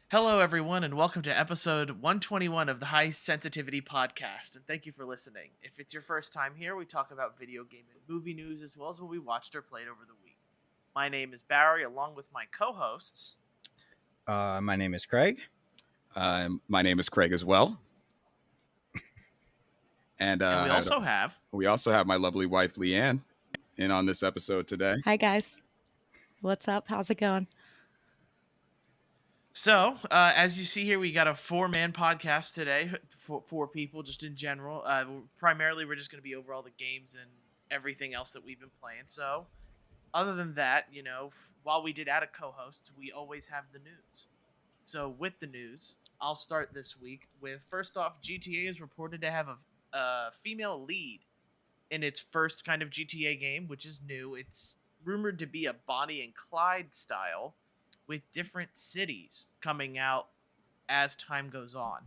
Hello, everyone, and welcome to episode 121 of the High Sensitivity Podcast. And thank you for listening. If it's your first time here, we talk about video game and movie news as well as what we watched or played over the week. My name is Barry, along with my co-hosts. My name is Craig. My name is Craig as well. And we also have my lovely wife, Leanne, in on this episode today. Hi, guys. What's up? How's it going? So, as you see here, we got a 4-man podcast today, four people just in general. Primarily, we're just going to be over all the games and everything else that we've been playing. So, other than that, while we did add a co-host, we always have the news. So, with the news, I'll start this week with, first off, GTA is reported to have a female lead in its first kind of GTA game, which is new. It's rumored to be a Bonnie and Clyde style, with different cities coming out as time goes on.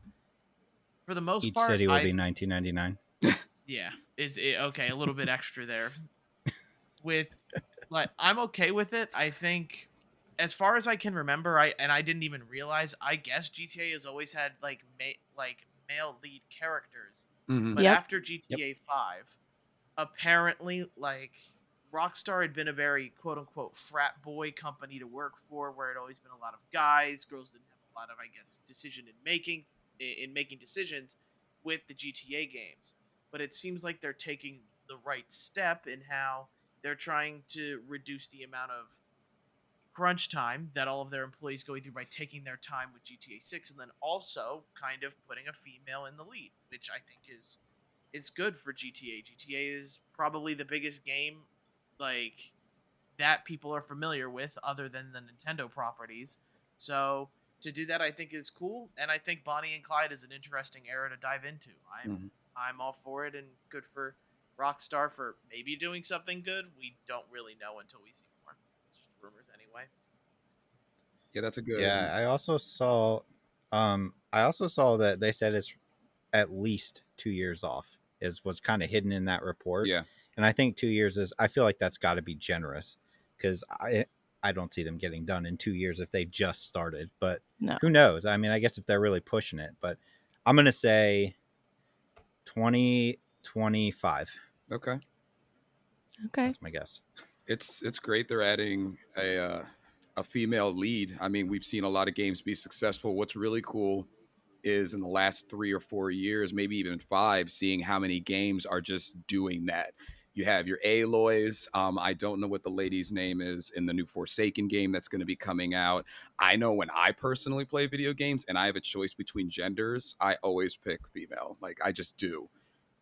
For the most part, each city will be $19.99. Yeah, is it okay? A little bit extra there. I'm okay with it. I think, as far as I can remember, I didn't even realize. I guess GTA has always had male lead characters, but after GTA 5, apparently Rockstar had been a very quote-unquote frat boy company to work for, where it always been a lot of guys. Girls didn't have a lot of, decision in making decisions with the GTA games. But it seems like they're taking the right step in how they're trying to reduce the amount of crunch time that all of their employees go through by taking their time with GTA 6, and then also kind of putting a female in the lead, which I think is good for GTA. GTA is probably the biggest game that people are familiar with other than the Nintendo properties. So to do that, I think is cool, and I think Bonnie and Clyde is an interesting era to dive into. I'm all for it, and good for Rockstar for maybe doing something good. We don't really know until we see more. It's just rumors anyway. Yeah, that's a good. Yeah, I also saw that they said it's at least 2 years off was kind of hidden in that report. Yeah. And I think 2 years I feel like that's got to be generous, because I don't see them getting done in 2 years if they just started. But Who knows? I mean, I guess if they're really pushing it. But I'm going to say 2025. Okay. That's my guess. It's great they're adding a female lead. I mean, we've seen a lot of games be successful. What's really cool is in the last 3 or 4 years, maybe even 5, seeing how many games are just doing that. You have your Aloys. I don't know what the lady's name is in the new Forsaken game that's going to be coming out. I know when I personally play video games and I have a choice between genders, I always pick female. I just do.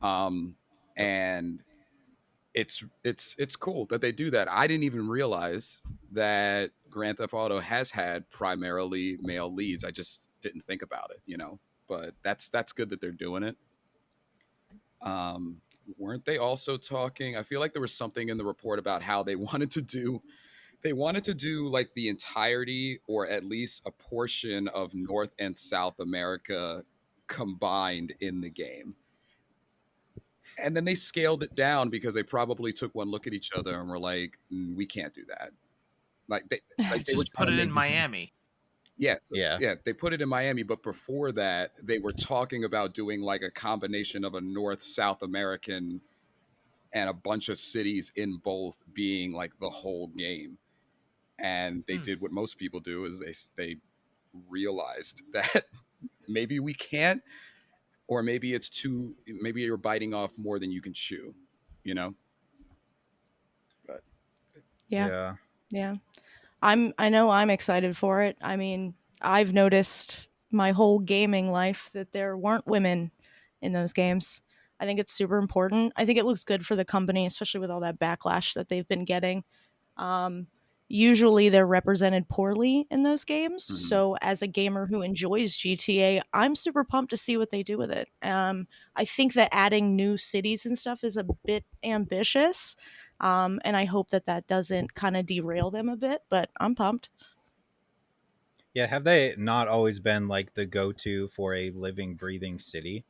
And it's cool that they do that. I didn't even realize that Grand Theft Auto has had primarily male leads. I just didn't think about it, but that's good that they're doing it. Weren't they also talking? I feel like there was something in the report about how they wanted to do like the entirety, or at least a portion of North and South America combined in the game. And then they scaled it down because they probably took one look at each other and were like, we can't do that. They just put it in Miami. Yeah, they put it in Miami, but before that, they were talking about doing a combination of a North-South American and a bunch of cities in both being the whole game. And they did what most people do, is they realized that maybe we can't, or maybe maybe you're biting off more than you can chew, But Yeah. I know I'm excited for it. I mean, I've noticed my whole gaming life that there weren't women in those games. I think it's super important. I think it looks good for the company, especially with all that backlash that they've been getting. Usually they're represented poorly in those games. Mhm. So as a gamer who enjoys GTA, I'm super pumped to see what they do with it. I think that adding new cities and stuff is a bit ambitious. And I hope that doesn't kind of derail them a bit, but I'm pumped. Yeah, have they not always been the go-to for a living, breathing city?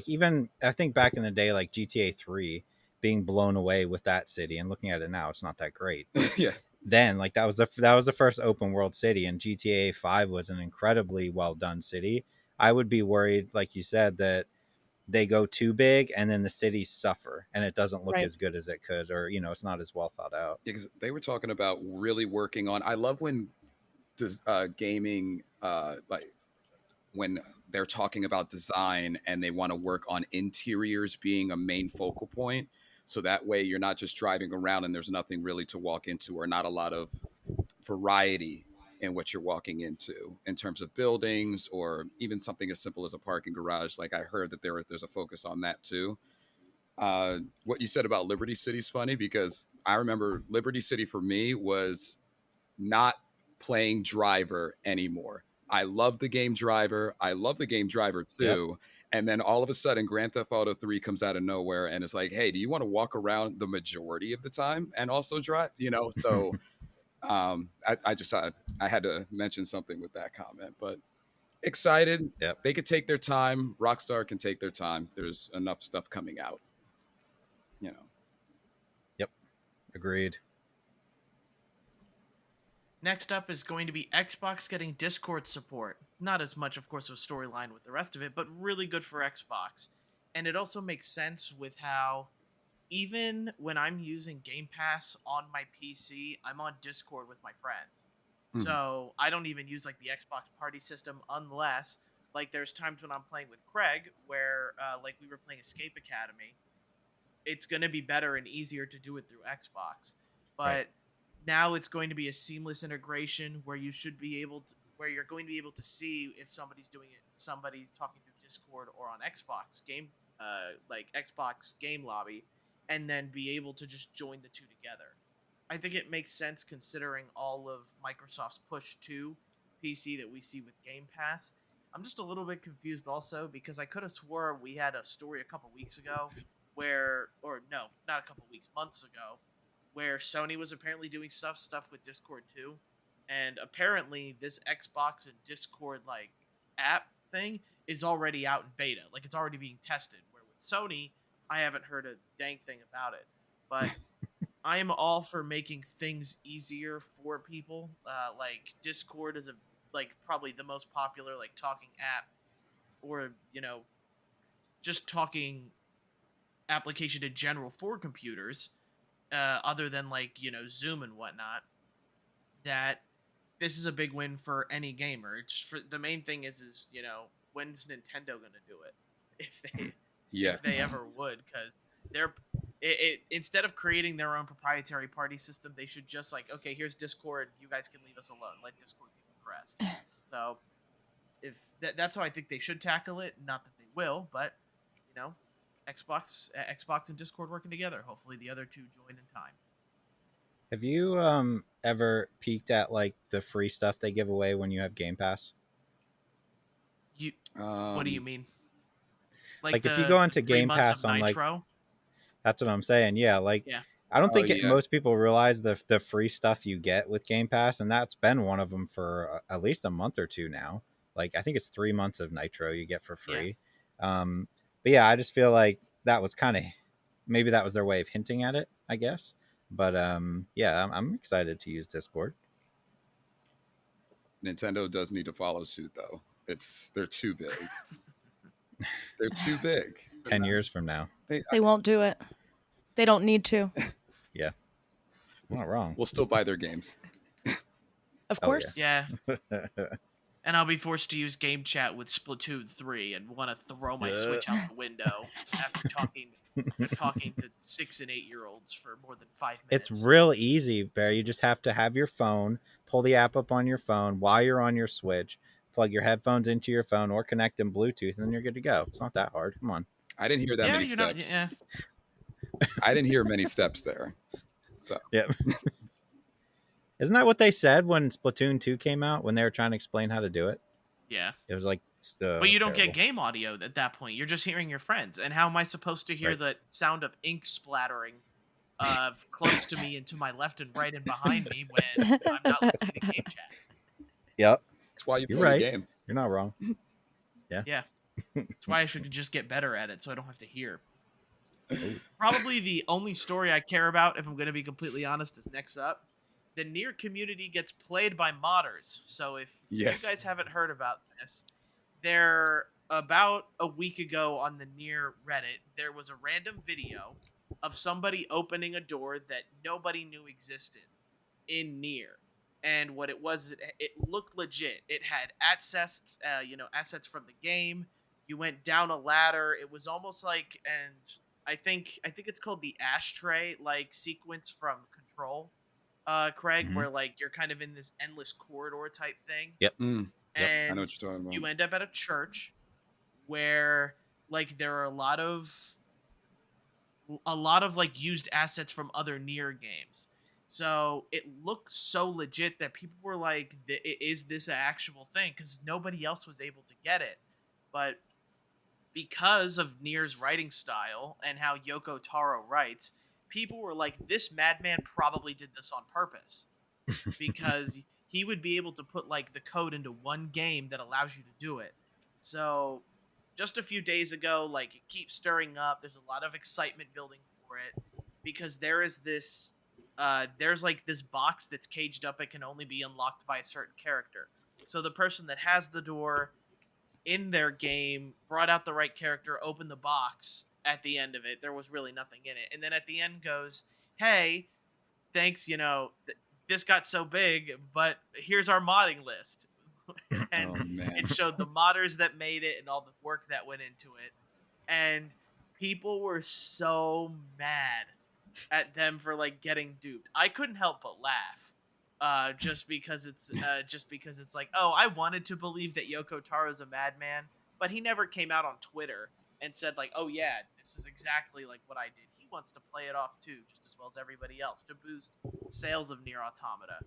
Even, I think back in the day, GTA 3, being blown away with that city, and looking at it now, it's not that great. Yeah. Then, like, that was the first open world city, and GTA 5 was an incredibly well done city. I would be worried, like you said, that they go too big and then the cities suffer and it doesn't look as good as it could, or it's not as well thought out. Because they were talking about really working on. I love when gaming, like when they're talking about design and they want to work on interiors being a main focal point. So that way you're not just driving around and there's nothing really to walk into, or not a lot of variety in what you're walking into in terms of buildings, or even something as simple as a parking garage. Like I heard that there's a focus on that too. What you said about Liberty City is funny, because I remember Liberty City for me was not playing Driver anymore. I love the game Driver. I love the game Driver 2. Yep. And then all of a sudden, Grand Theft Auto 3 comes out of nowhere and it's like, hey, do you want to walk around the majority of the time and also drive? So I just thought I had to mention something with that comment. But excited. Yep. They could take their time. Rockstar can take their time. There's enough stuff coming out. Yep. Agreed. Next up is going to be Xbox getting Discord support. Not as much, of course, of a storyline with the rest of it, but really good for Xbox. And it also makes sense with how even when I'm using Game Pass on my PC, I'm on Discord with my friends. Mm-hmm. So I don't even use like the Xbox party system unless like there's times when I'm playing with Craig where like we were playing Escape Academy. It's going to be better and easier to do it through Xbox. But now it's going to be a seamless integration where you should be able to, where you're going to be able to see if somebody's doing it, somebody's talking through Discord or on Xbox game, like Xbox game lobby, and then be able to just join the two together. I think it makes sense considering all of Microsoft's push to PC that we see with Game Pass. I'm just a little bit confused also because I could have swore we had a story a couple weeks ago where, or no, not a couple weeks, months ago, where Sony was apparently doing stuff with Discord too. And apparently this Xbox and Discord like app thing is already out in beta. Like it's already being tested. Where with Sony, I haven't heard a dang thing about it. But I am all for making things easier for people. Like Discord is like probably the most popular like talking app, or just talking application in general for computers. Other than like Zoom and whatnot, that this is a big win for any gamer. It's for the main thing is when's Nintendo gonna do it if they ever would, because they're instead of creating their own proprietary party system, they should just like, okay, here's Discord, you guys can leave us alone, let Discord do the rest. So if that's how I think they should tackle it. Not that they will, but Xbox and Discord working together. Hopefully the other two join in time. Have you ever peeked at like the free stuff they give away when you have Game Pass? What do you mean? Like if you go into Game Pass on Nitro? Like, that's what I'm saying. Yeah, like I don't think most people realize the free stuff you get with Game Pass, and that's been one of them for at least a month or two now. Like I think it's 3 months of Nitro you get for free. Yeah. But yeah, I just feel like that was kind of, maybe that was their way of hinting at it, I guess. But yeah, I'm excited to use Discord. Nintendo does need to follow suit, though. They're too big. They're too big. 10 years from now. They won't do it. They don't need to. Yeah. I'm not wrong. We'll still buy their games. Of course. Yeah. And I'll be forced to use game chat with Splatoon 3 and want to throw my Switch out the window after talking to 6 and 8-year-olds for more than 5 minutes. It's real easy, Bear. You just have to have your phone, pull the app up on your phone while you're on your Switch, plug your headphones into your phone or connect them Bluetooth, and then you're good to go. It's not that hard. Come on. I didn't hear that many steps. I didn't hear many steps there. So yeah. Isn't that what they said when Splatoon 2 came out, when they were trying to explain how to do it? Yeah. It was like... but you don't get game audio at that point. You're just hearing your friends. And how am I supposed to hear the sound of ink splattering close to me and to my left and right and behind me when I'm not listening to game chat? Yep. That's why you play the game. You're not wrong. Yeah. That's why I should just get better at it so I don't have to hear. Probably the only story I care about, if I'm going to be completely honest, is next up. The Nier community gets played by modders. So if you guys haven't heard about this, there about a week ago on the Nier Reddit, there was a random video of somebody opening a door that nobody knew existed in Nier. And what it was, it looked legit. It had assets, assets from the game. You went down a ladder. It was almost like, and I think it's called the ashtray like sequence from Control, Craig, where like you're kind of in this endless corridor type thing. Yep. And I know what you're talking about. You end up at a church where like there are a lot of like used assets from other Nier games. So it looked so legit that people were like, is this an actual thing? Because nobody else was able to get it. But because of Nier's writing style and how Yoko Taro writes, people were like, this madman probably did this on purpose. Because he would be able to put like the code into one game that allows you to do it. So just a few days ago, like it keeps stirring up. There's a lot of excitement building for it because there is this there's like this box that's caged up. It can only be unlocked by a certain character. So the person that has the door in their game brought out the right character, opened the box. At the end of it, there was really nothing in it. And then at the end goes, hey, thanks, this got so big, but here's our modding list. And it showed the modders that made it and all the work that went into it. And people were so mad at them for like getting duped. I couldn't help but laugh. Just because it's like, oh, I wanted to believe that Yoko Taro's a madman, but he never came out on Twitter and said like, oh yeah, this is exactly like what I did. He wants to play it off too, just as well as everybody else, to boost sales of Nier Automata.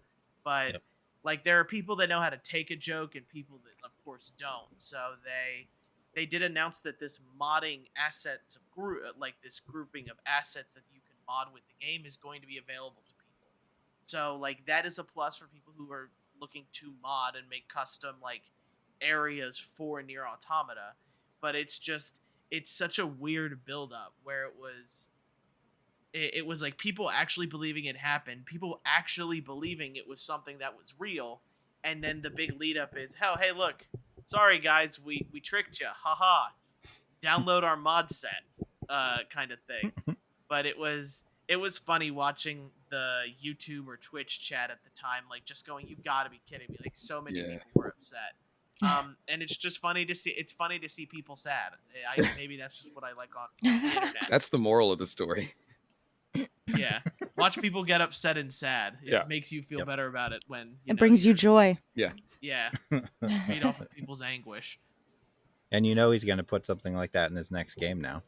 But like there are people that know how to take a joke and people that of course don't. So they did announce that this modding assets of like this grouping of assets that you can mod with the game is going to be available to people. So like that is a plus for people who are looking to mod and make custom like areas for Nier Automata. But it's such a weird build-up where it was like people actually believing it happened, people actually believing it was something that was real, and then the big lead-up is, hey, look, sorry guys, we tricked you, haha, download our mod set, kind of thing. But it was funny watching the YouTube or Twitch chat at the time, like just going, you gotta be kidding me, like so many people were upset. And it's just funny to see. It's funny to see people sad. Maybe that's just what I like on the internet. That's the moral of the story. Yeah, watch people get upset and sad. It makes you feel better about it when it brings you joy. Yeah, feed off of people's anguish. And he's going to put something like that in his next game now.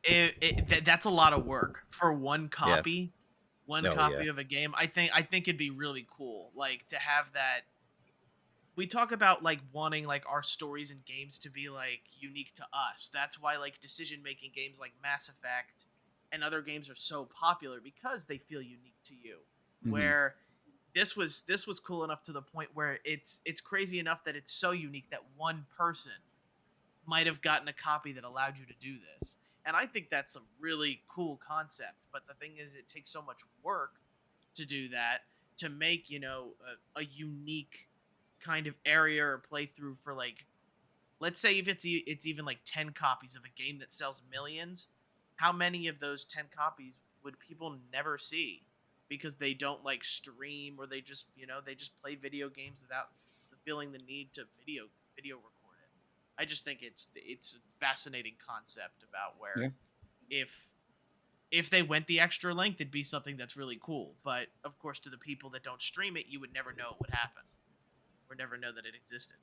That's a lot of work for one copy. Yeah. One copy of a game. I think it'd be really cool, like to have that. We talk about like wanting like our stories and games to be like unique to us. That's why like decision-making games like Mass Effect and other games are so popular because they feel unique to you. Mm-hmm. Where this was cool enough to the point where it's crazy enough that it's so unique that one person might have gotten a copy that allowed you to do this. And I think that's a really cool concept. But the thing is, it takes so much work to do that, to make, a unique kind of area or playthrough for like, let's say if it's even like 10 copies of a game that sells millions, how many of those 10 copies would people never see because they don't like stream, or they just play video games without feeling the need to video record it. I just think it's a fascinating concept about where if they went the extra length, it'd be something that's really cool. But of course, to the people that don't stream it, you would never know what happened. Or never know that it existed.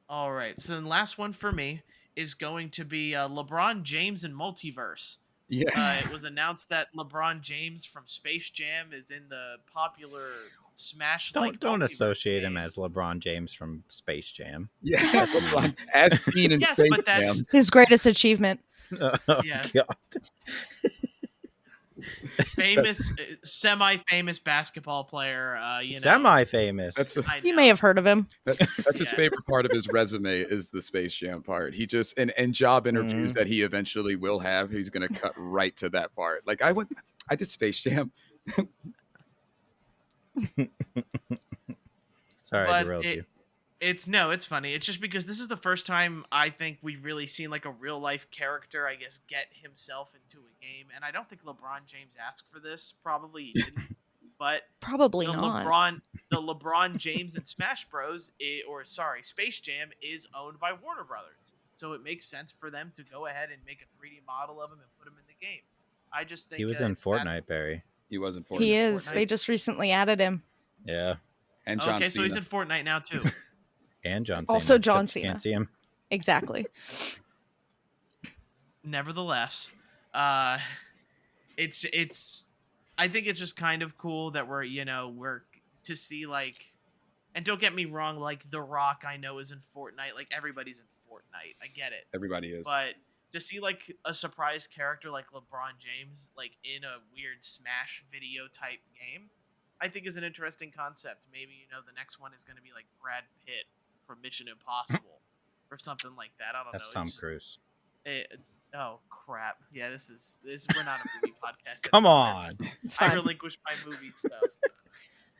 All right, so the last one for me is going to be LeBron James and Multiverse. Yeah. It was announced that LeBron James from Space Jam is in the popular Smash. Don't associate him as LeBron James from Space Jam. Yeah, LeBron as seen in Space Jam. His greatest achievement. Oh, God. famous, semi-famous basketball player. Semi-famous. You may have heard of him. That's his favorite part of his resume is the Space Jam part. He just and job interviews that he eventually will have. He's going to cut right to that part. Like I did Space Jam. Sorry, I derailed you. It's funny. It's just because this is the first time I think we've really seen like a real life character, I guess, get himself into a game. And I don't think LeBron James asked for this. Probably he didn't. But probably not. The LeBron James and Smash Bros. Space Jam is owned by Warner Brothers. So it makes sense for them to go ahead and make a 3D model of him and put him in the game. I just think he was in Fortnite, Barry. He was in Fortnite. He is. Fortnite. They just recently added him. Yeah. And John Cena. So he's in Fortnite now too. And John Cena. Also John Cena. Can't see him. Exactly. Nevertheless, it's I think it's just kind of cool that we're to see like, and don't get me wrong, like The Rock I know is in Fortnite, like everybody's in Fortnite. I get it. Everybody is. But to see like a surprise character like LeBron James like in a weird Smash video type game, I think is an interesting concept. Maybe the next one is going to be like Brad Pitt from Mission Impossible or something like that. I don't know. That's Tom Cruise. Oh crap! Yeah, this is we're not a movie podcast. Come on, I relinquish my movie stuff.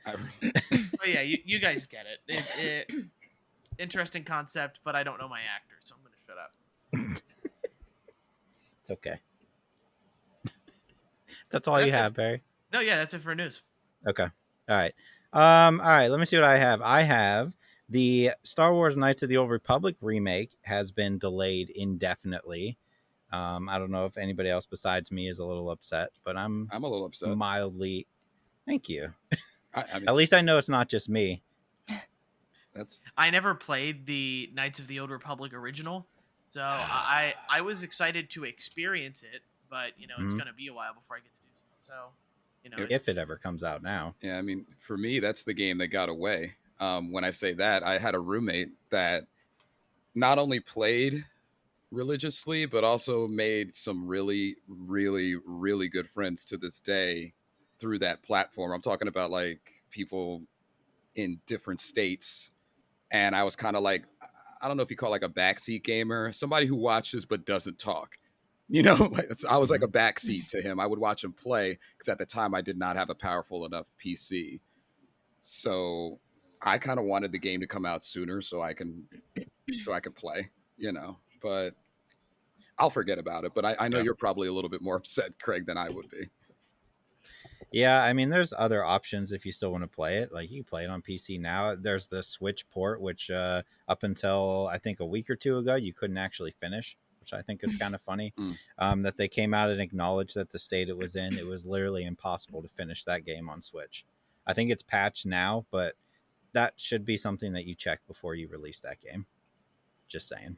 But yeah, you guys get it. Interesting concept, but I don't know my actor, so I'm gonna shut up. It's okay. That's all you have, Barry. No, yeah, that's it for news. Okay. All right. All right. Let me see what I have. I have the Star Wars Knights of the Old Republic remake has been delayed indefinitely. I don't know if anybody else besides me is a little upset, but I'm a little upset. Mildly. Thank you. I mean, at least I know it's not just me. I never played the Knights of the Old Republic original, so I was excited to experience it, but it's going to be a while before I get to do so. So, if it ever comes out now. Yeah, I mean, for me, that's the game that got away. When I say that, I had a roommate that not only played religiously, but also made some really, really, really good friends to this day through that platform. I'm talking about like people in different states. And I was kind of like, I don't know if you call it like a backseat gamer, somebody who watches but doesn't talk. I was like a backseat to him. I would watch him play because at the time I did not have a powerful enough PC. So I kind of wanted the game to come out sooner so I can play, but I'll forget about it. But I know you're probably a little bit more upset, Craig, than I would be. Yeah, I mean, there's other options if you still want to play it. Like, you can play it on PC now. There's the Switch port, which up until, I think, a week or two ago, you couldn't actually finish, which I think is kind of funny. That they came out and acknowledged that the state it was in, it was literally impossible to finish that game on Switch. I think it's patched now, but that should be something that you check before you release that game. Just saying.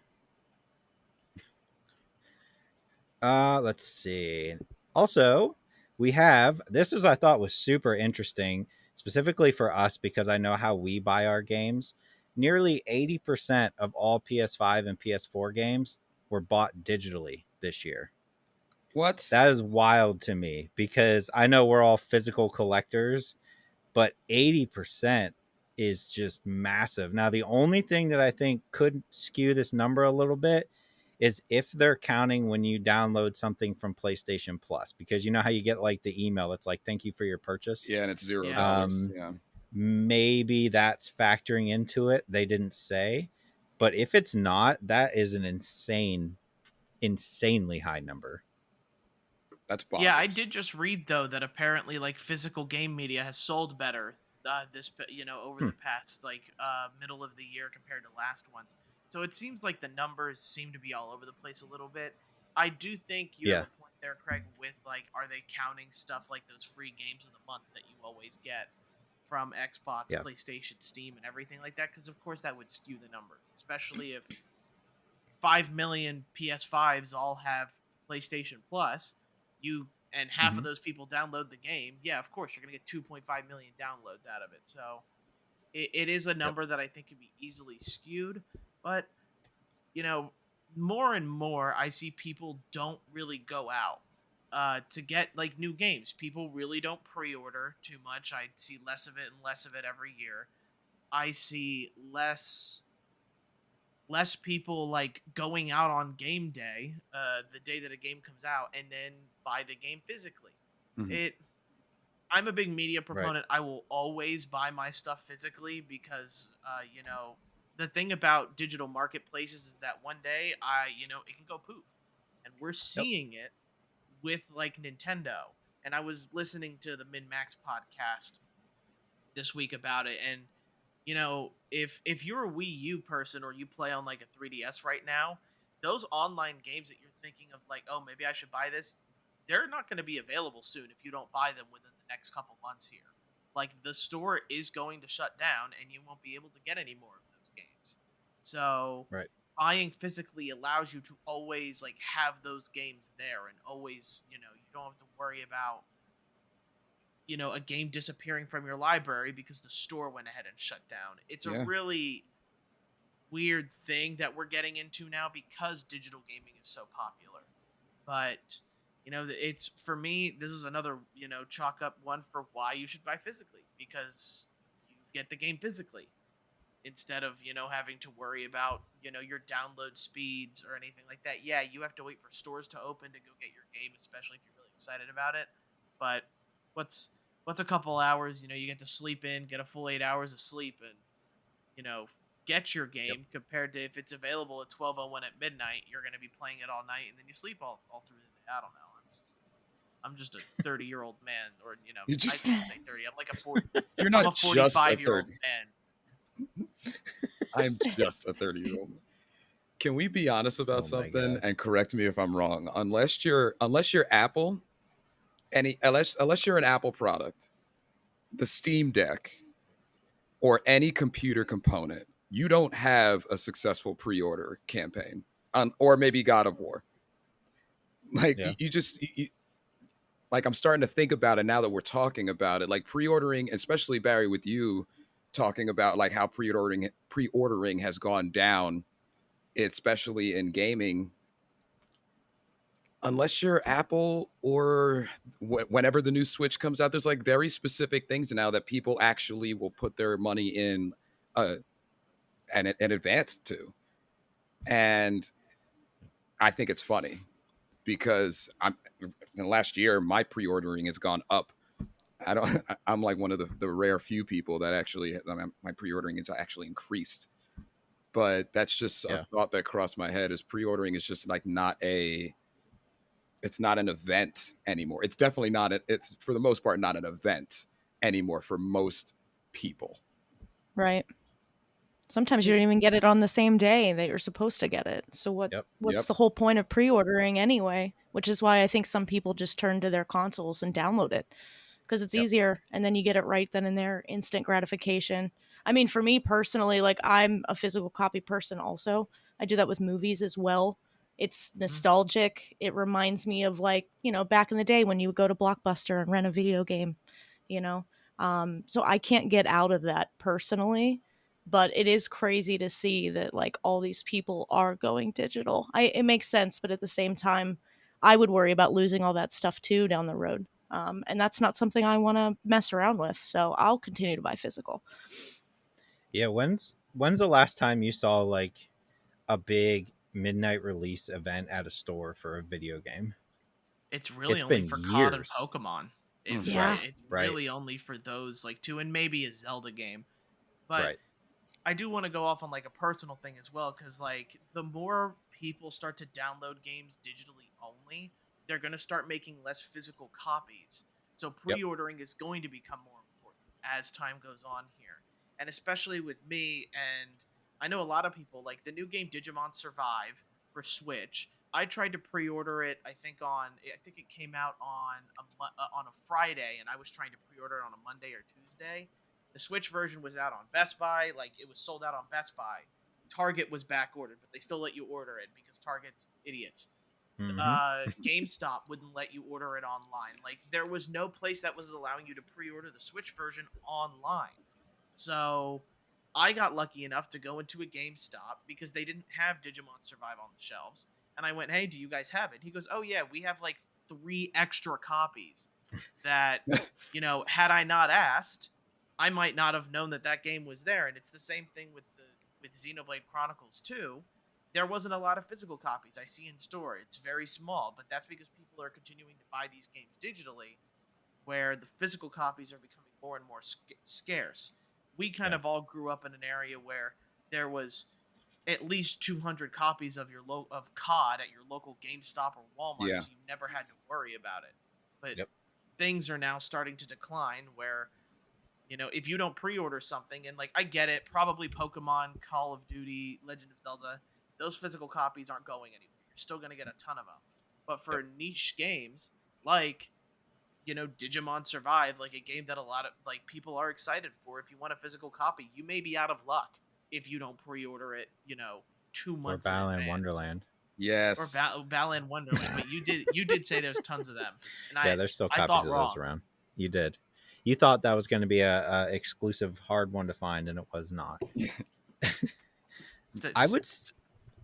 Let's see. Also, we have, I thought was super interesting, specifically for us, because I know how we buy our games. Nearly 80% of all PS5 and PS4 games were bought digitally this year. What? That is wild to me, because I know we're all physical collectors, but 80% is just massive. Now, the only thing that I think could skew this number a little bit is if they're counting when you download something from PlayStation Plus, because you know how you get like the email, it's like, thank you for your purchase. Yeah, and it's $0. Yeah. Maybe that's factoring into it. They didn't say, but if it's not, that is an insanely high number. That's bonkers. Yeah, I did just read though that apparently like physical game media has sold better over the past middle of the year compared to last ones. So it seems like the numbers seem to be all over the place a little bit. I do think you have a point there, Craig, with like, are they counting stuff like those free games of the month that you always get from Xbox, PlayStation, Steam, and everything like that? Because of course that would skew the numbers, especially if 5 million PS5s all have PlayStation Plus, and half of those people download the game. Yeah, of course you're going to get 2.5 million downloads out of it. So it is a number that I think can be easily skewed. But, more and more, I see people don't really go out. to get like new games. People really don't pre-order too much. I see less of it and less of it every year. I see less people like going out on game day, the day that a game comes out, and then buy the game physically. Mm-hmm. I'm a big media proponent. Right. I will always buy my stuff physically because, the thing about digital marketplaces is that one day it can go poof, and we're seeing it with like Nintendo. And I was listening to the Min Max podcast this week about it, and if you're a Wii U person or you play on like a 3DS right now, those online games that you're thinking of like, oh, maybe I should buy this, they're not going to be available soon if you don't buy them within the next couple months here. Like, the store is going to shut down and you won't be able to get any more of those games. So buying physically allows you to always like have those games there, and always, you don't have to worry about a game disappearing from your library because the store went ahead and shut down. It's a really weird thing that we're getting into now because digital gaming is so popular. But, it's, for me, this is another, chalk up one for why you should buy physically, because you get the game physically instead of, having to worry about, your download speeds or anything like that. Yeah, you have to wait for stores to open to go get your game, especially if you're really excited about it. But what's a couple hours, you get to sleep in, get a full 8 hours of sleep, and, get your game compared to if it's available at 12:01 at midnight, you're going to be playing it all night, and then you sleep all through the day. I don't know. I'm just a 30-year-old man, or, I can't say 30. I'm like a 40. You're not I'm a 45-year-old man. I'm just a 30-year-old. Can we be honest about something and correct me if I'm wrong? Unless you're Apple, unless you're an Apple product, the Steam Deck or any computer component, you don't have a successful pre-order campaign, or maybe God of War. Like like, I'm starting to think about it now that we're talking about it, like pre-ordering, especially Barry with you talking about like how pre-ordering has gone down, especially in gaming. Unless you're Apple or whenever the new Switch comes out, there's like very specific things now that people actually will put their money in an advance to. And I think it's funny because in the last year, my pre-ordering has gone up. I'm like one of the rare few people that actually, my pre-ordering is actually increased. But that's just a thought that crossed my head, is pre-ordering is just like it's not an event anymore. It's definitely not. It's for the most part not an event anymore for most people. Right. Sometimes you don't even get it on the same day that you're supposed to get it. So what's the whole point of pre-ordering anyway? Which is why I think some people just turn to their consoles and download it, because it's easier, and then you get it right then and there, instant gratification. I mean, for me personally, like, I'm a physical copy person also. I do that with movies as well. It's nostalgic. It reminds me of, like, back in the day when you would go to Blockbuster and rent a video game, so I can't get out of that personally. But it is crazy to see that like all these people are going digital. It makes sense, but at the same time, I would worry about losing all that stuff too down the road. And that's not something I want to mess around with. So I'll continue to buy physical. Yeah. When's the last time you saw like a big midnight release event at a store for a video game? It's really only for COD and Pokemon. It's really only for those like two, and maybe a Zelda game. But I do want to go off on like a personal thing as well, because like the more people start to download games digitally only, they're going to start making less physical copies. So pre-ordering is going to become more important as time goes on here. And especially with me, and I know a lot of people, like the new game Digimon Survive for Switch, I tried to pre-order it, I think it came out on a Friday, and I was trying to pre-order it on a Monday or Tuesday. The Switch version was out on Best Buy. Like, it was sold out on Best Buy. Target was back ordered, but they still let you order it because Target's idiots. GameStop wouldn't let you order it online. Like, there was no place that was allowing you to pre-order the Switch version online. So I got lucky enough to go into a GameStop because they didn't have Digimon Survive on the shelves. And I went, hey, do you guys have it? He goes, oh, yeah, we have like 3 extra copies that, you know, had I not asked, I might not have known that game was there. And it's the same thing with Xenoblade Chronicles 2. There wasn't a lot of physical copies I see in store. It's very small, but that's because people are continuing to buy these games digitally, where the physical copies are becoming more and more scarce. We kind of all grew up in an area where there was at least 200 copies of your of COD at your local GameStop or Walmart, so you never had to worry about it. But things are now starting to decline where, you know, if you don't pre-order something, and like, I get it, probably Pokemon, Call of Duty, Legend of Zelda, those physical copies aren't going anywhere. You're still going to get a ton of them. But for niche games like, you know, Digimon Survive, like a game that a lot of like people are excited for, if you want a physical copy, you may be out of luck if you don't pre-order it, you know, 2 months or Balan Wonderland. Yes. Or Balan Wonderland. But you did say there's tons of them. And there's still copies of those around. You did. You thought that was going to be a exclusive hard one to find, and it was not. I would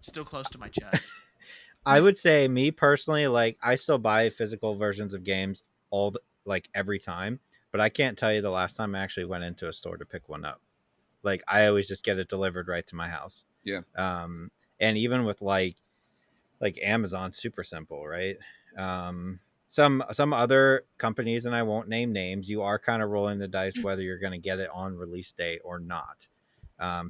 still close to my chest. I would say, me personally, like, I still buy physical versions of games every time, but I can't tell you the last time I actually went into a store to pick one up. Like, I always just get it delivered right to my house. Yeah. And even with like Amazon, super simple, right? Some other companies, and I won't name names, you are kind of rolling the dice whether you're going to get it on release date or not.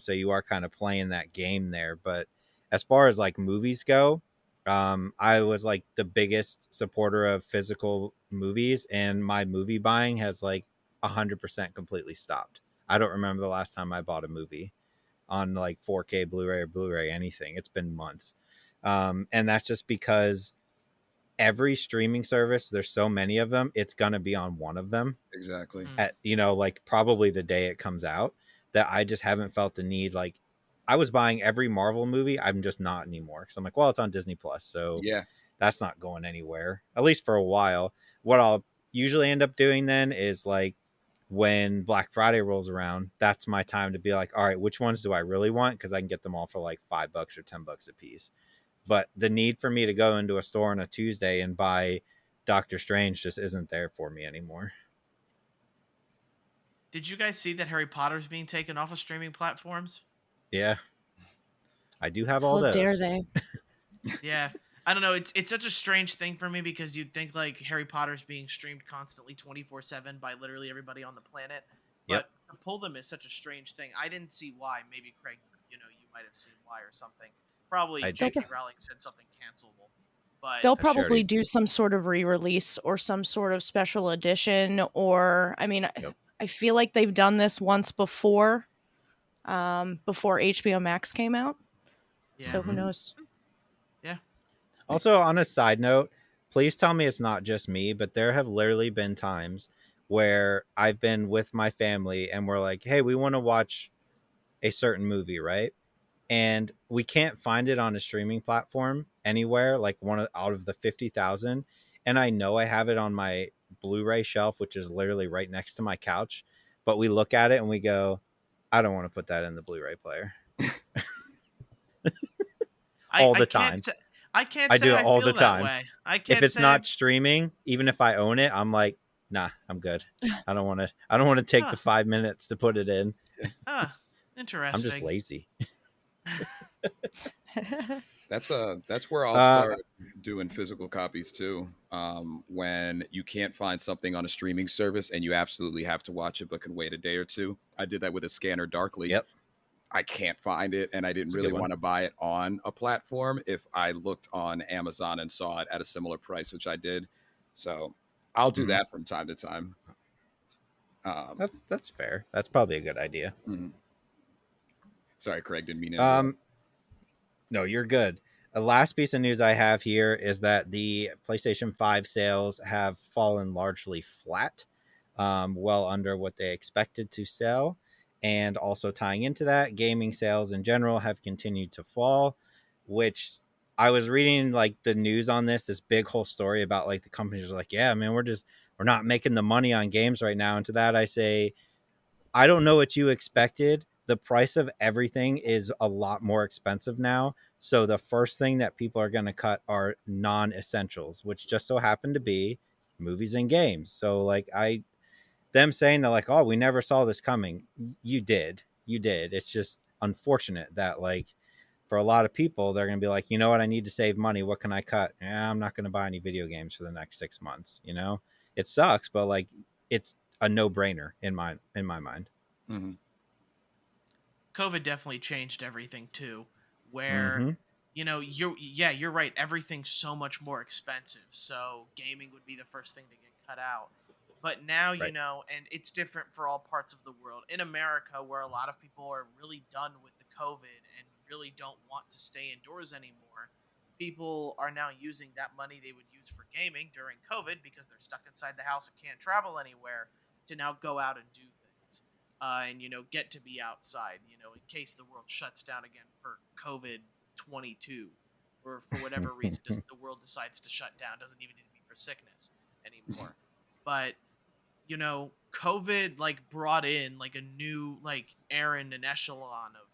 So you are kind of playing that game there. But as far as like movies go, I was like the biggest supporter of physical movies, and my movie buying has like 100% completely stopped. I don't remember the last time I bought a movie on like 4K Blu-ray or Blu-ray anything. It's been months. And that's just because every streaming service, there's so many of them, it's gonna be on one of them. Exactly. At, you know, like probably the day it comes out, that I just haven't felt the need. Like, I was buying every Marvel movie, I'm just not anymore, because I'm like, well, it's on Disney Plus, so that's not going anywhere, at least for a while. What I'll usually end up doing then is, like, when Black Friday rolls around, that's my time to be like, all right, which ones do I really want? Because I can get them all for like $5 or $10 a piece. But the need for me to go into a store on a Tuesday and buy Doctor Strange just isn't there for me anymore. Did you guys see that Harry Potter's being taken off of streaming platforms? Yeah. I do have all those. How dare they? Yeah. I don't know. It's such a strange thing for me, because you'd think like Harry Potter's being streamed constantly 24/7 by literally everybody on the planet. But to pull them is such a strange thing. I didn't see why. Maybe Craig, you know, you might have seen why or something. Probably J.K. Rowling said something cancelable. But they'll probably do some sort of re-release or some sort of special edition, or I mean, I feel like they've done this once before HBO Max came out. Yeah. So who knows? Yeah. Also, on a side note, please tell me it's not just me, but there have literally been times where I've been with my family and we're like, hey, we want to watch a certain movie, right? And we can't find it on a streaming platform anywhere, like out of the 50,000. And I know I have it on my Blu-ray shelf, which is literally right next to my couch. But we look at it and we go, I don't want to put that in the Blu-ray player. All the time. I do it all the time. If it's not streaming, even if I own it, I'm like, nah, I'm good. I don't want to take the 5 minutes to put it in. Interesting. I'm just lazy. That's where I'll start doing physical copies too. When you can't find something on a streaming service and you absolutely have to watch it but can wait a day or two. I did that with a Scanner Darkly. Yep. I can't find it, and I didn't really want to buy it on a platform if I looked on Amazon and saw it at a similar price, which I did. So I'll do that from time to time. That's fair. That's probably a good idea. Mm-hmm. Sorry, Craig, didn't mean to. No, you're good. The last piece of news I have here is that the PlayStation 5 sales have fallen largely flat, well under what they expected to sell. And also tying into that, gaming sales in general have continued to fall, which I was reading like the news on this big whole story about like the companies are like, yeah, man, we're not making the money on games right now. And to that, I say, I don't know what you expected. The price of everything is a lot more expensive now. So the first thing that people are going to cut are non-essentials, which just so happen to be movies and games. So like them saying that like, oh, we never saw this coming. You did. It's just unfortunate that like for a lot of people, they're going to be like, you know what? I need to save money. What can I cut? I'm not going to buy any video games for the next 6 months. You know, it sucks, but like it's a no-brainer in my mind. Mm-hmm. COVID definitely changed everything too, where you're right, everything's so much more expensive, so gaming would be the first thing to get cut out. But now, right. And it's different for all parts of the world. In America, where a lot of people are really done with the COVID and really don't want to stay indoors anymore, people are now using that money they would use for gaming during COVID because they're stuck inside the house and can't travel anywhere to now go out and do things. And get to be outside, in case the world shuts down again for COVID-22, or for whatever reason the world decides to shut down. Doesn't even need to be for sickness anymore. But COVID like brought in like a new like Aaron and echelon of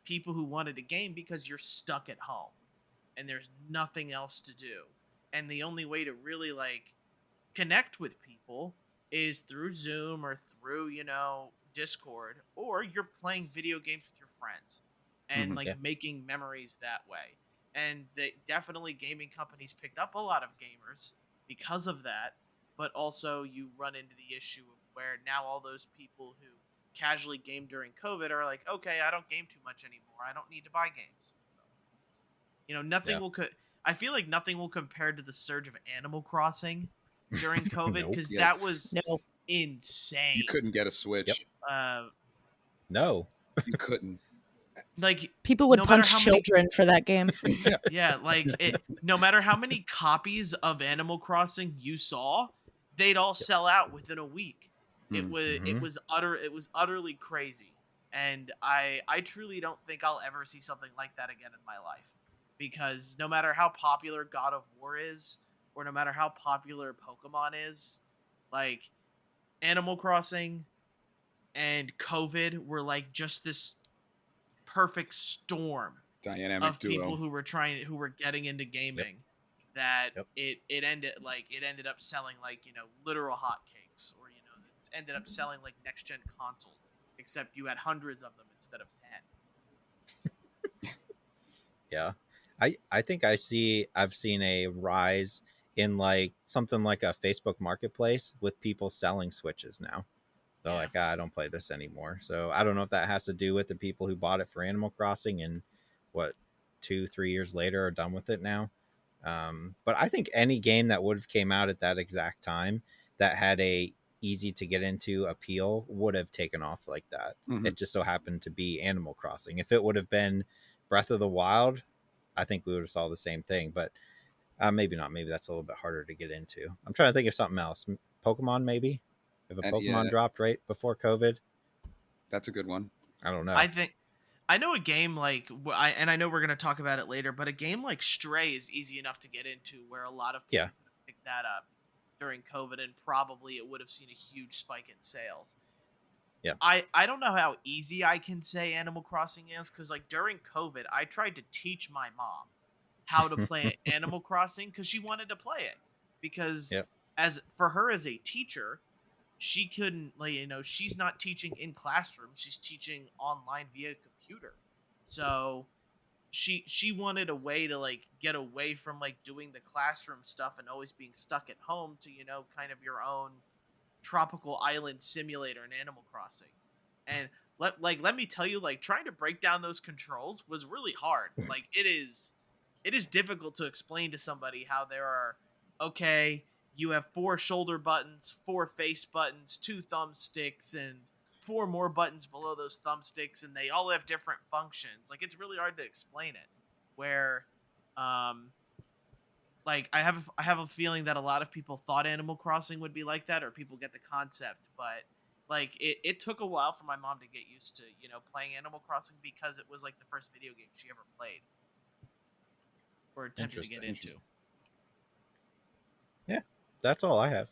people who wanted a game because you're stuck at home and there's nothing else to do, and the only way to really like connect with people is through Zoom or through Discord, or you're playing video games with your friends and making memories that way. And definitely gaming companies picked up a lot of gamers because of that, but also you run into the issue of where now all those people who casually game during COVID are like, okay, I don't game too much anymore, I don't need to buy games. So nothing will I feel like nothing will compare to the surge of Animal Crossing during COVID, because that was insane. You couldn't get a Switch. No, you couldn't. Like people would punch children for that game. Yeah, like no matter how many copies of Animal Crossing you saw, they'd all sell out within a week. It was utterly crazy, and I truly don't think I'll ever see something like that again in my life, because no matter how popular God of War is, or no matter how popular Pokemon is, like Animal Crossing and COVID were like just this perfect storm dynamic of duo. People who were getting into gaming, that it ended up selling like literal hotcakes, or it ended up selling like next gen consoles, except you had hundreds of them instead of 10. Yeah, I think I've seen a rise in like something like a Facebook Marketplace with people selling Switches now. They're like, I don't play this anymore. So I don't know if that has to do with the people who bought it for Animal Crossing and 2-3 years later are done with it now. But I think any game that would have came out at that exact time that had a easy to get into appeal would have taken off like that. It just so happened to be Animal Crossing. If it would have been Breath of the Wild, I think we would have saw the same thing. But maybe not. Maybe that's a little bit harder to get into. I'm trying to think of something else. Pokemon, maybe? If a Pokemon dropped right before COVID? That's a good one. I don't know. I know a game like, I know we're going to talk about it later, but a game like Stray is easy enough to get into, where a lot of people picked that up during COVID, and probably it would have seen a huge spike in sales. Yeah. I don't know how easy I can say Animal Crossing is, because like during COVID, I tried to teach my mom how to play Animal Crossing because she wanted to play it. Because as for her as a teacher, she couldn't, she's not teaching in classrooms, she's teaching online via computer. So she wanted a way to get away from doing the classroom stuff and always being stuck at home to kind of your own tropical island simulator in Animal Crossing. And let me tell you, trying to break down those controls was really hard. It is difficult to explain to somebody how there are, you have 4 shoulder buttons, 4 face buttons, 2 thumbsticks, and 4 more buttons below those thumbsticks, and they all have different functions. It's really hard to explain it. Where, I have a feeling that a lot of people thought Animal Crossing would be like that, or people get the concept, but it took a while for my mom to get used to playing Animal Crossing, because it was the first video game she ever played or attempted to get into. Yeah. That's all I have.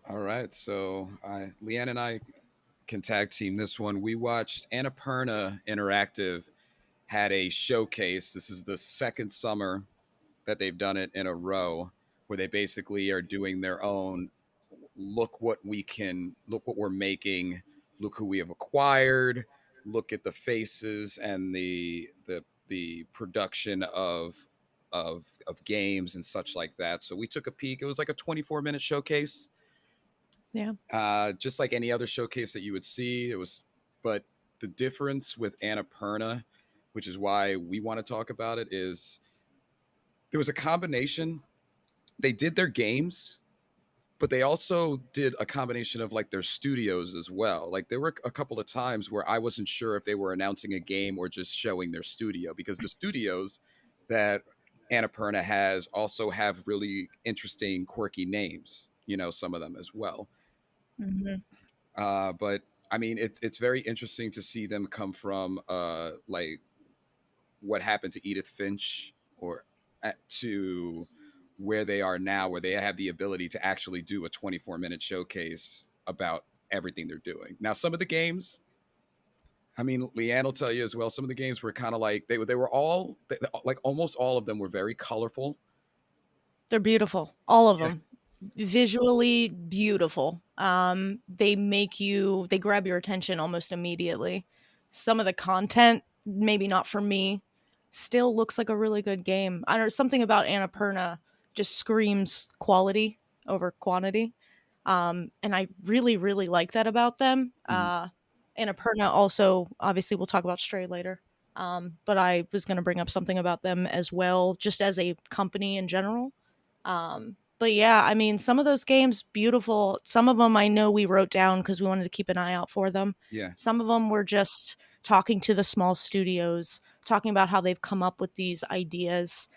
All right. So Leanne and I can tag team this one. We watched Annapurna Interactive had a showcase. This is the second summer that they've done it in a row, where they basically are doing their own look what we're making, look who we have acquired, look at the faces and the production of games and such like that. So we took a peek. It was like a 24-minute showcase. Yeah. Just like any other showcase that you would see. But the difference with Annapurna, which is why we want to talk about it, is there was a combination. They did their games, but they also did a combination of like their studios as well. Like there were a couple of times where I wasn't sure if they were announcing a game or just showing their studio, because the studios that Annapurna has also have really interesting, quirky names, some of them as well. Mm-hmm. But I mean, it's very interesting to see them come from like what happened to Edith Finch to where they are now, where they have the ability to actually do a 24-minute showcase about everything they're doing. Now, some of the games, I mean, Leanne will tell you as well, some of the games were kind of like, they were all, like almost all of them were very colorful. They're beautiful. All of them. Visually beautiful. They grab your attention almost immediately. Some of the content, maybe not for me, still looks like a really good game. I don't know, something about Annapurna just screams quality over quantity. And I really, really like that about them. Annapurna also, obviously we'll talk about Stray later. But I was going to bring up something about them as well, just as a company in general. But yeah, I mean, some of those games, beautiful. Some of them I know we wrote down because we wanted to keep an eye out for them. Yeah. Some of them were just talking to the small studios, talking about how they've come up with these ideas,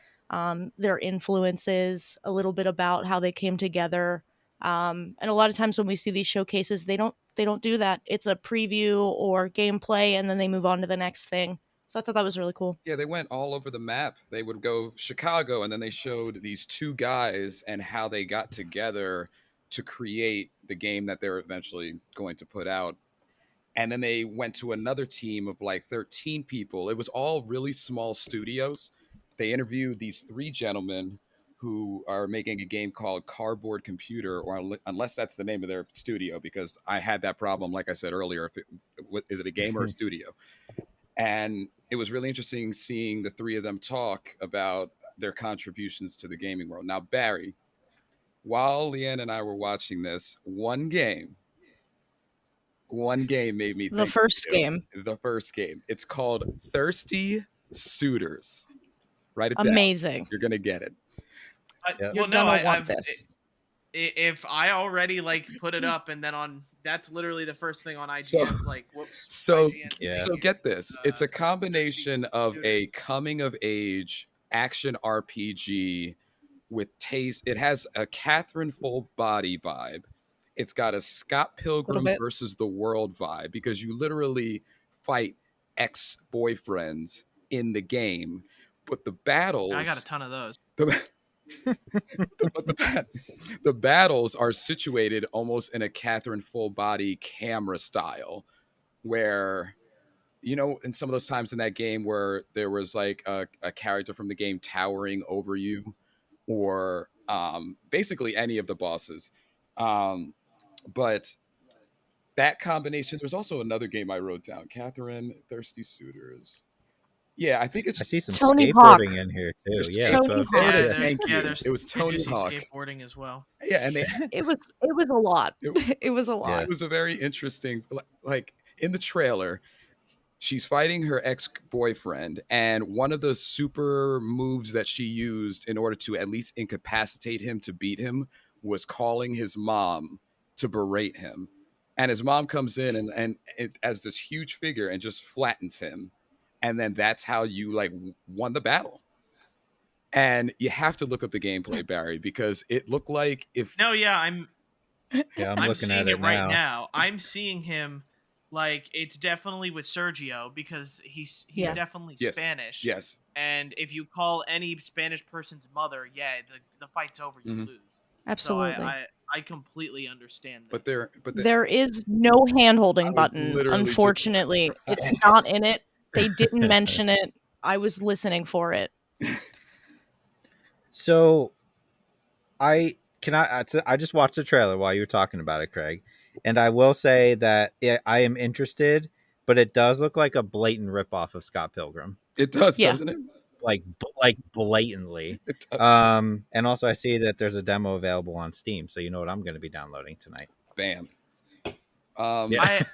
their influences, a little bit about how they came together. And a lot of times when we see these showcases, they don't do that. It's a preview or gameplay, and then they move on to the next thing. So I thought that was really cool. Yeah, they went all over the map. They would go Chicago, and then they showed these two guys and how they got together to create the game that they're eventually going to put out. And then they went to another team of like 13 people. It was all really small studios. They interviewed these three gentlemen who are making a game called Cardboard Computer, or unless that's the name of their studio, because I had that problem, like I said earlier, is it a game or a studio? And it was really interesting seeing the three of them talk about their contributions to the gaming world. Now, Barry, while Leanne and I were watching this, one game made me think. The first game. It's called Thirsty Suitors. Write it down. Amazing. You're going to get it. You're gonna want this. If I already like put it up and then that's literally the first thing on IGN's like, whoops. So get this. It's a combination of a coming of age action RPG with taste. It has a Catherine Full Body vibe. It's got a Scott Pilgrim versus the World vibe, because you literally fight ex-boyfriends in the game. But the battles, I got a ton of those. The battles are situated almost in a Catherine Full Body camera style, where, in some of those times in that game where there was like a character from the game towering over you, or basically any of the bosses. But that combination, there's also another game I wrote down, Catherine Thirsty Suitors. Yeah, I think it's. I see some Tony skateboarding Hawk in here too. There's Yeah, Tony that's what I was Hawk. saying. It was Tony Hawk. Skateboarding as well. Yeah, and it was a lot. It was a lot. It was a very interesting. Like in the trailer, she's fighting her ex-boyfriend, and one of the super moves that she used in order to at least incapacitate him to beat him was calling his mom to berate him. And his mom comes in and as this huge figure and just flattens him. And then that's how you like won the battle. And you have to look up the gameplay, Barry, because it looked like I'm looking seeing at it right now. I'm seeing him like it's definitely with Sergio, because he's definitely Spanish. Yes. And if you call any Spanish person's mother, the fight's over. You lose. Absolutely. So I completely understand this. But there is no hand-holding button, unfortunately. It's not in it. They didn't mention it. I was listening for it. So I just watched the trailer while you were talking about it, Craig, and I will say that I am interested, but it does look like a blatant ripoff of Scott Pilgrim. It does, doesn't it? Like blatantly. It does. And also I see that there's a demo available on Steam, so you know what I'm going to be downloading tonight. Bam. I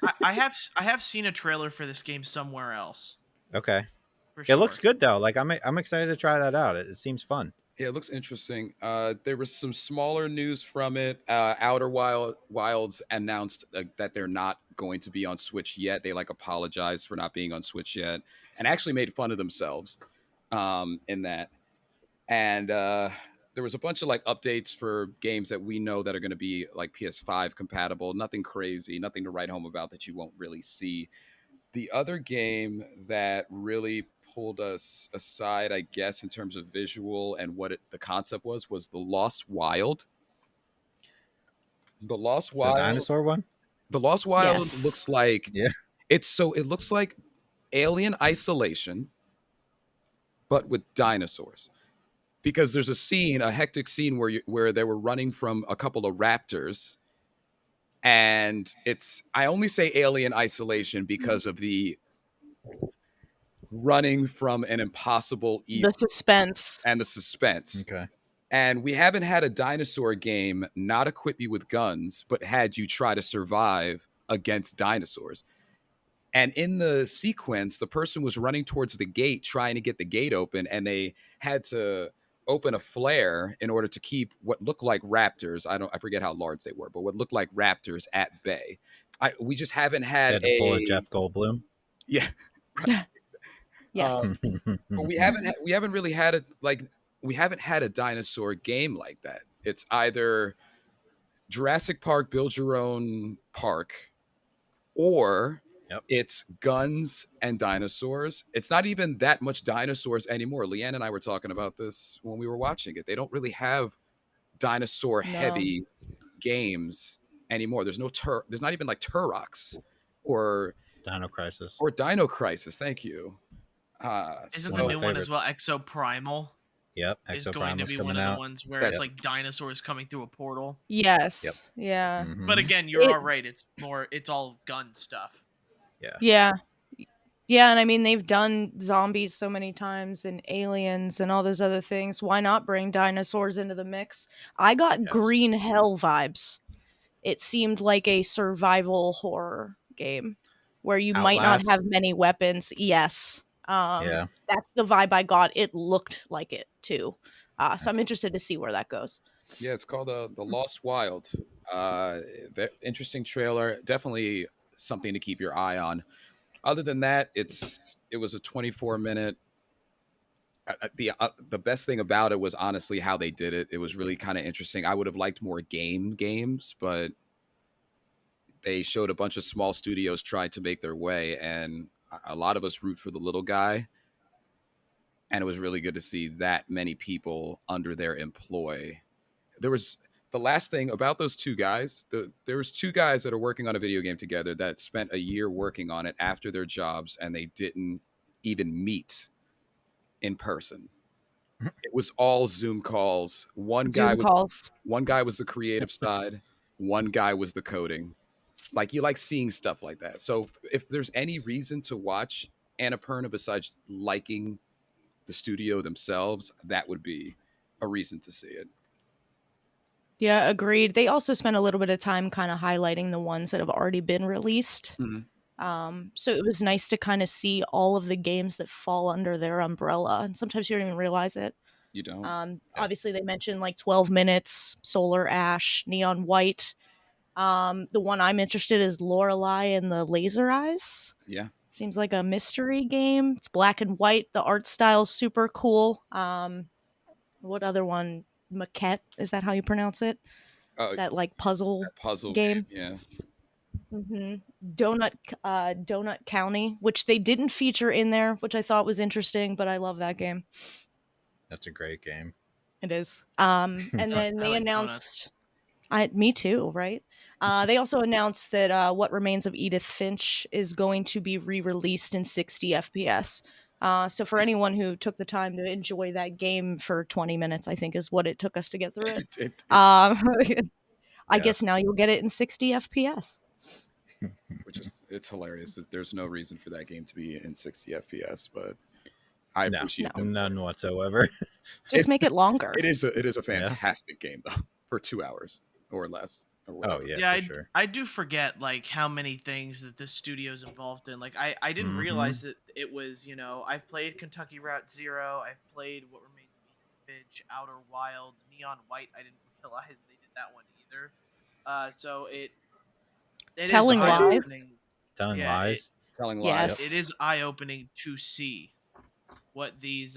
have seen a trailer for this game somewhere else. Okay. For sure. It looks good though. Like I'm excited to try that out. It seems fun. Yeah, it looks interesting. There was some smaller news from it. Outer Wilds announced that they're not going to be on Switch yet. They apologized for not being on Switch yet, and actually made fun of themselves in that. And there was a bunch of updates for games that we know that are going to be PS5 compatible. Nothing crazy, nothing to write home about that you won't really see. The other game that really pulled us aside, I guess, in terms of visual and what the concept was The Lost Wild. The Lost Wild, the dinosaur one. The Lost Wild looks like it looks like Alien Isolation, but with dinosaurs. Because there's a hectic scene where they were running from a couple of raptors, and I only say Alien Isolation because of the running from an impossible evil. The suspense. Okay. And we haven't had a dinosaur game not equip you with guns, but had you try to survive against dinosaurs. And in the sequence, the person was running towards the gate, trying to get the gate open, and they had to open a flare in order to keep what looked like raptors. I forget how large they were, but what looked like raptors at bay. We just haven't had pull a Jeff Goldblum. Yeah. Right. Yes. But we haven't really had it we haven't had a dinosaur game like that. It's either Jurassic Park, build your own park, or it's guns and dinosaurs. It's not even that much dinosaurs anymore. Leanne and I were talking about this when we were watching it. They don't really have dinosaur heavy games anymore. There's not even Turok or Dino Crisis. Thank you. Isn't the new one as well Exoprimal? Yep, is going to be one of the ones where it's like dinosaurs coming through a portal. Yes. Yep. Yeah. Mm-hmm. But again, you're all right. It's all gun stuff. Yeah. And I mean, they've done zombies so many times and aliens and all those other things. Why not bring dinosaurs into the mix? I got Green Hell vibes. It seemed like a survival horror game where you might not have many weapons. Yes. That's the vibe I got. It looked like it too. So I'm interested to see where that goes. Yeah, it's called The Lost Wild. Interesting trailer. Definitely something to keep your eye on. Other than that, it was a 24-minute. The best thing about it was honestly how they did it. It was really kind of interesting. I would have liked more games, but they showed a bunch of small studios trying to make their way, and a lot of us root for the little guy. And it was really good to see that many people under their employ. There was the last thing about those two guys. There was two guys that are working on a video game together that spent a year working on it after their jobs, and they didn't even meet in person. It was all Zoom calls. One guy was the creative side. One guy was the coding. You like seeing stuff like that. So if there's any reason to watch Annapurna besides liking the studio themselves, that would be a reason to see it. Yeah, agreed. They also spent a little bit of time kind of highlighting the ones that have already been released. Mm-hmm. So it was nice to kind of see all of the games that fall under their umbrella. And sometimes you don't even realize it. You don't. Obviously, they mentioned 12 Minutes, Solar Ash, Neon White. The one I'm interested in is Lorelei and the Laser Eyes. Yeah. Seems like a mystery game. It's black and white. The art style's super cool. What other one? Maquette, is that how you pronounce it? That puzzle game. Yeah. Mm-hmm. Donut County, which they didn't feature in there, which I thought was interesting, but I love that game. That's a great game. It is. And then they announced me too, right? They also announced that What Remains of Edith Finch is going to be re-released in 60 FPS. So for anyone who took the time to enjoy that game for 20 minutes, I think is what it took us to get through it. I guess now you'll get it in 60 FPS. Which is, it's hilarious that there's no reason for that game to be in 60 FPS, but I appreciate them. None whatsoever. Just make it longer. It is a fantastic game though, for 2 hours or less. Or sure. I do forget like how many things that the studio's involved in. Like I didn't realize that it was, you know, I've played Kentucky Route Zero, I've played What Remains of Edith Finch, Outer Wilds, Neon White. I didn't realize they did that one either. So it Telling is lies. Telling lies. Telling Yes. lies. It is eye opening to see what these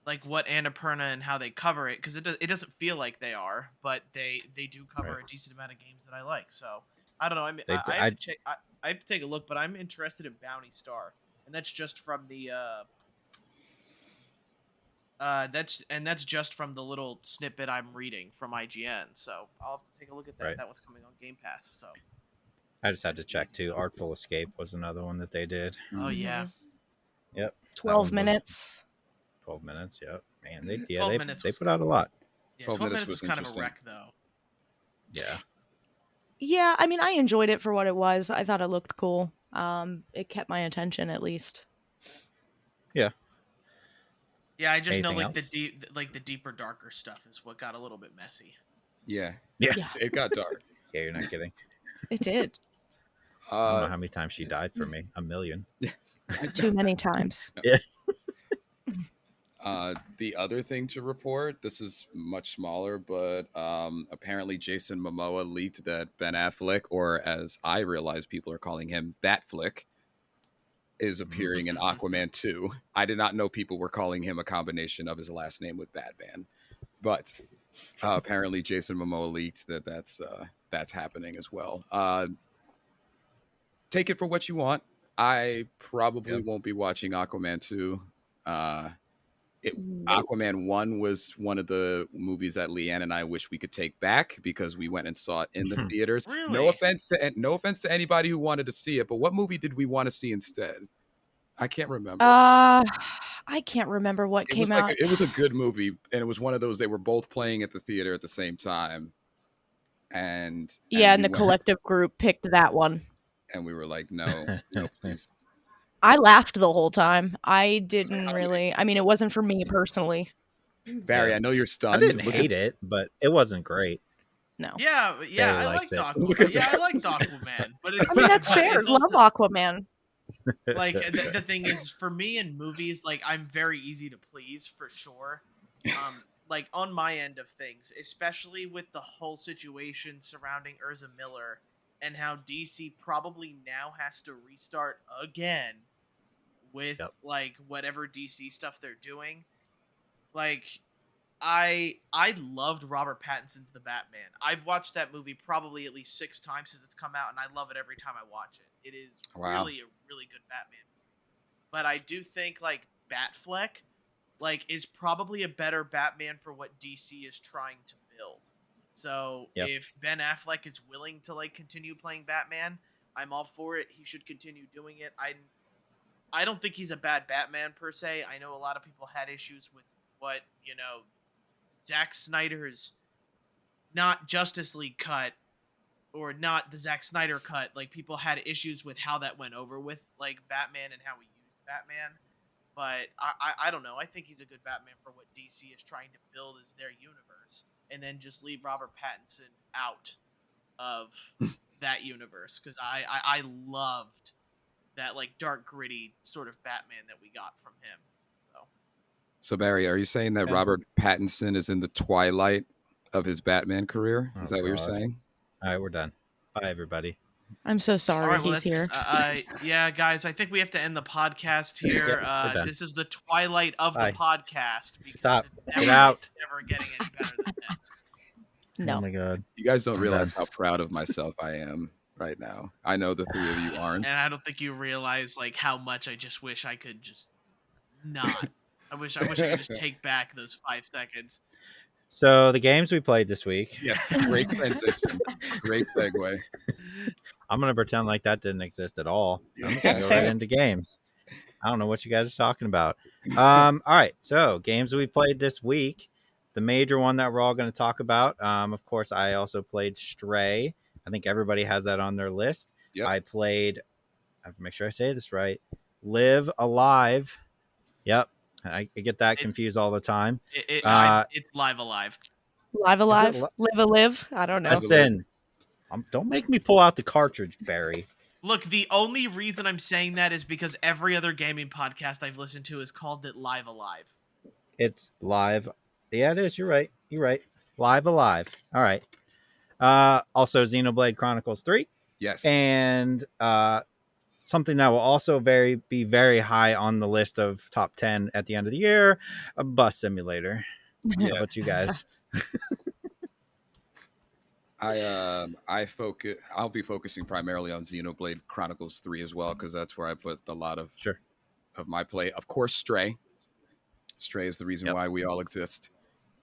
like what Annapurna and how they cover it, because it doesn't feel like they are, but they do cover a decent amount of games that I like. So I don't know. I have to take a look, but I'm interested in Bounty Star, and that's just from the that's just from the little snippet I'm reading from IGN. So I'll have to take a look at that. That one's coming on Game Pass. So I just had to check too. Artful Escape was another one that they did. Oh yeah. Yep. 12 minutes. 12 minutes. Yep. Man, they put out a lot. Yeah, 12 minutes was kind of a wreck though. Yeah. Yeah, I mean, I enjoyed it for what it was. I thought it looked cool. It kept my attention at least. Yeah. Yeah, I just Anything know else? the deeper, darker stuff is what got a little bit messy. Yeah. Yeah. It got dark. Yeah, you're not kidding. It did. I don't know how many times she died for me. 1 million. Too many times. Yeah. The other thing to report, this is much smaller, but apparently Jason Momoa leaked that Ben Affleck, or as I realize people are calling him, Batflick, is appearing in Aquaman 2. I did not know people were calling him a combination of his last name with Batman, but apparently Jason Momoa leaked that that's happening as well. Take it for what you want. I probably won't be watching Aquaman 2. Aquaman 1 was one of the movies that Leanne and I wish we could take back because we went and saw it in the theaters. Really? No offense to anybody who wanted to see it, but what movie did we want to see instead? I can't remember. I can't remember what came out. It was a good movie, and it was one of those they were both playing at the theater at the same time. And the collective group picked that one. And we were like, no, please. I laughed the whole time. I didn't really. I mean, it wasn't for me personally. Barry, I know you're stunned. I didn't hate it, but it wasn't great. No. Yeah, I liked Aquaman. Yeah, I liked Aquaman. But I mean, that's fair. Love Aquaman. Like the thing is, for me in movies, like I'm very easy to please for sure. Like on my end of things, especially with the whole situation surrounding Ezra Miller and how DC probably now has to restart again with like whatever DC stuff they're doing. Like I loved Robert Pattinson's The Batman. I've watched that movie probably at least 6 times since it's come out, and I love it every time I watch it. It is really a really good Batman. But I do think like Batfleck like is probably a better Batman for what DC is trying to build. So if Ben Affleck is willing to like continue playing Batman, I'm all for it. He should continue doing it. I don't think he's a bad Batman per se. I know a lot of people had issues with what, you know, Zack Snyder's not Justice League cut or not the Zack Snyder cut. Like people had issues with how that went over with like Batman and how he used Batman. But I don't know. I think he's a good Batman for what DC is trying to build as their universe, and then just leave Robert Pattinson out of that universe because I loved that like dark gritty sort of Batman that we got from him. So Barry, are you saying that Robert Pattinson is in the twilight of his Batman career? Is that what you're saying? All right, we're done. Bye, everybody. I'm so sorry he's here. Yeah, guys, I think we have to end the podcast here. This is the twilight of the podcast. Stop. Get out. Never getting any better than this. No. Oh my God. You guys don't realize how proud of myself I am right now. I know the 3 of you aren't. And I don't think you realize like how much I just wish I could just not. I wish I could just take back those 5 seconds. So the games we played this week. Yes, great transition. Great segue. I'm going to pretend like that didn't exist at all. I'm just That's going to go fair. right into games. I don't know what you guys are talking about. All right, so games we played this week. The major one that we're all going to talk about. Of course, I also played Stray. I think everybody has that on their list. Yep. I played. I have to make sure I say this right. Live Alive. Yep, I get that confused all the time. It's Live Alive. Live Alive. Live a Live. I don't know. Listen, don't make me pull out the cartridge, Barry. Look, the only reason I'm saying that is because every other gaming podcast I've listened to has called it Live Alive. It's Live. Yeah, it is. You're right. Live Alive. All right. Also, Xenoblade Chronicles 3. Yes. And something that will also be very high on the list of top 10 at the end of the year, a bus simulator. Yeah. How about you guys? I'll be focusing primarily on Xenoblade Chronicles 3 as well, because that's where I put a lot of my play. Of course, Stray is the reason why we all exist.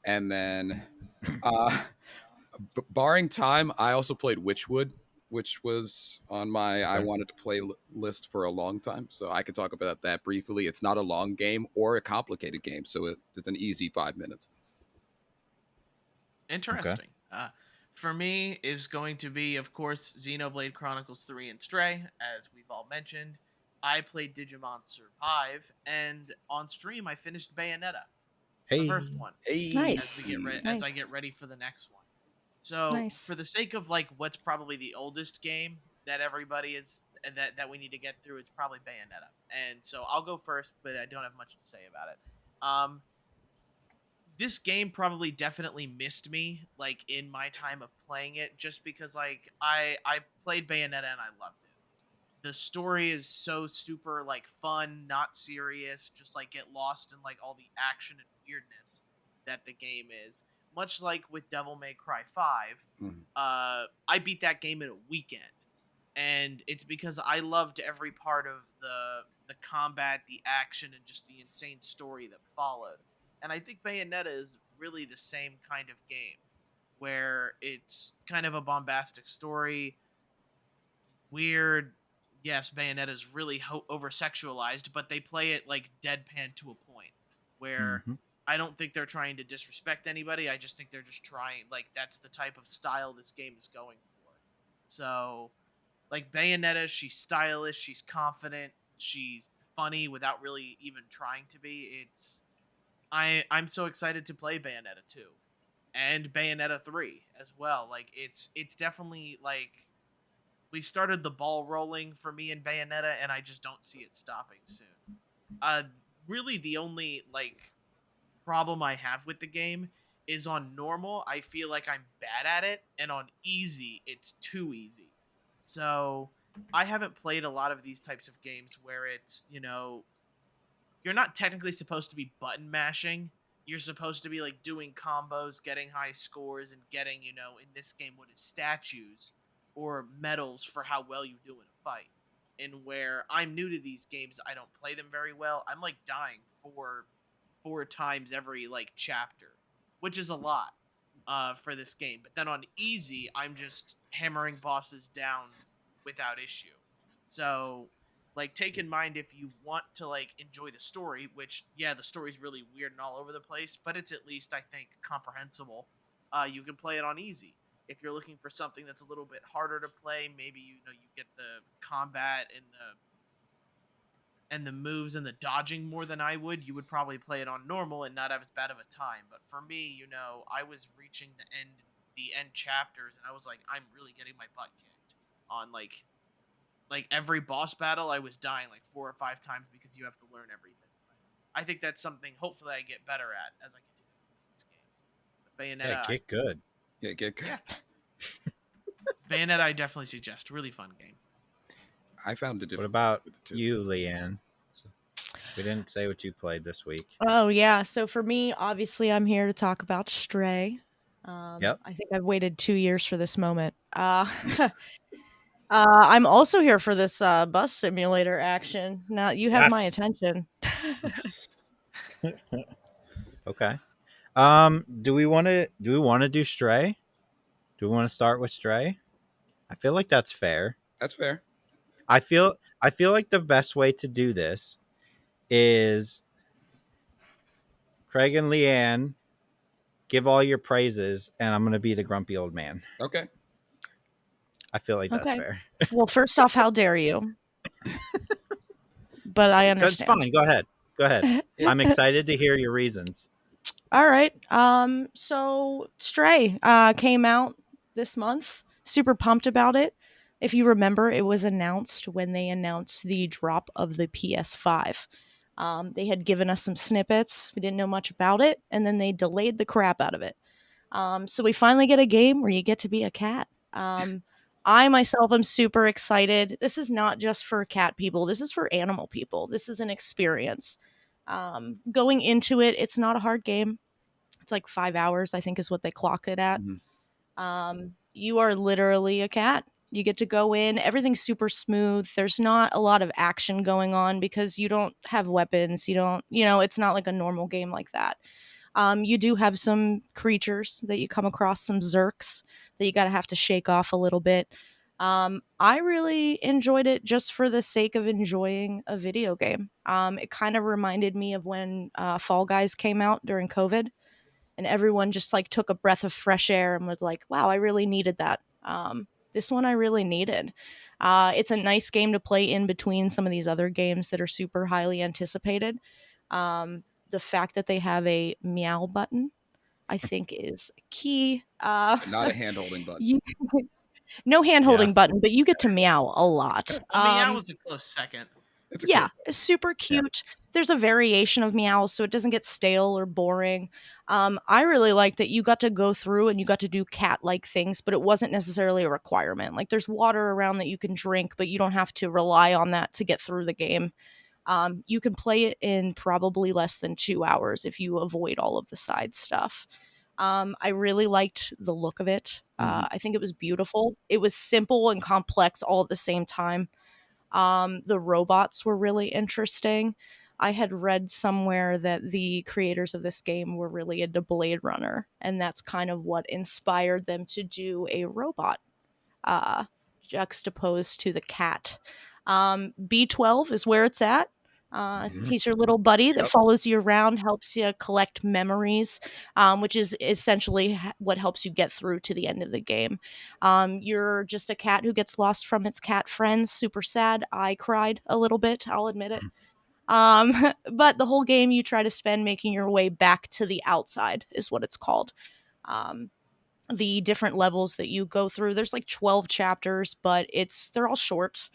And then barring time, I also played Witchwood, which was on my I wanted to play list for a long time, so I could talk about that briefly. It's not a long game or a complicated game, so it's an easy 5 minutes. Interesting. Okay. For me, is going to be, of course, Xenoblade Chronicles 3 and Stray, as we've all mentioned. I played Digimon Survive, and on stream, I finished Bayonetta, the first one. Nice. As I get ready for the next one. So, for the sake of what's probably the oldest game that everybody is that we need to get through, it's probably Bayonetta. And so I'll go first, but I don't have much to say about it. This game probably definitely missed me in my time of playing it, just because I played Bayonetta and I loved it. The story is so super fun, not serious, just get lost in all the action and weirdness that the game is. Much like with Devil May Cry 5, I beat that game in a weekend. And it's because I loved every part of the combat, the action, and just the insane story that followed. And I think Bayonetta is really the same kind of game, where it's kind of a bombastic story, weird. Yes, Bayonetta is really over-sexualized, but they play it deadpan to a point, where I don't think they're trying to disrespect anybody. I just think they're just trying, that's the type of style this game is going for. So, Bayonetta, she's stylish, she's confident, she's funny without really even trying to be. I'm so excited to play Bayonetta 2 and Bayonetta 3 as well. It's definitely we started the ball rolling for me in Bayonetta, and I just don't see it stopping soon. Really the only problem I have with the game is on normal, I feel like I'm bad at it, and on easy, it's too easy. So I haven't played a lot of these types of games where it's, you're not technically supposed to be button mashing. You're supposed to be doing combos, getting high scores, and getting, in this game, what is statues or medals for how well you do in a fight. And where I'm new to these games, I don't play them very well. I'm dying four times every chapter, which is a lot for this game. But then on easy, I'm just hammering bosses down without issue. So take in mind, if you want to enjoy the story, which the story's really weird and all over the place, but it's at least, I think, comprehensible. You can play it on easy. If you're looking for something that's a little bit harder to play, maybe you get the combat and the moves and the dodging more than I would, you would probably play it on normal and not have as bad of a time. But for me, I was reaching the end chapters, and I was I'm really getting my butt kicked on every boss battle. I was dying 4 or 5 times because you have to learn everything. I think that's something hopefully I get better at as I continue these games. But Bayonetta, get good. Yeah, get good. Yeah. Bayonetta, I definitely suggest. Really fun game. I found it difficult. What about you, Leanne? We didn't say what you played this week. Oh, yeah. So for me, obviously, I'm here to talk about Stray. Yep. I think I've waited 2 years for this moment. I'm also here for this bus simulator action. Now you have my attention. Yes. Okay. Do we want to do Stray? Do we want to start with Stray? I feel like that's fair. That's fair. I feel like the best way to do this is Craig and Leanne, give all your praises, and I'm going to be the grumpy old man. Okay. I feel like that's fair. Well, first off, how dare you? But I understand. So it's fine. Go ahead. I'm excited to hear your reasons. All right. So Stray came out this month. Super pumped about it. If you remember, it was announced when they announced the drop of the PS5. They had given us some snippets. We didn't know much about it, and then they delayed the crap out of it. So we finally get a game where you get to be a cat. I myself am super excited. This is not just for cat people. This is for animal people. This is an experience. Going into it, it's not a hard game. It's like 5 hours, I think is what they clock it at. Mm-hmm. You are literally a cat. You get to go in. Everything's super smooth. There's not a lot of action going on because you don't have weapons. It's not like a normal game like that. You do have some creatures that you come across, some zerks that you have to shake off a little bit. I really enjoyed it just for the sake of enjoying a video game. It kind of reminded me of when Fall Guys came out during COVID, and everyone just like took a breath of fresh air and was like, wow, I really needed that. This one I really needed. It's a nice game to play in between some of these other games that are super highly anticipated. The fact that they have a meow button, I think, is key. Not a hand-holding button. No hand-holding button, but you get to meow a lot. Meow was a close second. It's super cute. Yeah. There's a variation of meows, so it doesn't get stale or boring. I really like that you got to go through and you got to do cat-like things, but it wasn't necessarily a requirement. Like there's water around that you can drink, but you don't have to rely on that to get through the game. You can play it in probably less than 2 hours if you avoid all of the side stuff. I really liked the look of it. I think it was beautiful. It was simple and complex all at the same time. The robots were really interesting. I had read somewhere that the creators of this game were really into Blade Runner, and that's kind of what inspired them to do a robot juxtaposed to the cat. B12 is where it's at. He's your little buddy that follows you around, helps you collect memories, which is essentially what helps you get through to the end of the game. You're just a cat who gets lost from its cat friends. Super sad. I cried a little bit, I'll admit it. But the whole game you try to spend making your way back to the outside is what it's called. The different levels that you go through, there's like 12 chapters, but they're all short.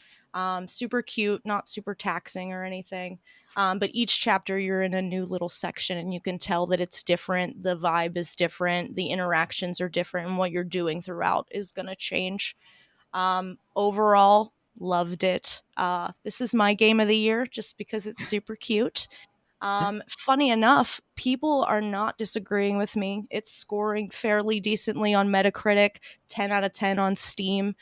Super cute, not super taxing or anything. But each chapter you're in a new little section and you can tell that it's different. The vibe is different. The interactions are different, and what you're doing throughout is going to change. Overall, loved it. This is my game of the year just because it's super cute. Funny enough, people are not disagreeing with me. It's scoring fairly decently on Metacritic, 10 out of 10 on Steam.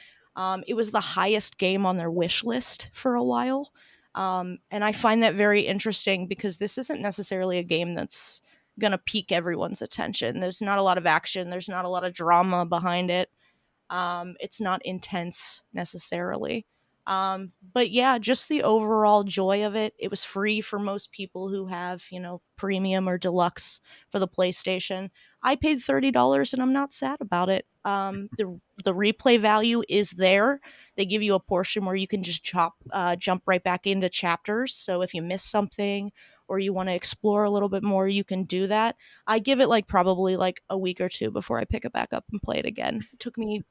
It was the highest game on their wish list for a while. And I find that very interesting because this isn't necessarily a game that's going to pique everyone's attention. There's not a lot of action. There's not a lot of drama behind it. It's not intense necessarily. But yeah, just the overall joy of it. It was free for most people who have, premium or deluxe for the PlayStation. I paid $30 and I'm not sad about it. The replay value is there. They give you a portion where you can just jump right back into chapters. So if you miss something or you want to explore a little bit more, you can do that. I give it probably a week or two before I pick it back up and play it again. It took me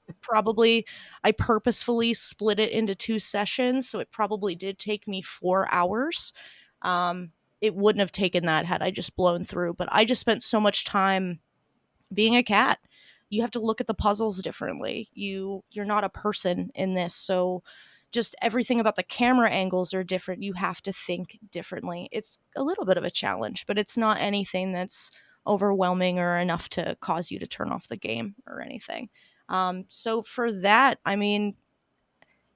I purposefully split it into 2 sessions, so it probably did take me 4 hours. It wouldn't have taken that had I just blown through, but I just spent so much time being a cat. You have to look at the puzzles differently. You're not a person in this, so just everything about the camera angles are different. You have to think differently. It's a little bit of a challenge, but it's not anything that's overwhelming or enough to cause you to turn off the game or anything. So for that, I mean,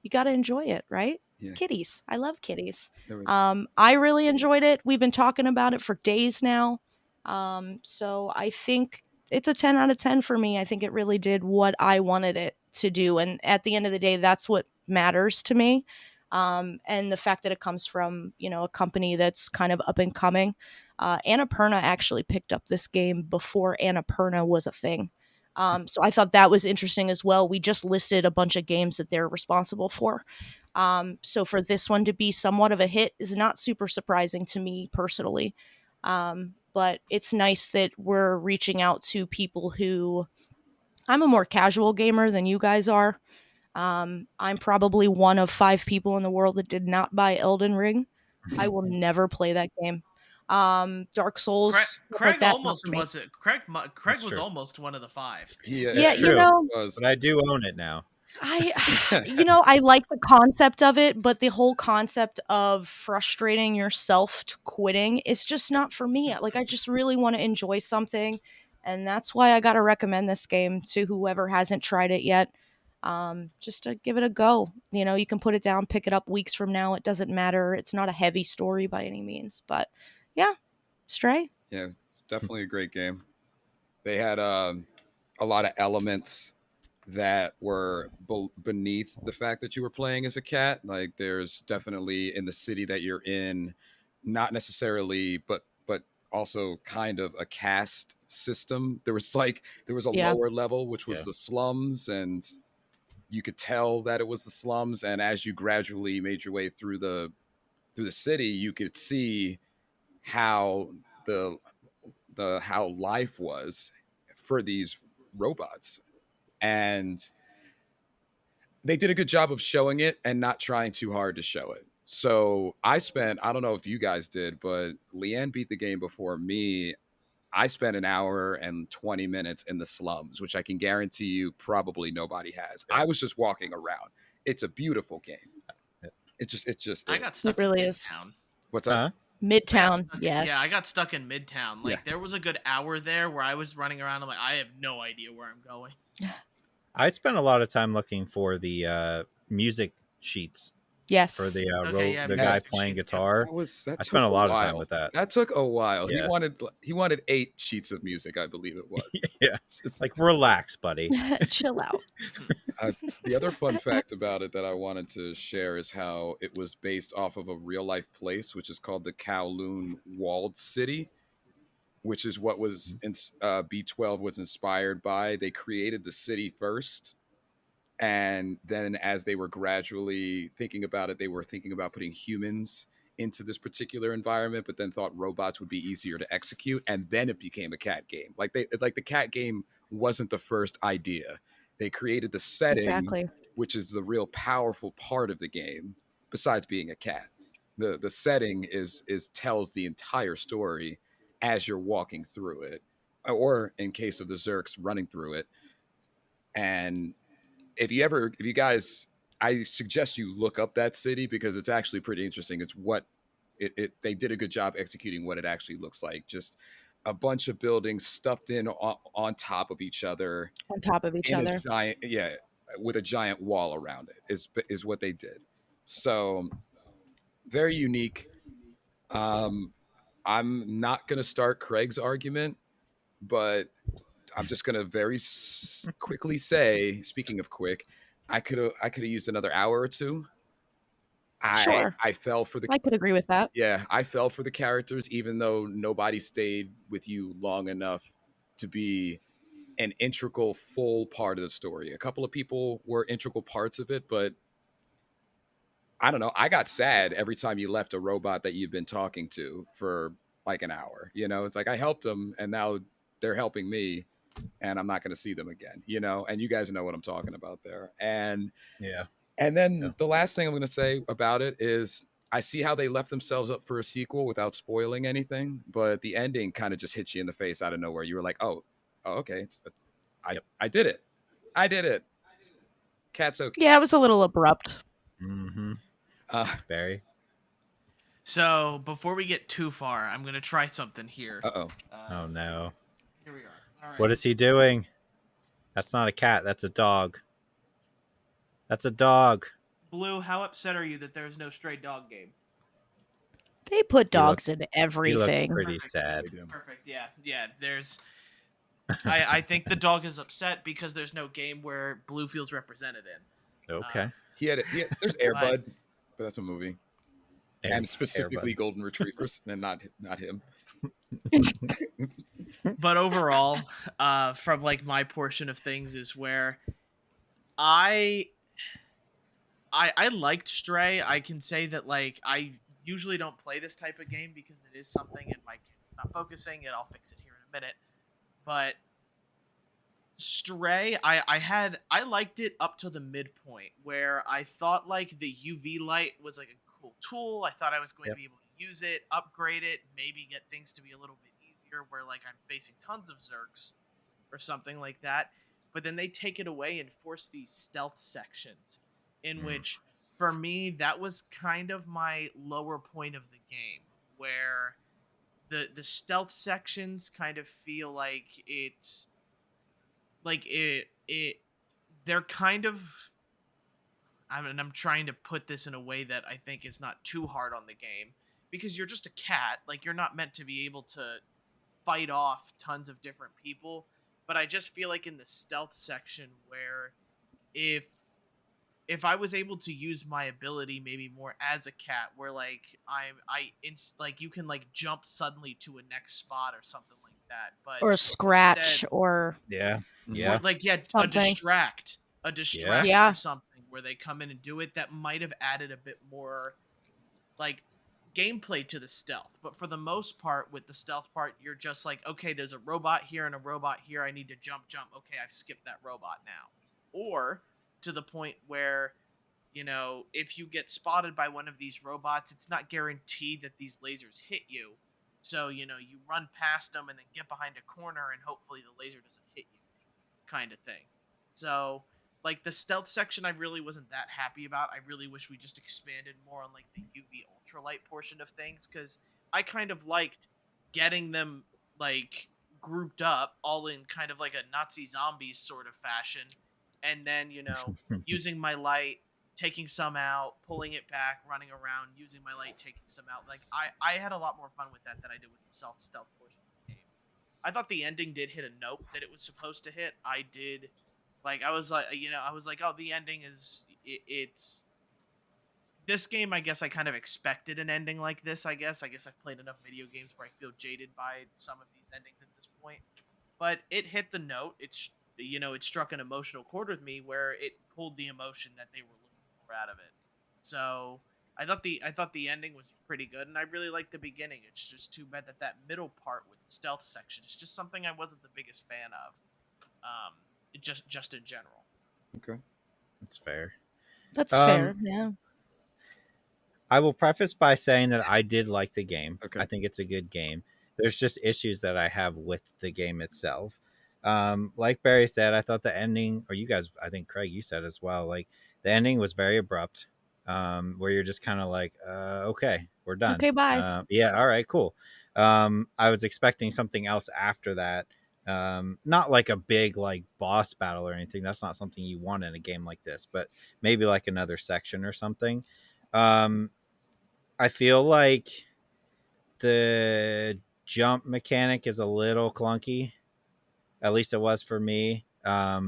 you got to enjoy it, right? Yeah. Kitties. I love kitties. I really enjoyed it. We've been talking about it for days now. So I think it's a 10 out of 10 for me. I think it really did what I wanted it to do. And at the end of the day, that's what matters to me. And the fact that it comes from, a company that's kind of up and coming. Annapurna actually picked up this game before Annapurna was a thing. So I thought that was interesting as well. We just listed a bunch of games that they're responsible for. So for this one to be somewhat of a hit is not super surprising to me personally. But it's nice that we're reaching out to people who, I'm a more casual gamer than you guys are. I'm probably one of 5 people in the world that did not buy Elden Ring. I will never play that game. Dark Souls, Craig that, almost wasn't. Craig was almost one of the 5. Yeah, but I do own it now. I like the concept of it, but the whole concept of frustrating yourself to quitting is just not for me. Like, I just really want to enjoy something, and that's why I got to recommend this game to whoever hasn't tried it yet. Just to give it a go. You can put it down, pick it up weeks from now. It doesn't matter. It's not a heavy story by any means, but yeah, Stray. Yeah, definitely a great game. They had a lot of elements that were beneath the fact that you were playing as a cat. Like, there's definitely in the city that you're in, not necessarily, but also kind of a caste system. There was a lower level, which was the slums, and you could tell that it was the slums. And as you gradually made your way through the city, you could see how how life was for these robots. And they did a good job of showing it and not trying too hard to show it. So I don't know if you guys did, but Leanne beat the game before me. I spent an hour and 20 minutes in the slums, which I can guarantee you probably nobody has. I was just walking around. It's a beautiful game. It just I got stuck. It really in is. Midtown. What's that? Midtown, yes. I got stuck in Midtown. Like, there was a good hour there where I was running around. I'm like, I have no idea where I'm going. I spent a lot of time looking for the music sheets. Yes. For the guy playing guitar. I spent a lot of time with that. That took a while. Yeah. He wanted 8 sheets of music, I believe it was. Yeah. It's like, relax, buddy. Chill out. The other fun fact about it that I wanted to share is how it was based off of a real life place, which is called the Kowloon Walled City, which is what was B12 was inspired by. They created the city first. And then as they were gradually thinking about it, they were thinking about putting humans into this particular environment, but then thought robots would be easier to execute. And then it became a cat game. Like the cat game wasn't the first idea. They created the setting, which is the real powerful part of the game, besides being a cat. The setting is tells the entire story as you're walking through it, or in case of the Zerks, running through it. And if you guys, I suggest you look up that city because it's actually pretty interesting. It's they did a good job executing what it actually looks like. Just a bunch of buildings stuffed in on top of each other. On top of each other. With a giant wall around it is what they did. So very unique. I'm not going to start Craig's argument, but I'm just going to very quickly say, speaking of quick, I could have used another hour or two. Sure. I fell for the. I could agree with that. Yeah, I fell for the characters, even though nobody stayed with you long enough to be an integral, full part of the story. A couple of people were integral parts of it, but I don't know. I got sad every time you left a robot that you've been talking to for like an hour. It's like I helped them, and now they're helping me. And I'm not going to see them again, and you guys know what I'm talking about there. And then the last thing I'm going to say about it is I see how they left themselves up for a sequel without spoiling anything, but the ending kind of just hit you in the face out of nowhere. You were like, oh, okay. I did it. I did it. Cat's okay. Yeah, it was a little abrupt. Mm-hmm. Barry. So before we get too far, I'm going to try something here. Oh no. Here we are. All right. What is he doing? That's not a cat. That's a dog. That's a dog. Blue, how upset are you that there's no stray dog game? They put dogs in everything. He looks pretty sad. Perfect. Yeah. There's. I think the dog is upset because there's no game where Blue feels represented in. Okay. There's Airbud. but that's a movie, And specifically golden retrievers, and not him. But overall, from like my portion of things is where I liked Stray. I can say that like I usually don't play this type of game because it is something and my camera's not focusing, and I'll fix it here in a minute. But Stray, I liked it up to the midpoint where I thought like the UV light was like a cool tool. I thought I was going to be able to use it, upgrade it, maybe get things to be a little bit easier where like I'm facing tons of Zergs or something like that. But then they take it away and force these stealth sections in which for me that was kind of my lower point of the game where the stealth sections kind of feel like it's like they're kind of I'm trying to put this in a way that I think is not too hard on the game because you're just a cat, like you're not meant to be able to fight off tons of different people, but I just feel like in the stealth section where if I was able to use my ability maybe more as a cat where like like you can like jump suddenly to a next spot or something like that, but or a scratch instead, or or like something. a distract or something where they come in and do it, that might have added a bit more like gameplay to the stealth. But for the most part with the stealth part, you're just like, okay, there's a robot here and a robot here, I need to jump, okay, I've skipped that robot now. Or to the point where, you know, if you get spotted by one of these robots, it's not guaranteed that these lasers hit you. So, you know, you run past them and then get behind a corner and hopefully the laser doesn't hit you, kind of thing. So, like, the stealth section I really wasn't that happy about. I really wish we just expanded more on, like, the UV ultralight portion of things, because I kind of liked getting them, like, grouped up all in kind of like a Nazi zombies sort of fashion, and then, you know, using my light, taking some out, pulling it back, running around, using my light, taking some out. Like, I had a lot more fun with that than I did with the stealth portion of the game. I thought the ending did hit a note that it was supposed to hit. I did, like, I was like, you know, I was like, oh, the ending is, it's, this game, I guess I kind of expected an ending like this, I guess. I've played enough video games where I feel jaded by some of these endings at this point. But it hit the note. It's, you know, it struck an emotional chord with me where it pulled the emotion that they were looking for out of it. So I thought the ending was pretty good, and I really liked the beginning. It's just too bad that middle part with the stealth section is just something I wasn't the biggest fan of. Just in general. Okay, that's fair. That's fair. Yeah. I will preface by saying that I did like the game. Okay. I think it's a good game. There's just issues that I have with the game itself. Like Barry said, I thought the ending, or you guys, I think Craig, you said as well, like the ending was very abrupt, where you're just kind of like, okay, we're done. Okay, bye. Yeah, all right, cool. I was expecting something else after that. Not like a big like boss battle or anything. That's not something you want in a game like this, but maybe like another section or something. I feel like the jump mechanic is a little clunky. At least it was for me. I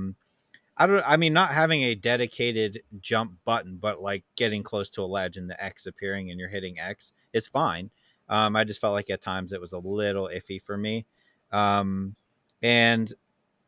mean, not having a dedicated jump button, but like getting close to a ledge and the X appearing and you're hitting X is fine. I just felt like at times it was a little iffy for me. And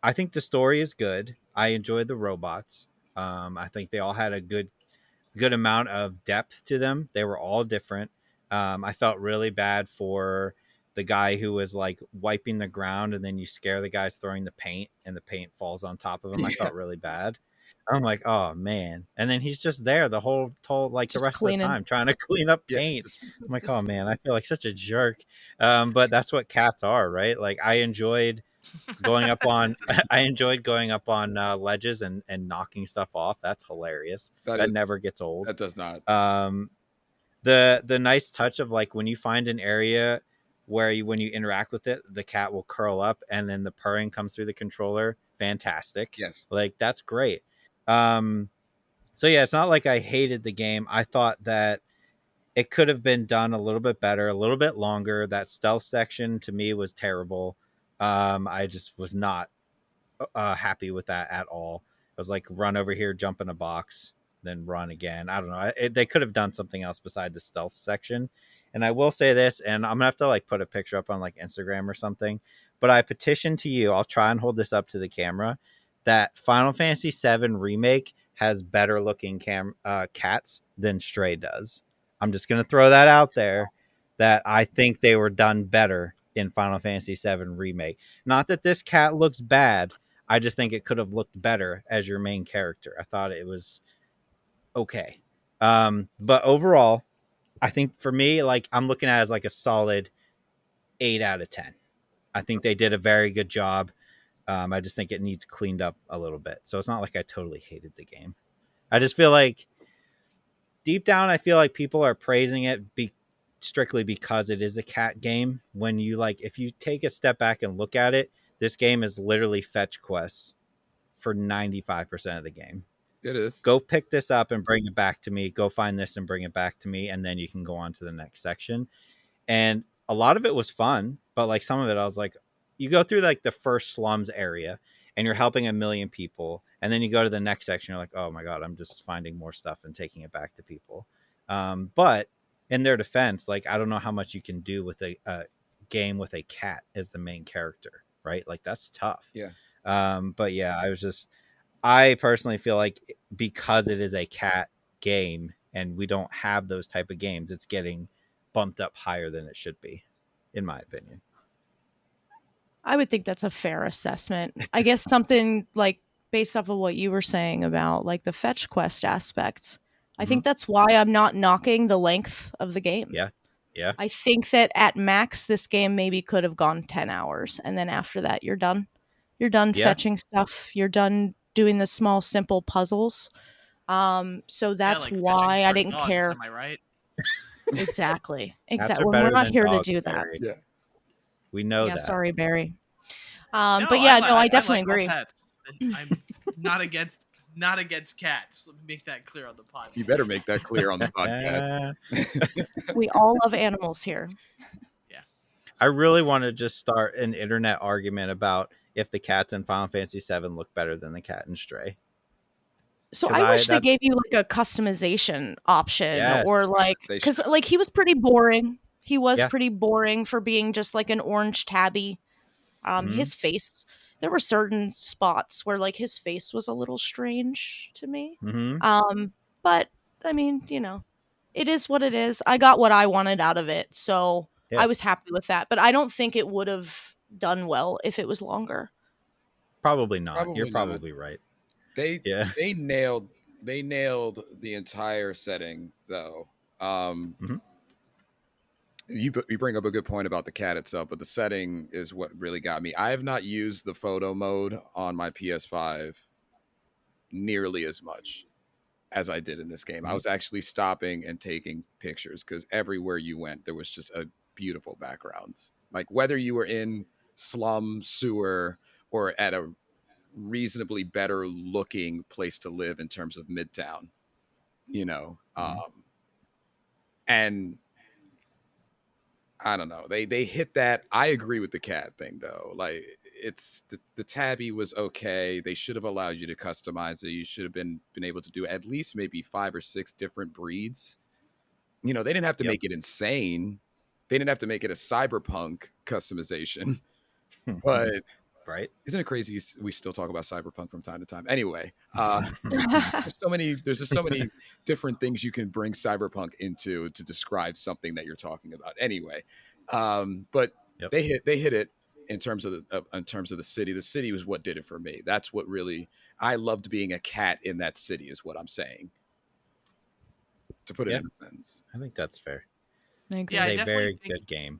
I think the story is good. I enjoyed the robots. I think they all had a good amount of depth to them. They were all different. I felt really bad for the guy who was like wiping the ground, and then you scare the guys throwing the paint and the paint falls on top of him. I felt really bad. I'm like, oh man. And then he's just there the whole like just the rest of the time trying to clean up paint. I'm like, oh man, I feel like such a jerk. But that's what cats are, right? Like I enjoyed going up on ledges and knocking stuff off. That's hilarious. That never gets old. That does not. The nice touch of like when you find an area where when you interact with it, the cat will curl up and then the purring comes through the controller. Fantastic. Yes. Like that's great. So yeah, it's not like I hated the game. I thought that it could have been done a little bit better, a little bit longer. That stealth section to me was terrible. I just was not happy with that at all. I was like, run over here, jump in a box. then run again. I don't know. They could have done something else besides the stealth section. And I will say this, and I'm gonna have to like put a picture up on like Instagram or something. But I petition to you, I'll try and hold this up to the camera, that Final Fantasy VII Remake has better looking cats than Stray does. I'm just gonna throw that out there, that I think they were done better in Final Fantasy VII Remake. Not that this cat looks bad. I just think it could have looked better as your main character. I thought it was okay. But overall, I think for me, like I'm looking at it as like a solid 8 out of 10. I think they did a very good job. I just think it needs cleaned up a little bit. So it's not like I totally hated the game. I just feel like deep down, I feel like people are praising it strictly because it is a cat game. When you like, if you take a step back and look at it, this game is literally fetch quests for 95% of the game. It is. Go pick this up and bring it back to me. Go find this and bring it back to me. And then you can go on to the next section. And a lot of it was fun, but like some of it, I was like, you go through like the first slums area and you're helping a million people. And then you go to the next section. You're like, oh my God, I'm just finding more stuff and taking it back to people. But in their defense, like, I don't know how much you can do with a game with a cat as the main character, right? Like that's tough. Yeah. But yeah, I personally feel like because it is a cat game and we don't have those type of games, it's getting bumped up higher than it should be, in my opinion. I would think that's a fair assessment. I guess something like based off of what you were saying about like the fetch quest aspect, I think that's why I'm not knocking the length of the game. Yeah. Yeah. I think that at max, this game maybe could have gone 10 hours. And then after that, you're done. You're done fetching stuff. You're done doing the small, simple puzzles. So that's like why I didn't dogs, care. Am I right? Exactly. Exactly. Well, we're not here to do that. Yeah. We know that. Sorry, Barry. No, but yeah, I definitely agree. I'm not against cats. Let me make that clear on the podcast. You better make that clear on the podcast. We all love animals here. Yeah. I really want to just start an internet argument about if the cats in Final Fantasy VII look better than the cat in Stray. So I wish they gave you like a customization option, or like, because like he was pretty boring. He was pretty boring for being just like an orange tabby. His face, there were certain spots where like his face was a little strange to me. But I mean, it is what it is. I got what I wanted out of it, so I was happy with that. But I don't think it would have done well if it was longer. Probably not. You're probably right. They nailed the entire setting though. You bring up a good point about the cat itself, but the setting is what really got me. I have not used the photo mode on my PS5 nearly as much as I did in this game. I was actually stopping and taking pictures because everywhere you went, there was just a beautiful backgrounds. Like whether you were in slum, sewer, or at a reasonably better looking place to live in terms of Midtown, and I don't know. They hit that. I agree with the cat thing though. Like it's the tabby was okay. They should have allowed you to customize it. You should have been able to do at least maybe 5 or 6 different breeds. They didn't have to make it insane. They didn't have to make it a cyberpunk customization. But right? Isn't it crazy we still talk about cyberpunk from time to time? Anyway, there's just so many different things you can bring cyberpunk into to describe something that you're talking about. Anyway, but they hit it in terms of the city. The city was what did it for me. That's what really I loved being a cat in that city is what I'm saying. To put it in a sentence, I think that's fair. It's a very good game.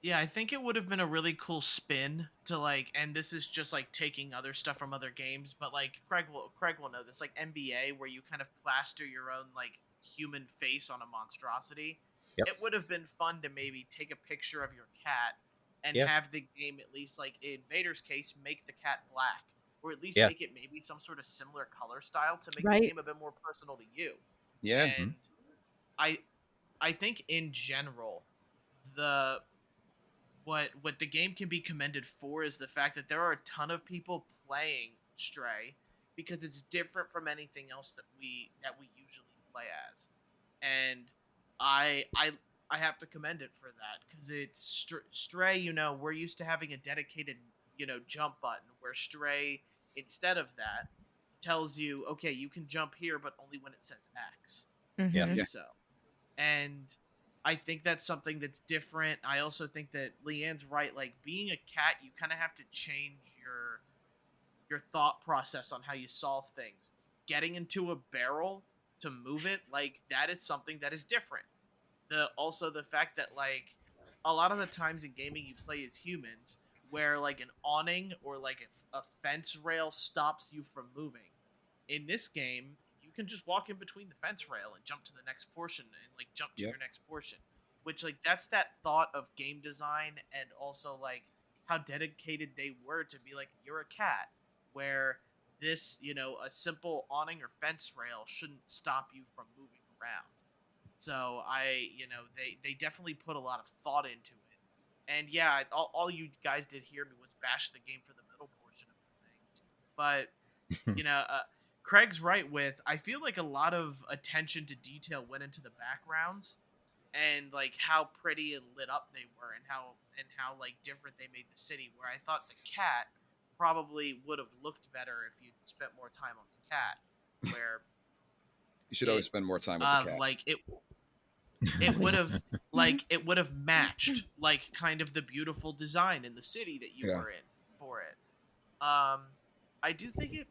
Yeah, I think it would have been a really cool spin to like, and this is just like taking other stuff from other games, but like Craig will know this, like NBA, where you kind of plaster your own like human face on a monstrosity. It would have been fun to maybe take a picture of your cat and have the game, at least like in Vader's case, make the cat black, or at least make it maybe some sort of similar color style to make the game a bit more personal to you. Yeah, and I think in general what the game can be commended for is the fact that there are a ton of people playing Stray, because it's different from anything else that we usually play as. And I have to commend it for that, because it's Stray. You know, we're used to having a dedicated, you know, jump button, where Stray, instead of that, tells you, okay, you can jump here, but only when it says X. Mm-hmm. Do so. And I think that's something that's different. I also think that Leanne's right. Like, being a cat, you kind of have to change your thought process on how you solve things. Getting into a barrel to move it, like, that is something that is different. Also the fact that, like, a lot of the times in gaming you play as humans, where like an awning or like a fence rail stops you from moving. In this game, you can just walk in between the fence rail and jump to the next portion, and like jump to your next portion. Which, like, that's that thought of game design, and also like how dedicated they were to be like, you're a cat, where this, you know, a simple awning or fence rail shouldn't stop you from moving around. So you know, they definitely put a lot of thought into it. And yeah, all you guys did hear me was bash the game for the middle portion of the thing. But, you know, Craig's right with, I feel like a lot of attention to detail went into the backgrounds, and like how pretty and lit up they were, and how like different they made the city, where I thought the cat probably would have looked better if you'd spent more time on the cat, where you should always spend more time with the cat. Like it would have matched like kind of the beautiful design in the city that you were in for it. I do think it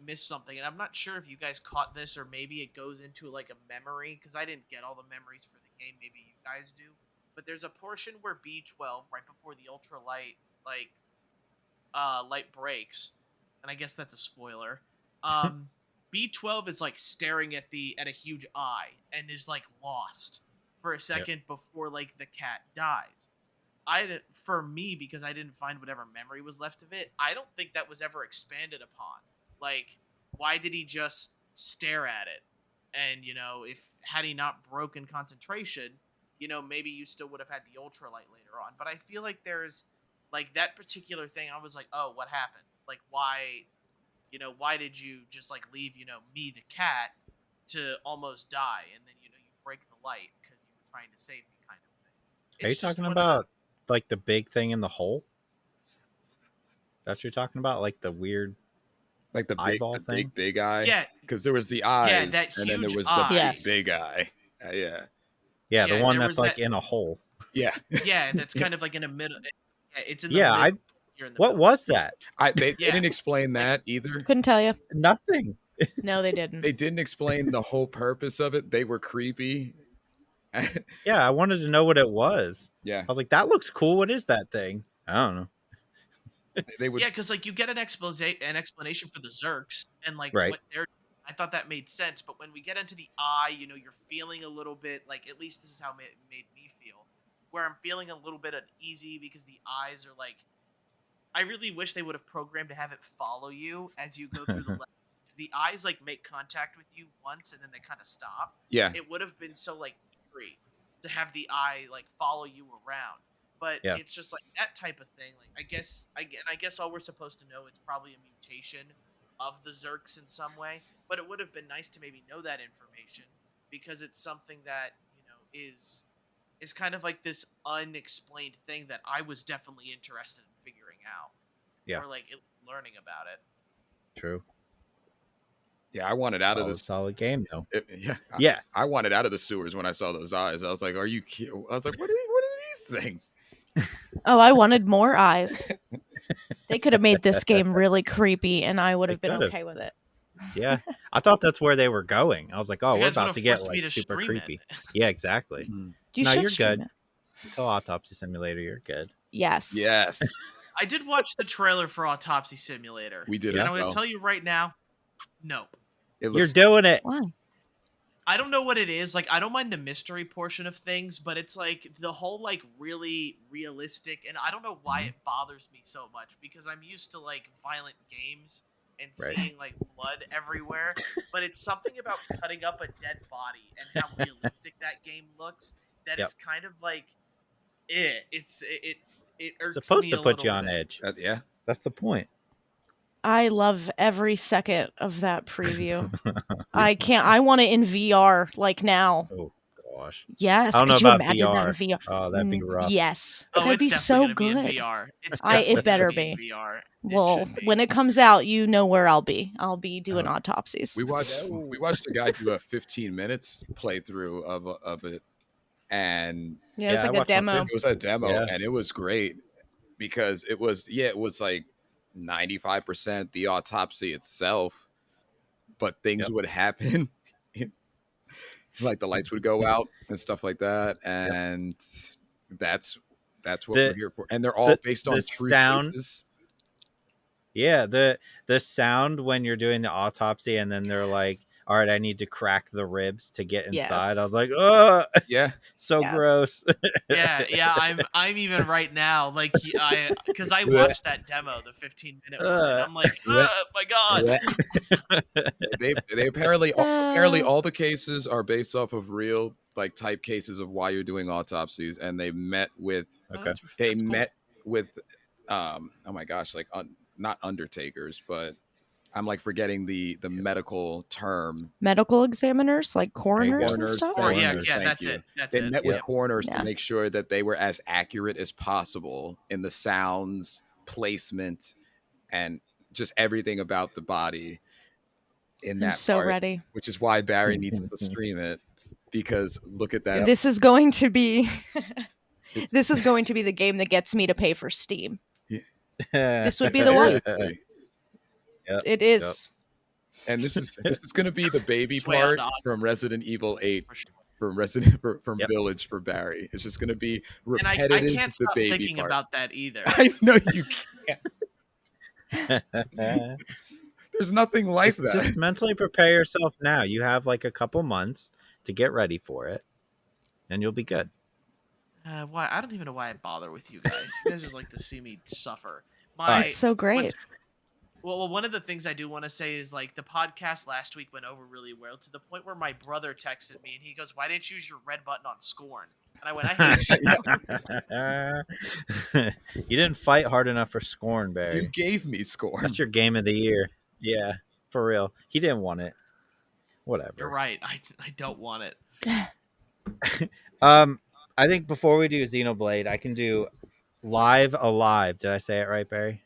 missed something, and I'm not sure if you guys caught this, or maybe it goes into like a memory, because I didn't get all the memories for the game. Maybe you guys do, but there's a portion where B12, right before the ultralight light breaks, and I guess that's a spoiler. B12 is like staring at a huge eye and is like lost for a second before like the cat dies. For me, because I didn't find whatever memory was left of it, I don't think that was ever expanded upon. Like, why did he just stare at it? And, you know, had he not broken concentration, you know, maybe you still would have had the ultralight later on. But I feel like there's like that particular thing. I was like, oh, what happened? Like, why? You know, why did you just like leave, you know, me, the cat, to almost die, and then, you know, you break the light because you were trying to save me, kind of thing. Are you talking about like the big thing in the hole? That's what you're talking about, like the weird, like the eyeball thing, big eye. Yeah, because there was the eyes, yeah, that and then there was eye. the big eye. Yeah, the one that's like in a hole. Yeah, that's kind of like in a middle. Yeah, it's in the middle. What was that? They didn't explain that either. Couldn't tell you. Nothing. No, they didn't. They didn't explain the whole purpose of it. They were creepy. Yeah, I wanted to know what it was. Yeah, I was like, that looks cool. What is that thing? I don't know. They would... Yeah, because like you get an explanation for the Zerks and like right. what they're. I thought that made sense, but when we get into the eye, you know, you're feeling a little bit like, at least this is how it made me feel, where I'm feeling a little bit uneasy because the eyes are like. I really wish they would have programmed to have it follow you as you go through the level. The eyes like make contact with you once and then they kind of stop. Yeah, it would have been so like eerie to have the eye like follow you around. But it's just like that type of thing. Like I guess all we're supposed to know, it's probably a mutation of the Zerks in some way. But it would have been nice to maybe know that information, because it's something that, you know, is kind of like this unexplained thing that I was definitely interested in figuring out. Yeah. Or like at least learning about it. True. Yeah, I wanted out of this solid game though. I wanted out of the sewers when I saw those eyes. I was like, "Are you kidding?" I was like, "What are these things?" Oh, I wanted more eyes. They could have made this game really creepy, and I would have been okay with it. Yeah, I thought that's where they were going. I was like, "Oh, we're about to get like to super creepy." Yeah, exactly. Mm-hmm. You're good. Until Autopsy Simulator, you're good. Yes. I did watch the trailer for Autopsy Simulator. We did. And I'm going to tell you right now, nope. You're doing it. Why? I don't know what it is. Like, I don't mind the mystery portion of things, but it's like the whole like really realistic, and I don't know why it bothers me so much, because I'm used to like violent games and seeing like blood everywhere, but it's something about cutting up a dead body and how realistic that game looks that is kind of like it irks supposed me to a put you little on bit. edge. Yeah, that's the point. I love every second of that preview. I want it in VR like now. Oh gosh. Yes. I don't know Could you about imagine that in VR. VR? Oh, that'd be rough. Yes. Oh, That'd it's be definitely so gonna be in good. VR. It's It definitely better gonna be in be. VR. Well, It should when be. it comes out, you know where I'll be. I'll be doing autopsies. We watched a guy do a 15 minutes playthrough of it, and Yeah, it was I like a watched one demo. too. it was a demo, Yeah. and it was great because it was like 95% the autopsy itself, but things would happen. Like the lights would go out and stuff like that, and that's what we're here for. And they're all based on true cases. Yeah, the sound when you're doing the autopsy and then they're like, all right, I need to crack the ribs to get inside. Yes. I was like, oh Yeah, so gross. Yeah. I'm even right now, like, because I watched that demo, the 15-minute one, and I'm like, oh my god. they apparently all the cases are based off of real like type cases of why you're doing autopsies, and they met with oh my gosh, like not undertakers, but I'm like forgetting the medical term. Medical examiners, like coroners and stuff. Yeah, that's it. They met with coroners to make sure that they were as accurate as possible in the sounds, placement, and just everything about the body in that part, ready. which is why Barry needs to stream it, because look at that. This is going to be the game that gets me to pay for Steam. This would be the one. It is. Yep. And this is going to be the baby part from Resident Evil 8, from Village for Barry. It's just going to be repetitive. And I can't stop thinking about that either. I know you can't. There's nothing like that. Just mentally prepare yourself now. You have like a couple months to get ready for it, and you'll be good. Why? I don't even know why I bother with you guys. You guys just like to see me suffer. It's so great. Well, one of the things I do want to say is, like, the podcast last week went over really well, to the point where my brother texted me and he goes, "Why didn't you use your red button on Scorn?" And I went, "I hate you." You didn't fight hard enough for Scorn, Barry. You gave me Scorn. That's your game of the year. Yeah, for real. He didn't want it. Whatever. You're right. I don't want it. I think before we do Xenoblade, I can do Live Alive. Did I say it right, Barry?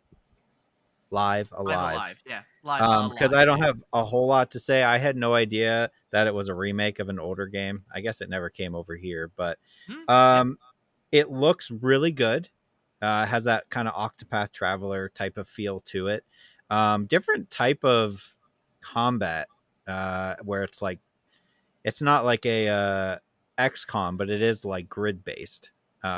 Live Alive. Yeah. Live because I don't have a whole lot to say. I had no idea that it was a remake of an older game. I guess it never came over here, but it looks really good. Has that kind of Octopath Traveler type of feel to it. Different type of combat where it's like, it's not like a XCOM, but it is like grid based.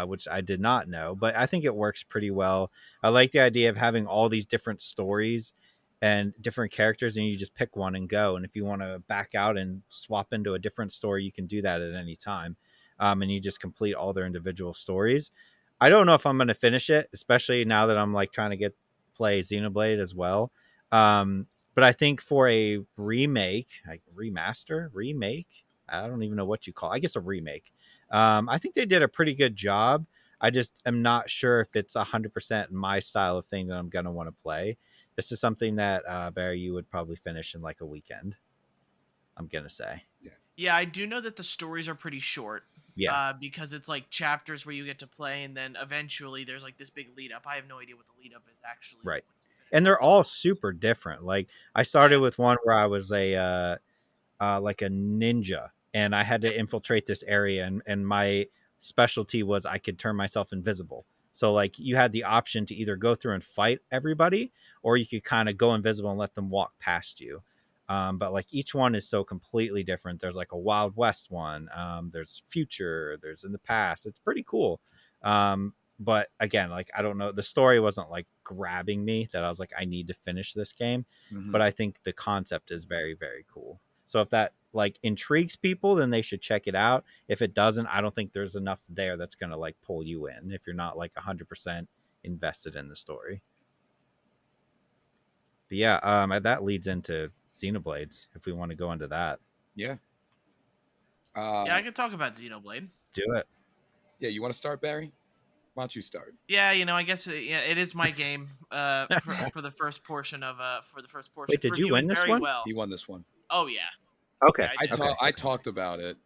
Which I did not know, but I think it works pretty well. I like the idea of having all these different stories and different characters, and you just pick one and go. And if you want to back out and swap into a different story, you can do that at any time. And you just complete all their individual stories. I don't know if I'm going to finish it, especially now that I'm like trying to play Xenoblade as well. But I think for a remake, like remake, I don't even know what you call it. I guess a remake. I think they did a pretty good job. I just am not sure if it's 100% my style of thing that I'm going to want to play. This is something that, Barry, you would probably finish in like a weekend, I'm going to say. Yeah, I do know that the stories are pretty short. Yeah. Because it's like chapters where you get to play, and then eventually there's like this big lead up. I have no idea what the lead up is actually. Right. And they're all super different. Like I started with one where I was like a ninja, and I had to infiltrate this area, and my specialty was I could turn myself invisible. So like you had the option to either go through and fight everybody, or you could kind of go invisible and let them walk past you. But like each one is so completely different. There's like a Wild West one. There's future. There's in the past. It's pretty cool. But again, like I don't know. The story wasn't like grabbing me that I was like, I need to finish this game. Mm-hmm. But I think the concept is very, very cool. So if that like intrigues people, then they should check it out. If it doesn't, I don't think there's enough there that's going to like pull you in if you're not like 100% invested in the story. But yeah, that leads into Xenoblades if we want to go into that. Yeah. I can talk about Xenoblade. Do it. Yeah, you want to start, Barry? Why don't you start? Yeah, I guess it is my game. For the first portion of Wait, did you win this very one? well. He won this one. Oh yeah. Okay. Yeah, I talked about it,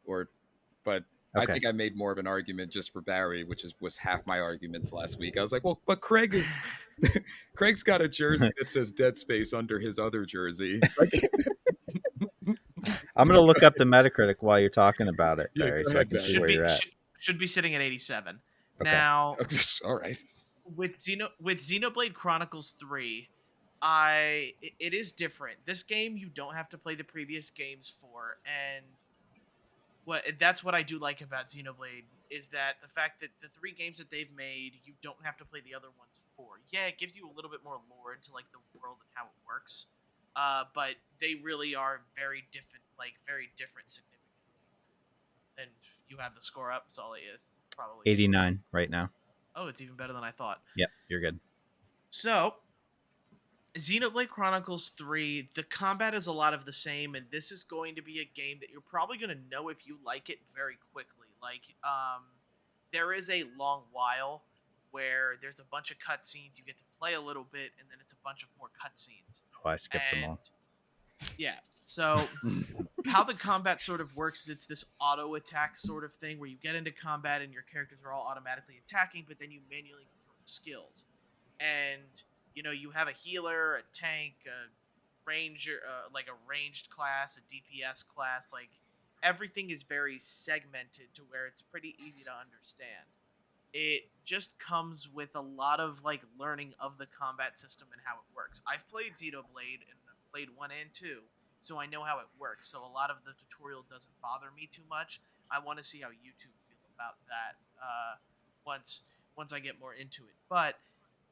but I Okay. think I made more of an argument just for Barry, which was half my arguments last week. I was like, well, but Craig's got a jersey that says Dead Space under his other jersey. I'm gonna look up the Metacritic while you're talking about it, Yeah, Barry, go so I ahead, can Barry. see where you're at. Should be sitting at 87. Okay. Now, All right. with Xenoblade Chronicles 3, it is different. This game you don't have to play the previous games for, and that's what I do like about Xenoblade is that the fact that the 3 games that they've made you don't have to play the other ones for. Yeah, it gives you a little bit more lore into like the world and how it works. But they really are very different significantly. And you have the score up, so I'll let you probably 89 right now. Oh, it's even better than I thought. Yep, you're good. So, Xenoblade Chronicles 3, the combat is a lot of the same, and this is going to be a game that you're probably going to know if you like it very quickly. Like, there is a long while where there's a bunch of cutscenes, you get to play a little bit, and then it's a bunch of more cutscenes. Oh, I skipped them all. Yeah, so how the combat sort of works is it's this auto attack sort of thing where you get into combat and your characters are all automatically attacking, but then you manually control the skills. And, you have a healer, a tank, a ranger, like a ranged class, a DPS class. Like, everything is very segmented to where it's pretty easy to understand. It just comes with a lot of, like, learning of the combat system and how it works. I've played Xenoblade, and I've played 1 and 2, so I know how it works. So a lot of the tutorial doesn't bother me too much. I want to see how YouTube feel about that once I get more into it. But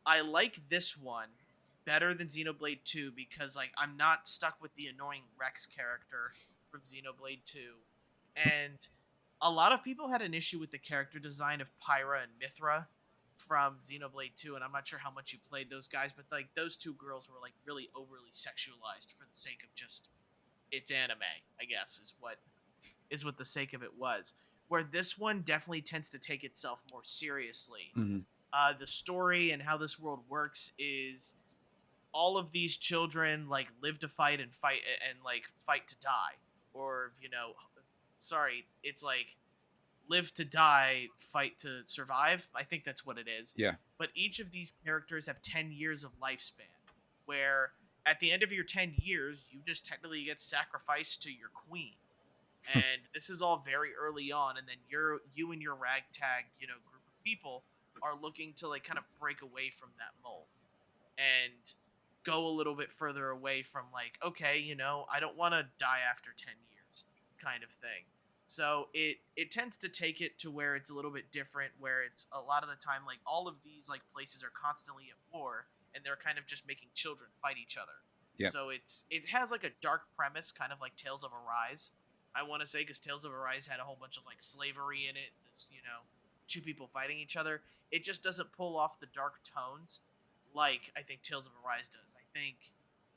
I like this one better than Xenoblade 2 because, like, I'm not stuck with the annoying Rex character from Xenoblade 2. And a lot of people had an issue with the character design of Pyra and Mithra from Xenoblade 2, and I'm not sure how much you played those guys, but, like, those 2 girls were, like, really overly sexualized for the sake of just it's anime, I guess, is what the sake of it was. Where this one definitely tends to take itself more seriously. Mm-hmm. The story and how this world works is all of these children like live to fight and fight to die, or it's like live to die, fight to survive. I think that's what it is. Yeah. But each of these characters have 10 years of lifespan, where at the end of your 10 years, you just technically get sacrificed to your queen. And this is all very early on, and then you and your ragtag, group of people are looking to like kind of break away from that mold and go a little bit further away from like, okay, I don't want to die after 10 years kind of thing. So it tends to take it to where it's a little bit different, where it's a lot of the time like all of these like places are constantly at war, and they're kind of just making children fight each other. Yeah. So it has like a dark premise, kind of like Tales of Arise. I want to say, because Tales of Arise had a whole bunch of like slavery in it, this, 2 people fighting each other. It just doesn't pull off the dark tones like I think Tales of Arise does. I think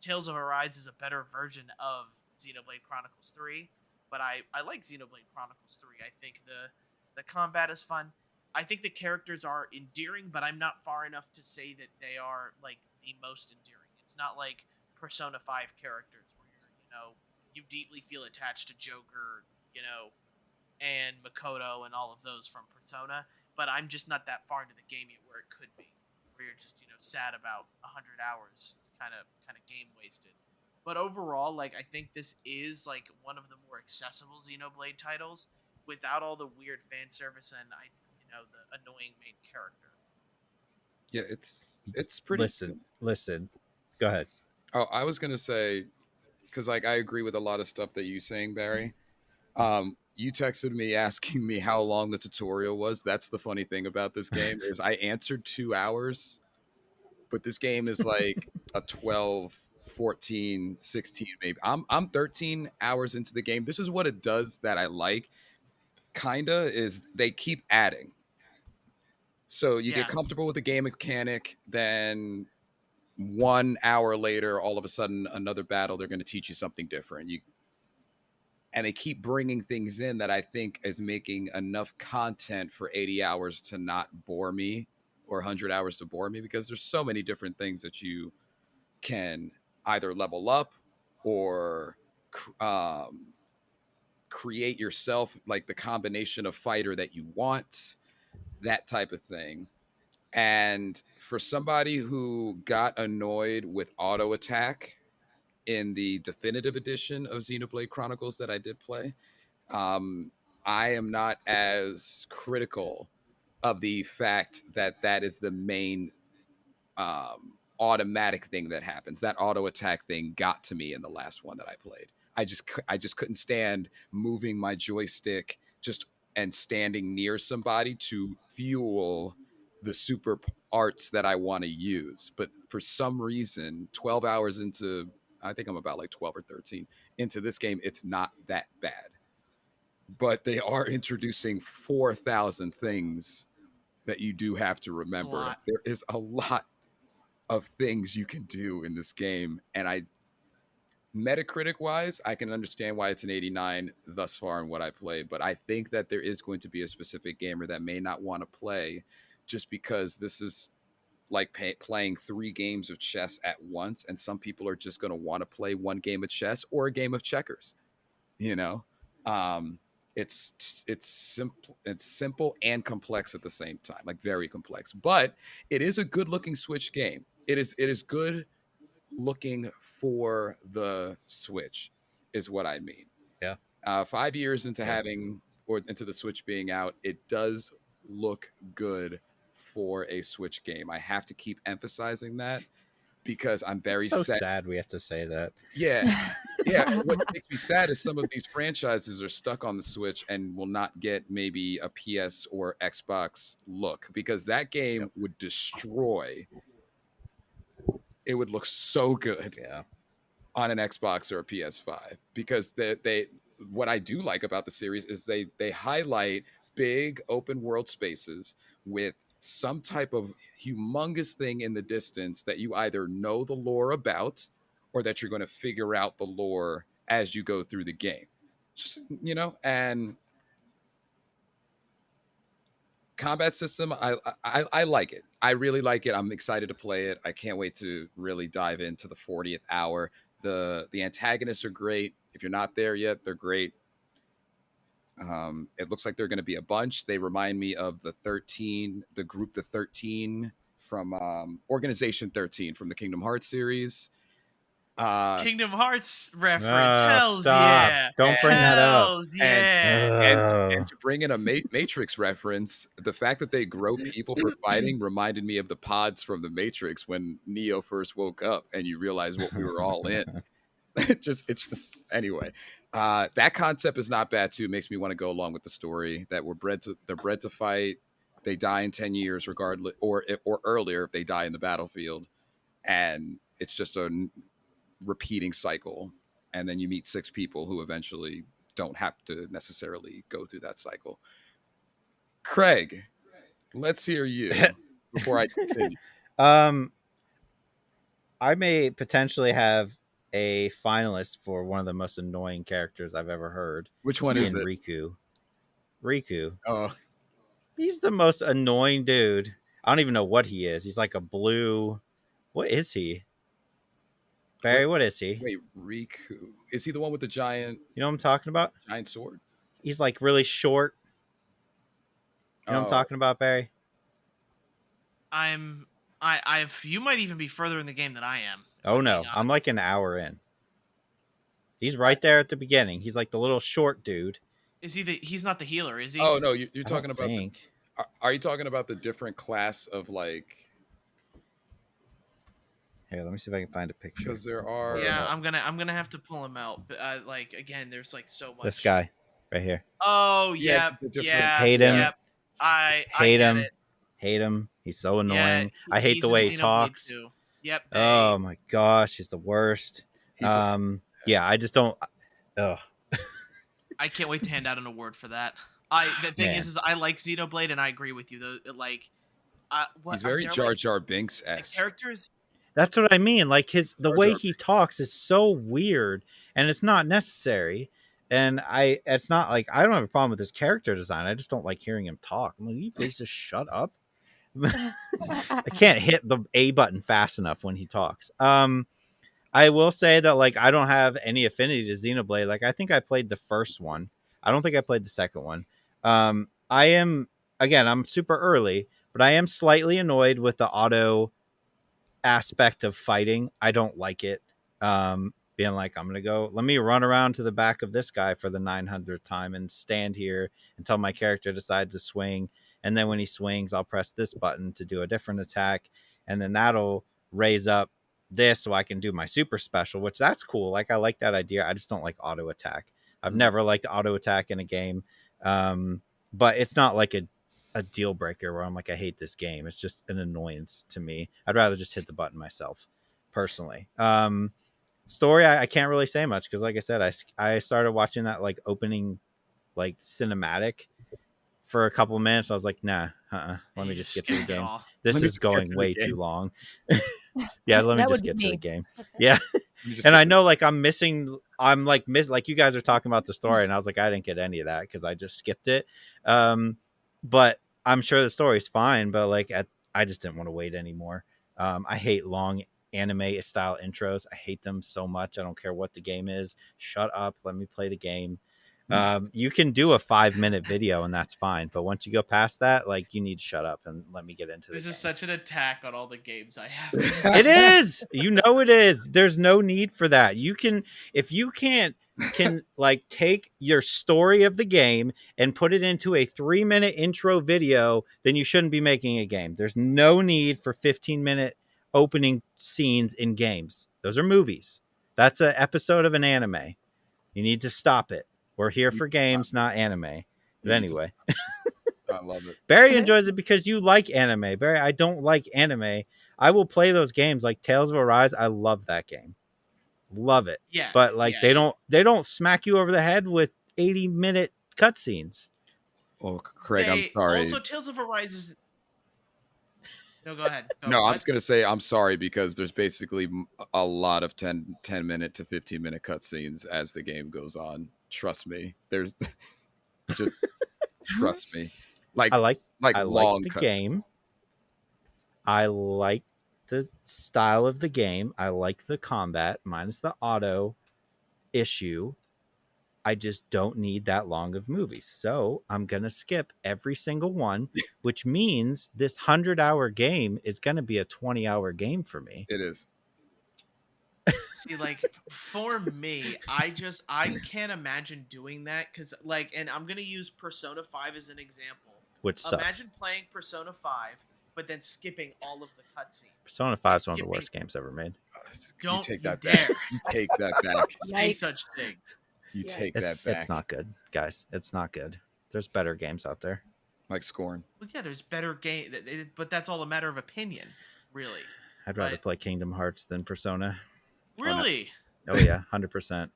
Tales of Arise is a better version of Xenoblade Chronicles 3, but I like Xenoblade Chronicles 3. I think the combat is fun. I think the characters are endearing, but I'm not far enough to say that they are like the most endearing. It's not like Persona 5 characters where you deeply feel attached to Joker, and Makoto and all of those from Persona, but I'm just not that far into the game yet where it could be, where you're just, sad about 100 hours, kind of game wasted. But overall, like, I think this is, like, one of the more accessible Xenoblade titles without all the weird fan service and, the annoying main character. Yeah, it's pretty... Listen. Go ahead. Oh, I was going to say, because, like, I agree with a lot of stuff that you're saying, Barry. You texted me asking me how long the tutorial was. That's the funny thing about this game is I answered 2 hours, but this game is like a 12, 14, 16 maybe. I'm 13 hours into the game. This is what it does that I like, kinda, is they keep adding. So you get comfortable with the game mechanic, then 1 hour later, all of a sudden, another battle, they're going to teach you something different. And they keep bringing things in that I think is making enough content for 80 hours to not bore me or 100 hours to bore me, because there's so many different things that you can either level up or create yourself, like the combination of fighter that you want, that type of thing. And for somebody who got annoyed with auto attack in the definitive edition of Xenoblade Chronicles that I did play, I am not as critical of the fact that that is the main automatic thing that happens. That auto attack thing got to me in the last one that I played. I just couldn't stand moving my joystick just and standing near somebody to fuel the super arts that I want to use. But for some reason, 12 hours into, I think I'm about like 12 or 13 into this game, it's not that bad. But they are introducing 4,000 things that you do have to remember. There is a lot of things you can do in this game, and Metacritic wise, I can understand why it's an 89 thus far in what I played, but I think that there is going to be a specific gamer that may not want to play just because this is like playing 3 games of chess at once, and some people are just going to want to play one game of chess or a game of checkers. It's simple and complex at the same time, like very complex, but it is a good looking Switch game. It is good looking for the Switch is what I mean. Yeah. 5 years into having, or into the Switch being out, it does look good for a Switch game. I have to keep emphasizing that because I'm very sad we have to say that. Yeah. Yeah. What makes me sad is some of these franchises are stuck on the Switch and will not get maybe a PS or Xbox look, because that game would destroy. It would look so good on an Xbox or a PS5, because they what I do like about the series is they highlight big open world spaces with some type of humongous thing in the distance that you either know the lore about or that you're going to figure out the lore as you go through the game. Just, and combat system, I like it. I really like it. I'm excited to play it. I can't wait to really dive into the 40th hour. The antagonists are great. If you're not there yet, they're great. It looks like they're going to be a bunch. They remind me of the 13 from Organization 13 from the Kingdom Hearts series. Kingdom Hearts reference. Hells stop. Yeah. Don't bring that up. Yeah. And to bring in a Matrix reference, the fact that they grow people for fighting reminded me of the pods from the Matrix when Neo first woke up and you realize what we were all in. It's just anyway. That concept is not bad too. It makes me want to go along with the story that they're bred to fight. They die in 10 years regardless, or earlier if they die in the battlefield, and it's just a repeating cycle. And then you meet 6 people who eventually don't have to necessarily go through that cycle. Craig, let's hear you before I continue. I may potentially have a finalist for one of the most annoying characters I've ever heard. Which one is it? Riku. Oh, he's the most annoying dude. I don't even know what he is. He's like a blue. What is he? Barry, what is he? Wait, Riku. Is he the one with the giant? You know what I'm talking about? Giant sword. He's like really short. You know what I'm talking about, Barry? You might even be further in the game than I am. Oh no, I'm like an hour in. He's right there at the beginning. He's like the little short dude. Is he he's not the healer, is he? Oh no, you're talking about are you talking about the different class of like? Here, let me see if I can find a picture. Because there are. Yeah, I'm gonna have to pull him out. But like again, there's like so much. This guy right here. Oh yeah. Hate him. Yep. I hate him. It. Hate him. He's so annoying. Yeah, I hate the way he talks. Yep. Oh my gosh, he's the worst. Yeah, I just don't. Ugh. I can't wait to hand out an award for that. The thing is I like Xenoblade, and I agree with you. Though, like, he's very Jar Jar Binks-esque. Characters. That's what I mean. Like the way he talks is so weird, and it's not necessary. And it's not like I don't have a problem with his character design. I just don't like hearing him talk. I'm like, you please just shut up. I can't hit the A button fast enough when he talks. I will say that like I don't have any affinity to Xenoblade. Like I think I played the first one. I don't think I played the second one. I am again, I'm super early, but I am slightly annoyed with the auto aspect of fighting. I don't like it. Being like, I'm gonna go, let me run around to the back of this guy for the 900th time and stand here until my character decides to swing. And then when he swings, I'll press this button to do a different attack, and then that'll raise up this so I can do my super special, which that's cool. Like I like that idea. I just don't like auto attack. I've never liked auto attack in a game. But it's not like a deal breaker where I'm like, I hate this game. It's just an annoyance to me. I'd rather just hit the button myself personally. Story, I can't really say much because like I said, I started watching that like opening like cinematic for a couple of minutes. I was like, nah, let me just get to the game. This is going way too long. Yeah, let me just get to the game. Yeah. And I know like I'm like you guys are talking about the story and I was like, I didn't get any of that because I just skipped it. But I'm sure the story's fine, but like I just didn't want to wait anymore. I hate long anime style intros. I hate them so much. I don't care what the game is. Shut up. Let me play the game. You can do a 5-minute video and that's fine. But once you go past that, like you need to shut up and let me get into this. This is such an attack on all the games I have. It is. You know it is. There's no need for that. You can, if you can like take your story of the game and put it into a 3-minute intro video, then you shouldn't be making a game. There's no need for 15-minute opening scenes in games. Those are movies. That's an episode of an anime. You need to stop it. We're here for games, not anime. But anyway. I love it. Barry enjoys it because you like anime. Barry, I don't like anime. I will play those games like Tales of Arise. I love that game. Love it. Yeah. But like they don't smack you over the head with 80-minute cutscenes. Oh, Craig, I'm sorry. Also, Tales of Arise is... No, go ahead. I'm just going to say I'm sorry because there's basically a lot of 10-minute to 15-minute cutscenes as the game goes on. Trust me. There's just trust me. Like I like long the cutscenes. game. I like the style of the game. I like the combat, minus the auto issue. I just don't need that long of movies. So I'm going to skip every single one, which means this 100-hour game is going to be a 20-hour game for me. It is. See, like for me, I can't imagine doing that because like, and I'm going to use Persona 5 as an example. Which sucks. Imagine playing Persona 5, but then skipping all of the cutscenes. Persona 5 is one of the worst games ever made. Don't take that dare. back. You take that back. Say such things. You take that back. It's not good, guys. It's not good. There's better games out there. Like Scorn. Well, yeah, there's better game, but that's all a matter of opinion, really. I'd rather play Kingdom Hearts than Persona. Really? Oh yeah, 100%.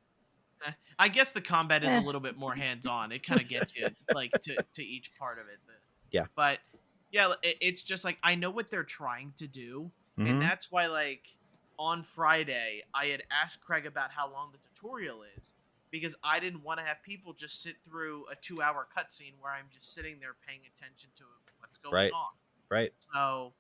I guess the combat is a little bit more hands-on. It kind of gets you like to each part of it. But yeah, it's just like I know what they're trying to do, and that's why like on Friday I had asked Craig about how long the tutorial is. Because I didn't want to have people just sit through a 2-hour cutscene where I'm just sitting there paying attention to what's going on. Right. So,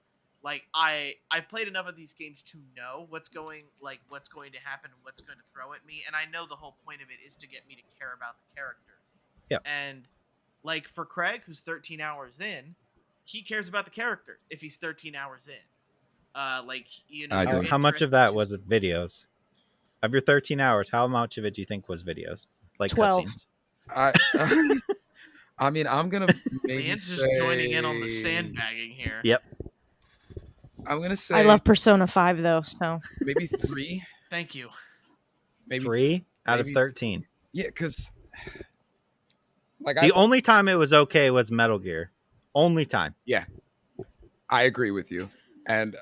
like, I've played enough of these games to know what's going to happen and what's going to throw at me, and I know the whole point of it is to get me to care about the characters. Yeah. And like for Craig, who's 13 hours in, he cares about the characters. If he's 13 hours in, like you know, how much of that was videos? Of your 13 hours, how much of it do you think was videos? Like 12. cutscenes? I mean, I'm going to maybe Leanne's just joining in on the sandbagging here. Yep. I'm going to say... I love Persona 5, though, so... Maybe 3. Thank you. Maybe 3 out of 13. Yeah, because... Like the only time it was okay was Metal Gear. Only time. Yeah. I agree with you. And...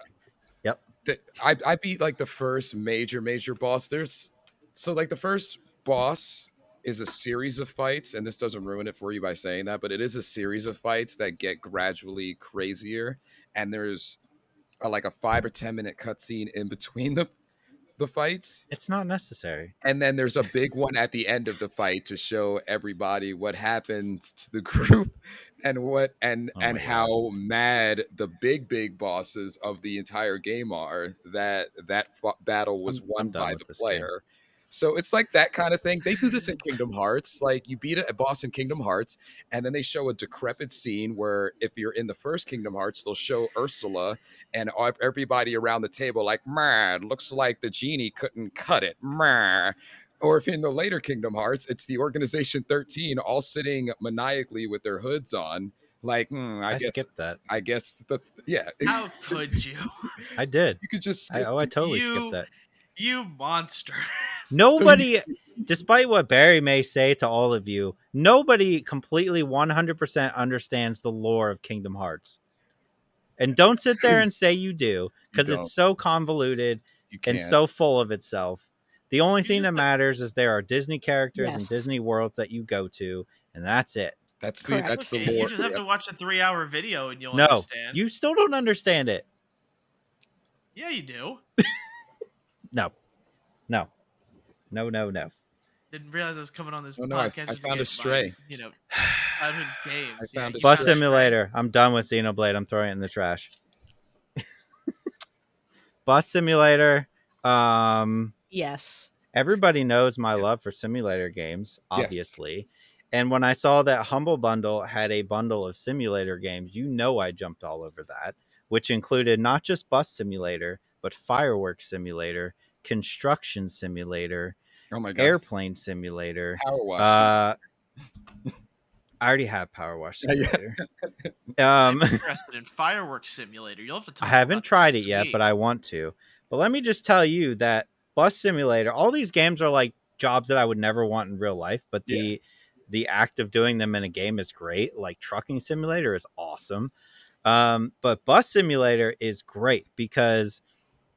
I beat like the first major boss. So like the first boss is a series of fights, and this doesn't ruin it for you by saying that, but it is a series of fights that get gradually crazier, and there's like a 5 or 10 minute cutscene in between them. the fights. It's not necessary. And then there's a big one at the end of the fight to show everybody what happens to the group and how mad the big bosses of the entire game are that battle was won by the player. Game. So it's like that kind of thing. They do this in Kingdom Hearts. Like you beat a boss in Kingdom Hearts, and then they show a decrepit scene where if you're in the first Kingdom Hearts, they'll show Ursula and everybody around the table like, "Man, looks like the genie couldn't cut it." Man. Or if in the later Kingdom Hearts, it's the Organization 13 all sitting maniacally with their hoods on. Like, I guess skipped that. I guess yeah. How could you? I did. You could just I totally skipped that. You monster. Nobody, despite what Barry may say to all of you, nobody completely 100% understands the lore of Kingdom Hearts. And don't sit there and say you do, because it's so convoluted and so full of itself. The only thing that matters is there are Disney characters and Disney worlds that you go to, and that's it. That's the lore. You just have to watch a 3-hour video and you'll understand. You still don't understand it. Yeah, you do. No. Didn't realize I was coming on this podcast. I found a stray. Childhood games. Bus Simulator. I'm done with Xenoblade. I'm throwing it in the trash. Bus Simulator. Yes. Everybody knows my love for simulator games, obviously. Yes. And when I saw that Humble Bundle had a bundle of simulator games, I jumped all over that, which included not just Bus Simulator, but Fireworks Simulator, Construction Simulator, Airplane Simulator. Power Wash. I already have Power Wash Simulator. I'm interested in Fireworks Simulator. You'll have to talk. I haven't tried it yet, but I want to. But let me just tell you that Bus Simulator, all these games are like jobs that I would never want in real life, but the act of doing them in a game is great. Like Trucking Simulator is awesome. But Bus Simulator is great because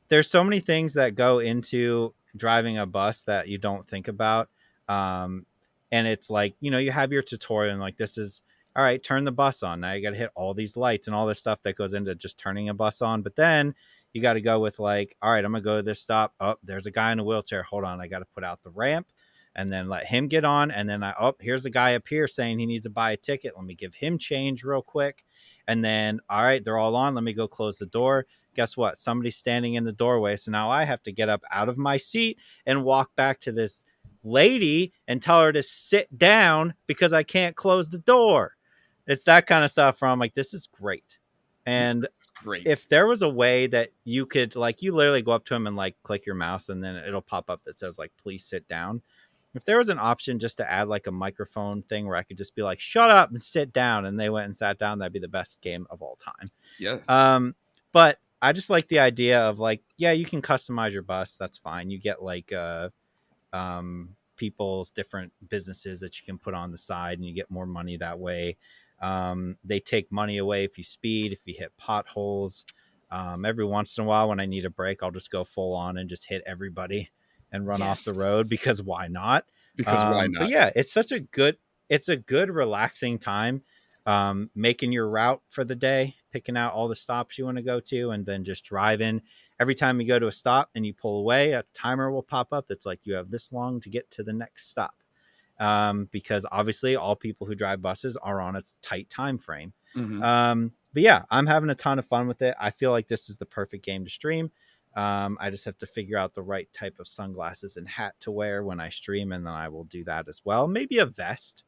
there's so many things that go into driving a bus that you don't think about. And it's like, you have your tutorial and like, this is, all right, turn the bus on. Now you got to hit all these lights and all this stuff that goes into just turning a bus on. But then you got to go with like, all right, I'm going to go to this stop. Oh, there's a guy in a wheelchair. Hold on. I got to put out the ramp and then let him get on. And then here's a guy up here saying he needs to buy a ticket. Let me give him change real quick. And then, all right, they're all on. Let me go close the door. Guess what? Somebody's standing in the doorway. So now I have to get up out of my seat and walk back to this lady and tell her to sit down because I can't close the door. It's that kind of stuff where I'm like, this is great. And if there was a way that you could, like, you literally go up to him and like click your mouse and then it'll pop up that says like, please sit down. If there was an option just to add like a microphone thing where I could just be like, shut up and sit down, and they went and sat down, that'd be the best game of all time. Yeah. But I just like the idea of like, yeah, you can customize your bus. That's fine. You get like people's different businesses that you can put on the side and you get more money that way. They take money away if you speed, if you hit potholes. Every once in a while when I need a break, I'll just go full on and just hit everybody and run off the road because why not? Why not? But yeah, it's a good relaxing time. Making your route for the day, picking out all the stops you want to go to, and then just driving. Every time you go to a stop and you pull away, a timer will pop up that's like, you have this long to get to the next stop. Because obviously all people who drive buses are on a tight time frame. Mm-hmm. But yeah, I'm having a ton of fun with it. I feel like this is the perfect game to stream. I just have to figure out the right type of sunglasses and hat to wear when I stream, and then I will do that as well. Maybe a vest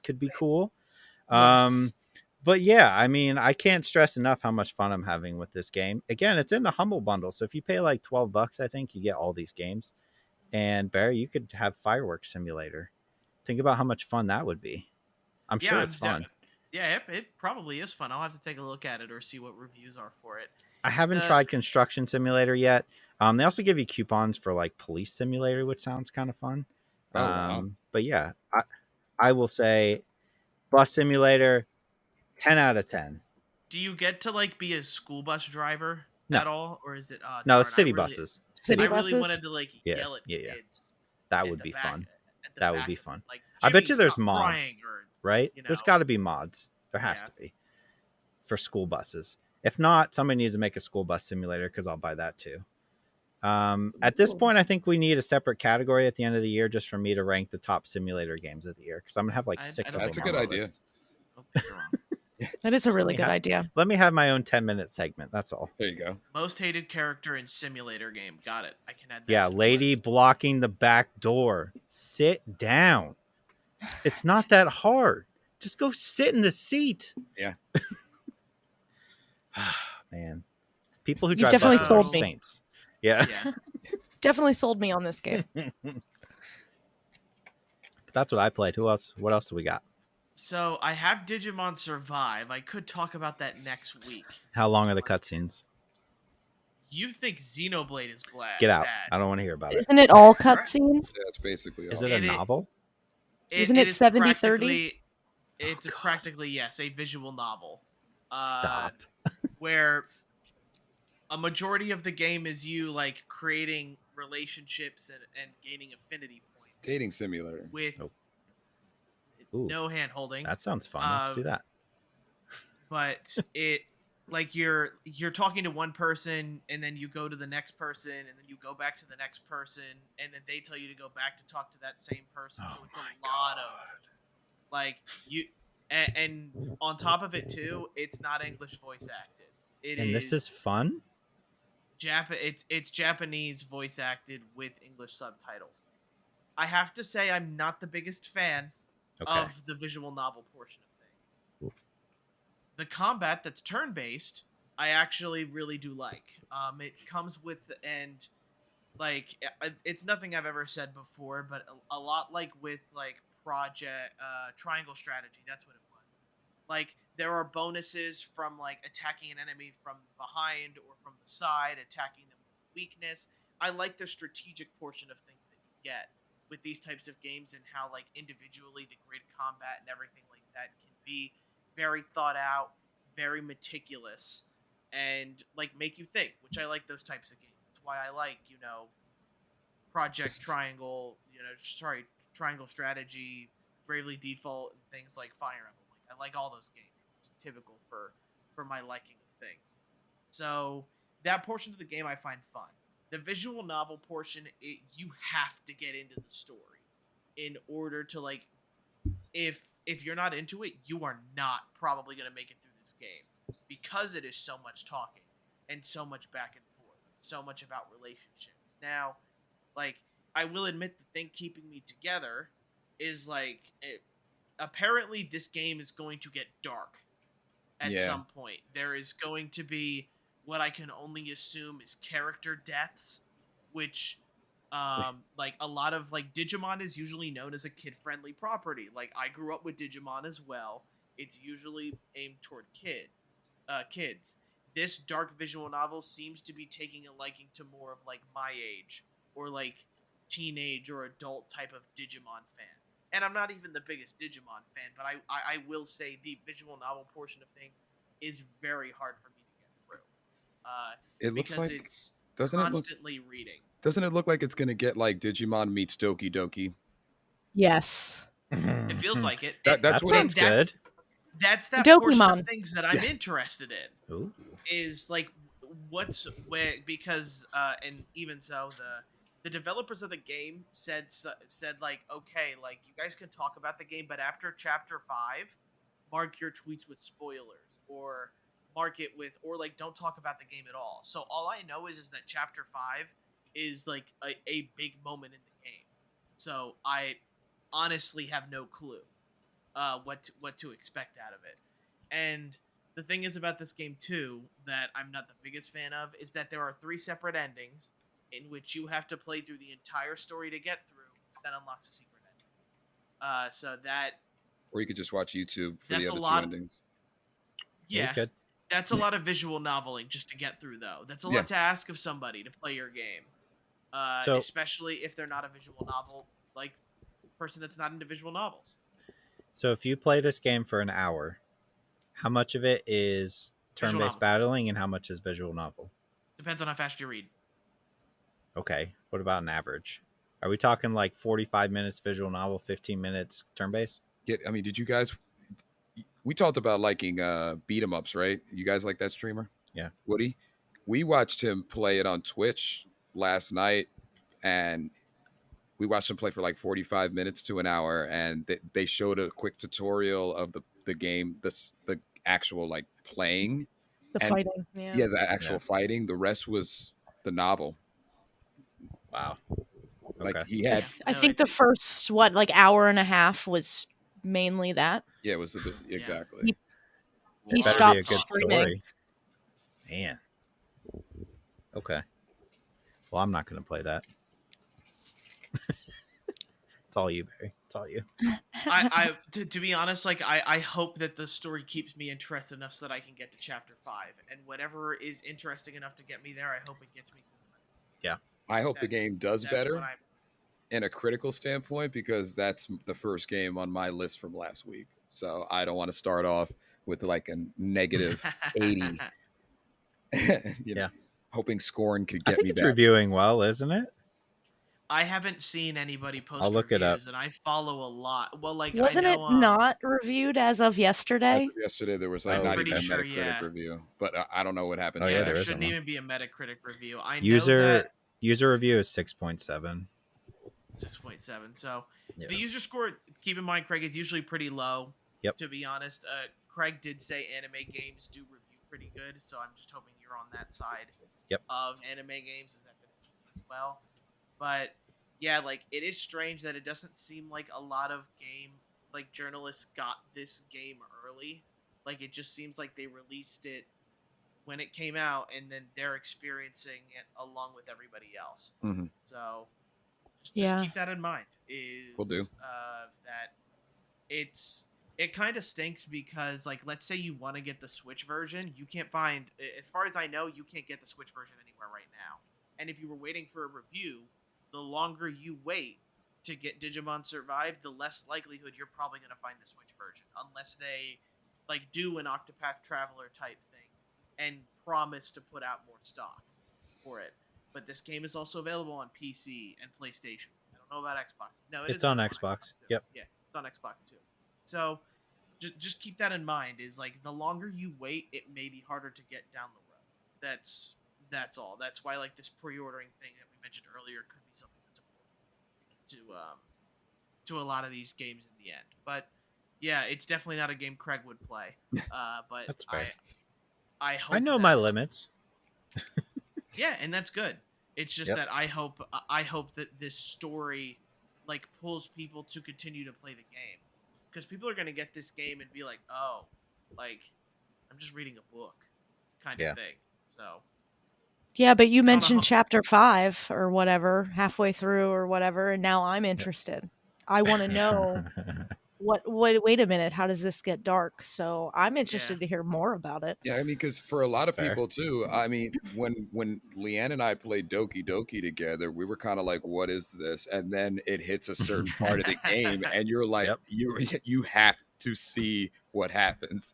could be cool. But yeah, I mean, I can't stress enough how much fun I'm having with this game. Again, it's in the Humble Bundle, so if you pay like $12, I think you get all these games. And Barry, you could have Fireworks Simulator. Think about how much fun that would be. I'm sure it's fun. Yeah, it probably is fun. I'll have to take a look at it or see what reviews are for it. I haven't tried Construction Simulator yet. They also give you coupons for like Police Simulator, which sounds kind of fun. Wow. But yeah, I will say Bus Simulator, 10 out of 10. Do you get to like be a school bus driver at all, or is it? No, it's city buses. I really wanted to like yell at kids. That would be fun. That would be fun. Like, I bet you there's mods, right? You know. There's got to be mods. There has to be for school buses. If not, somebody needs to make a school bus simulator because I'll buy that too. At this point, I think we need a separate category at the end of the year just for me to rank the top simulator games of the year, because I'm gonna have like six of them. That's a good idea. That is a really good idea. Let me have my own 10-minute segment. That's all. There you go. Most hated character in simulator game. Got it. I can add that. Yeah, lady blocking the back door. Sit down. It's not that hard. Just go sit in the seat. Yeah. Man. People who drive definitely buses sold are me. saints. Yeah. Definitely sold me on this game. But that's what I played. Who else? What else do we got? So I have Digimon Survive. I could talk about that next week. How long are the cutscenes? You think Xenoblade is bad? Get out. I don't want to hear about it. Isn't it all cutscene? Yeah, it's basically. Is it a novel? Isn't it 70-30? It's practically, yes, a visual novel. Stop. Where a majority of the game is you like creating relationships and gaining affinity points. Dating simulator. With no hand holding. That sounds fun. Let's do that. But it like you're talking to one person and then you go to the next person and then you go back to the next person and then they tell you to go back to talk to that same person. So it's a lot of like you and on top of it too, it's not English voice acted. This is fun? It's Japanese voice acted with English subtitles. I have to say I'm not the biggest fan of the visual novel portion of things. Ooh. The combat that's turn-based, I actually really do like. It comes with, and like, it's nothing I've ever said before, but a lot like with like Triangle Strategy, that's what it was. Like, there are bonuses from like attacking an enemy from behind or from the side, attacking them with weakness. I like the strategic portion of things that you get with these types of games and how like individually the grid combat and everything like that can be very thought out, very meticulous, and like make you think, which I like those types of games. That's why I like, Project Triangle, Triangle Strategy, Bravely Default, and things like Fire Emblem. Like, I like all those games. It's typical for my liking of things. So that portion of the game I find fun. The visual novel portion, you have to get into the story in order to like. If you're not into it, you are not probably going to make it through this game because it is so much talking and so much back and forth, so much about relationships. Now, like, I will admit the thing keeping me together is like, apparently this game is going to get dark at some point. There is going to be what I can only assume is character deaths, which like a lot of like Digimon is usually known as a kid-friendly property. Like, I grew up with Digimon as well. It's usually aimed toward kids. This dark visual novel seems to be taking a liking to more of like my age or like teenage or adult type of Digimon fan. And I'm not even the biggest Digimon fan, but I will say the visual novel portion of things is very hard for me to get through. It looks because like it's doesn't constantly reading. Doesn't it look like it's going to get like Digimon meets Doki Doki? Yes. It feels like it. That sounds good. That's that Dokimon. portion of things that I'm interested in. Ooh. Is like because and even so the developers of the game said like, okay, like you guys can talk about the game, but after chapter 5, mark your tweets with spoilers or mark it with, or like don't talk about the game at all. So all I know is that chapter 5 is like a big moment in the game. So I honestly have no clue what to expect out of it. And the thing is about this game too that I'm not the biggest fan of is that there are 3 separate endings in which you have to play through the entire story to get through. That unlocks a secret ending. So that, or you could just watch YouTube for that's the other a lot, 2 endings. Yeah, that's a lot of visual noveling just to get through, though. That's a lot to ask of somebody to play your game, especially if they're not a visual novel like person that's not into visual novels. So if you play this game for an hour, how much of it is turn-based battling and how much is visual novel? Depends on how fast you read. Okay. What about an average? Are we talking like 45 minutes visual novel, 15 minutes turn-based? Yeah, I mean, did you guys... We talked about liking beat-em-ups, right? You guys like that streamer? Yeah. Woody? We watched him play it on Twitch, last night, and we watched him play for like 45 minutes to an hour, and they showed a quick tutorial of the game, the actual like playing, the and fighting. yeah, the actual fighting. The rest was the novel. Wow. Like Okay. he had, I think the first hour and a half was mainly that. yeah, it was exactly. He It better stopped be a good streaming. story. Man. Okay. Well, I'm not going to play that. It's all you, Barry. It's all you. To be honest, like I hope that the story keeps me interested enough so that I can get to chapter 5, and whatever is interesting enough to get me there, I hope it gets me through the rest. Yeah. I hope the game does better in a critical standpoint, because that's the first game on my list from last week. So I don't want to start off with like a negative 80. Yeah. Hoping Scorn could I get think me it's back. reviewing well, isn't it? I haven't seen anybody post I'll look reviews, it up. and I follow a lot. Well, like wasn't I know, it not reviewed as of yesterday? Yesterday there was like I'm not pretty even a sure, Metacritic yeah. review, but I don't know what happened. Oh, yeah, yeah, there there shouldn't isn't even be a Metacritic review. I know user that user review is 6.7. 6.7. So Yeah. the user score, keep in mind, Craig, is usually pretty low. Yep. To be honest, Craig did say anime games do review pretty good, so I'm just hoping you're on that side. Yep. Of anime games, is that as well. But yeah, like it is strange that it doesn't seem like a lot of journalists got this game early. Like it just seems like they released it when it came out, and then they're experiencing it along with everybody else. Mm-hmm. So just keep that in mind. Will do. That it kind of stinks because, like, let's say you want to get the Switch version, you can't find, as far as I know, you can't get the Switch version anywhere right now. And if you were waiting for a review, the longer you wait to get Digimon Survive, the less likelihood you're probably going to find the Switch version, unless they like do an Octopath Traveler type thing and promise to put out more stock for it. But this game is also available on PC and PlayStation. I don't know about Xbox. No, it's on Xbox. Yep. Yeah, it's on Xbox too. So just keep that in mind. Is like the longer you wait, it may be harder to get down the road. That's all. That's why like this pre-ordering thing that we mentioned earlier could be something that's important to a lot of these games in the end. But yeah, it's definitely not a game Craig would play. But that's fair. I hope I know my limits. Yeah, and that's good. It's just that I hope that this story like pulls people to continue to play the game, because people are going to get this game and be like, oh, like I'm just reading a book kind of thing. So yeah, but you mentioned chapter 5 or whatever halfway through or whatever, and now I'm interested. I want to know wait a minute, how does this get dark? So I'm interested to hear more about it. Yeah, I mean, because for a lot of people too, I mean, when Leanne and I played Doki Doki together, we were kind of like, what is this? And then it hits a certain part of the game and you're like, you have to see what happens.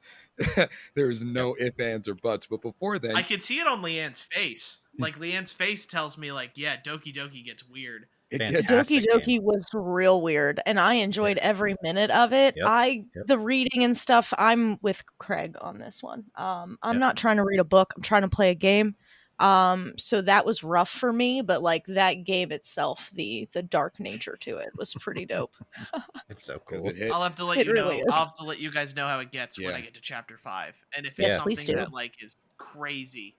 There's no ifs, ands, or buts. But before then, I could see it on Leanne's face. Like Leanne's face tells me like, yeah, Doki Doki gets weird. Doki Doki was real weird, and I enjoyed every minute of it. The reading and stuff, I'm with Craig on this one. I'm not trying to read a book, I'm trying to play a game. So that was rough for me, but like that game itself, the dark nature to it was pretty dope. It's so cool. I'll have to let you know. I'll have to let you guys know how it gets when I get to chapter 5. And if it's something that like is crazy,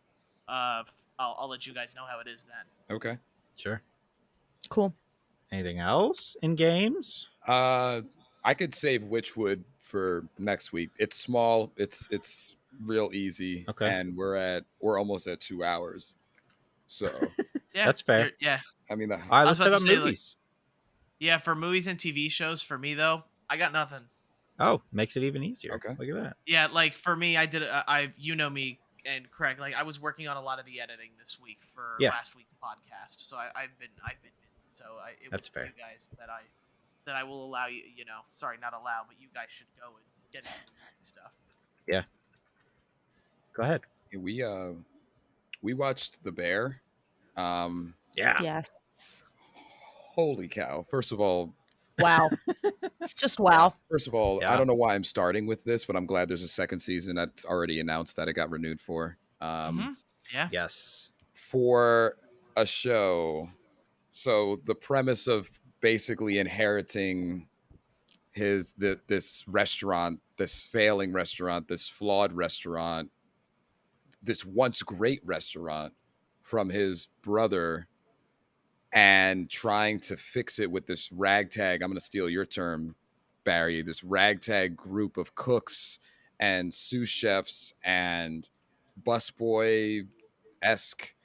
I'll let you guys know how it is then. Okay. Sure. Cool. Anything else in games? I could save Witchwood for next week. It's small. It's real easy. Okay. And we're almost at 2 hours. So yeah, that's fair. Yeah. I mean, all right, let's set up movies. Like, for movies and TV shows, for me though, I got nothing. Oh, makes it even easier. Okay. Look at that. Yeah, like for me, I did. You know me and Craig. Like I was working on a lot of the editing this week for last week's podcast, so I've been busy. So it was fair. You guys that I will allow you. You know, sorry, not allow, but you guys should go and get into that stuff. Yeah. Go ahead. We watched The Bear. Yeah. Yes. Holy cow! First of all. Wow. Just wow. First of all, I don't know why I'm starting with this, but I'm glad there's a second season that's already announced that it got renewed for. Yeah. Yes. For a show. So the premise of basically inheriting this restaurant, this failing restaurant, this flawed restaurant, this once great restaurant from his brother, and trying to fix it with this ragtag, I'm going to steal your term, Barry, this ragtag group of cooks and sous chefs and busboy-esque,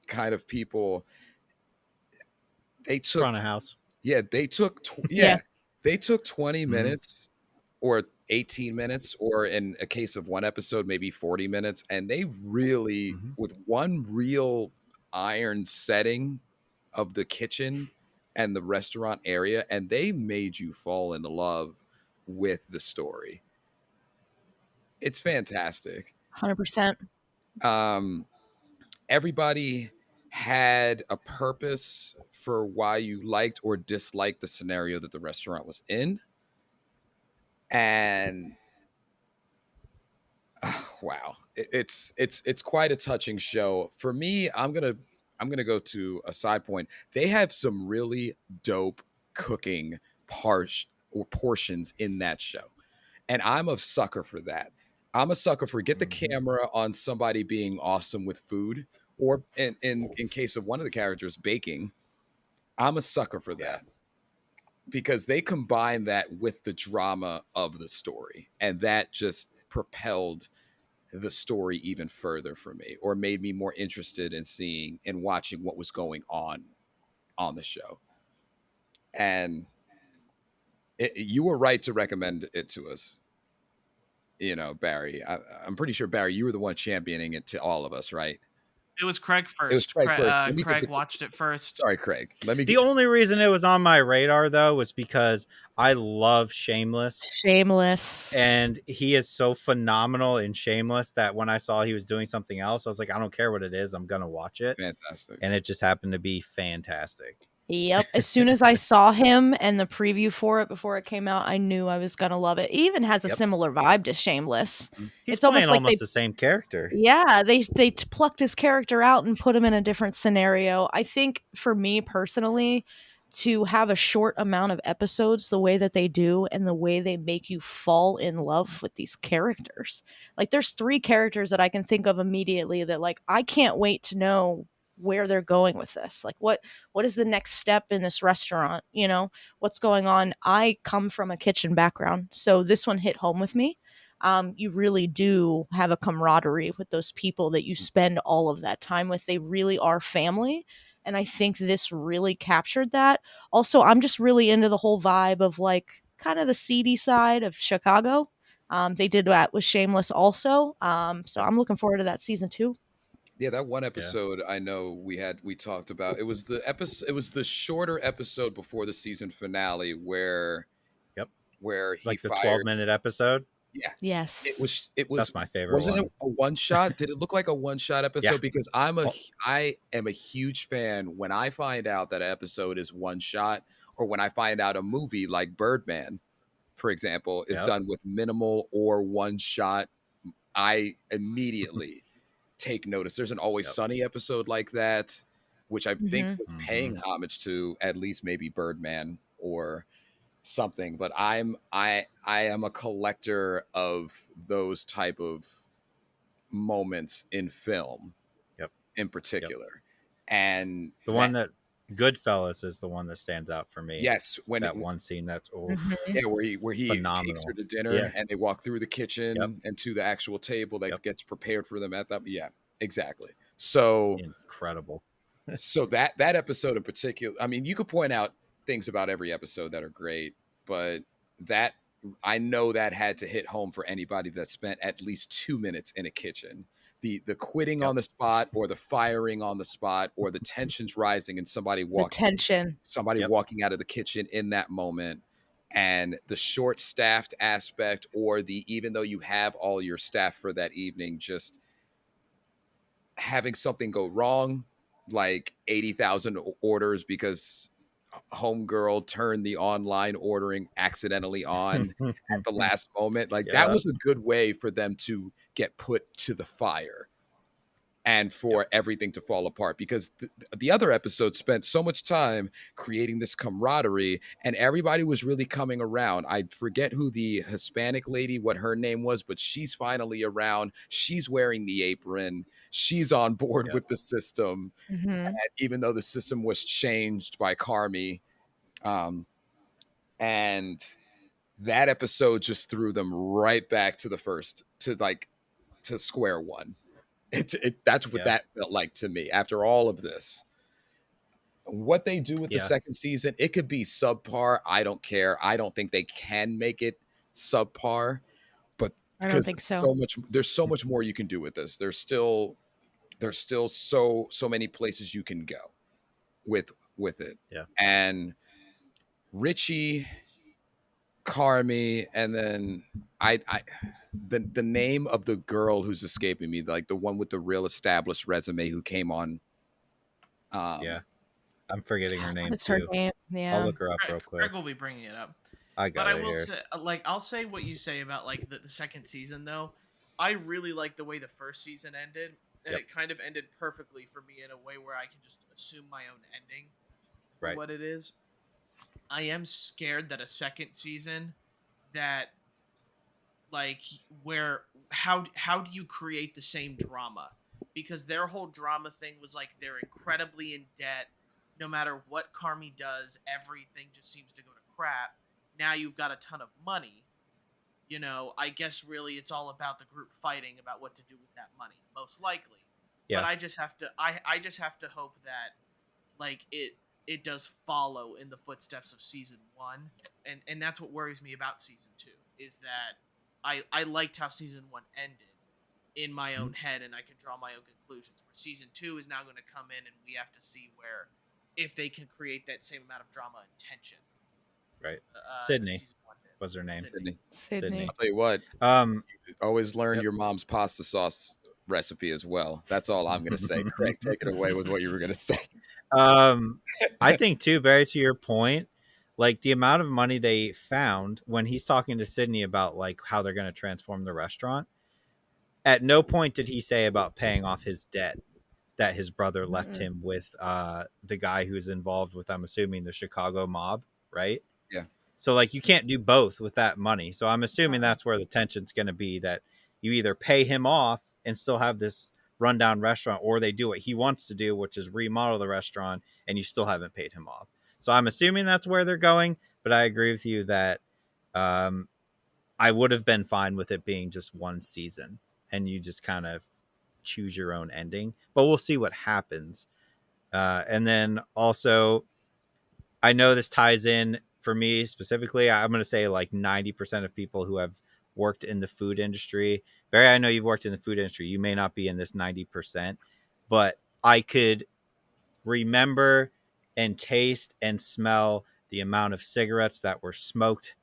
kind of people. They took front of house. Yeah, they took they took 20 minutes or 18 minutes, or in a case of one episode, maybe 40 minutes. And they really, with one real iron setting of the kitchen and the restaurant area, and they made you fall in love with the story. It's fantastic. 100%. Everybody had a purpose for why you liked or disliked the scenario that the restaurant was in. And wow, it's quite a touching show. For me, I'm gonna go to a side point. They have some really dope cooking portions in that show, and I'm a sucker for that. I'm a sucker for get the camera on somebody being awesome with food, or in case of one of the characters, baking. I'm a sucker for that because they combine that with the drama of the story, and that just propelled the story even further for me, or made me more interested in seeing and watching what was going on the show. And you were right to recommend it to us. Barry, I'm pretty sure, Barry, you were the one championing it to all of us, right? It was Craig first. It was Craig first. Craig watched it first. Sorry, Craig. The only reason it was on my radar, though, was because I love Shameless. And he is so phenomenal in Shameless that when I saw he was doing something else, I was like, I don't care what it is. I'm going to watch it. Fantastic. And it just happened to be fantastic. Yep. As soon as I saw him and the preview for it before it came out, I knew I was going to love it. It even has a similar vibe to Shameless. It's almost like the same character. Yeah, they plucked his character out and put him in a different scenario. I think for me personally, to have a short amount of episodes the way that they do and the way they make you fall in love with these characters. Like there's 3 characters that I can think of immediately that like I can't wait to know where they're going with this. Like what is the next step in this restaurant? What's going on? I come from a kitchen background, so this one hit home with me. You really do have a camaraderie with those people that you spend all of that time with. They really are family. And I think this really captured that. Also, I'm just really into the whole vibe of like kind of the seedy side of Chicago. They did that with Shameless also. So I'm looking forward to that season 2. Yeah, that one episode I know we talked about. It was the episode. It was the shorter episode before the season finale where he like the fired 12-minute episode. Yeah. Yes. It was. That's my favorite. Wasn't it a one shot? Did it look like a one shot episode? Yeah. Because I am a huge fan when I find out that an episode is one shot, or when I find out a movie like Birdman, for example, is done with minimal or one shot. I immediately take notice. There's an Always Sunny episode like that, which I think was paying homage to at least maybe Birdman or something. But I am a collector of those type of moments in film, in particular. And the one that Goodfellas is the one that stands out for me. Yes, when that one scene that's where he takes her to dinner and they walk through the kitchen and to the actual table that gets prepared for them at that. Yeah, exactly. So incredible. So that episode in particular, I mean, you could point out things about every episode that are great, but that I know that had to hit home for anybody that spent at least 2 minutes in a kitchen. The quitting on the spot, or the firing on the spot, or the tensions rising and somebody walking out of the kitchen in that moment, and the short staffed aspect, or the even though you have all your staff for that evening, just having something go wrong, like 80,000 orders because homegirl turned the online ordering accidentally on at the last moment. Like that was a good way for them to get put to the fire. and for everything to fall apart, because the other episode spent so much time creating this camaraderie and everybody was really coming around. I forget who the Hispanic lady, what her name was, but she's finally around. She's wearing the apron. She's on board with the system. And even though the system was changed by Carmi, and that episode just threw them right back to the first, to square one. That's what that felt like to me after all of this. What they do with the second season, it could be subpar. I don't care. I don't think they can make it subpar, but I don't think so. There's so much more you can do with this. There's still so many places you can go with it. Yeah. And Richie, Carmi, and then the name of the girl who's escaping me, like the one with the real established resume who came on. I'm forgetting her name. What's her name? Yeah, I'll look her up real quick. Greg will be bringing it up. I will say, I'll say what you say about like the second season though. I really like the way the first season ended, and it kind of ended perfectly for me in a way where I can just assume my own ending for what it is. I am scared that a second season that like how do you create the same drama? Because their whole drama thing was like they're incredibly in debt. No matter what Carmi does, everything just seems to go to crap. Now you've got a ton of money. You know, I guess really it's all about the group fighting about what to do with that money, most likely. Yeah. But I just have to hope that like it does follow in the footsteps of season 1. And that's what worries me about season 2, is that I liked how season 1 ended in my own head, and I can draw my own conclusions. Where season 2 is now going to come in, and we have to see if they can create that same amount of drama and tension. Right. Sydney was her name. Sydney. I'll tell you what. Always learn your mom's pasta sauce recipe as well. That's all I'm going to say. Craig, take it away with what you were going to say. I think too, Barry, to your point, like the amount of money they found when he's talking to Sydney about like how they're going to transform the restaurant. At no point did he say about paying off his debt that his brother left him with the guy who's involved with, I'm assuming, the Chicago mob, right? Yeah. So like you can't do both with that money. So I'm assuming that's where the tension's going to be, that you either pay him off and still have this rundown restaurant, or they do what he wants to do, which is remodel the restaurant, and you still haven't paid him off. So I'm assuming that's where they're going, but I agree with you that I would have been fine with it being just one season and you just kind of choose your own ending, but we'll see what happens. And then also, I know this ties in for me specifically. I'm going to say like 90% of people who have worked in the food industry. Barry, I know you've worked in the food industry. You may not be in this 90%, but I could remember and taste and smell the amount of cigarettes that were smoked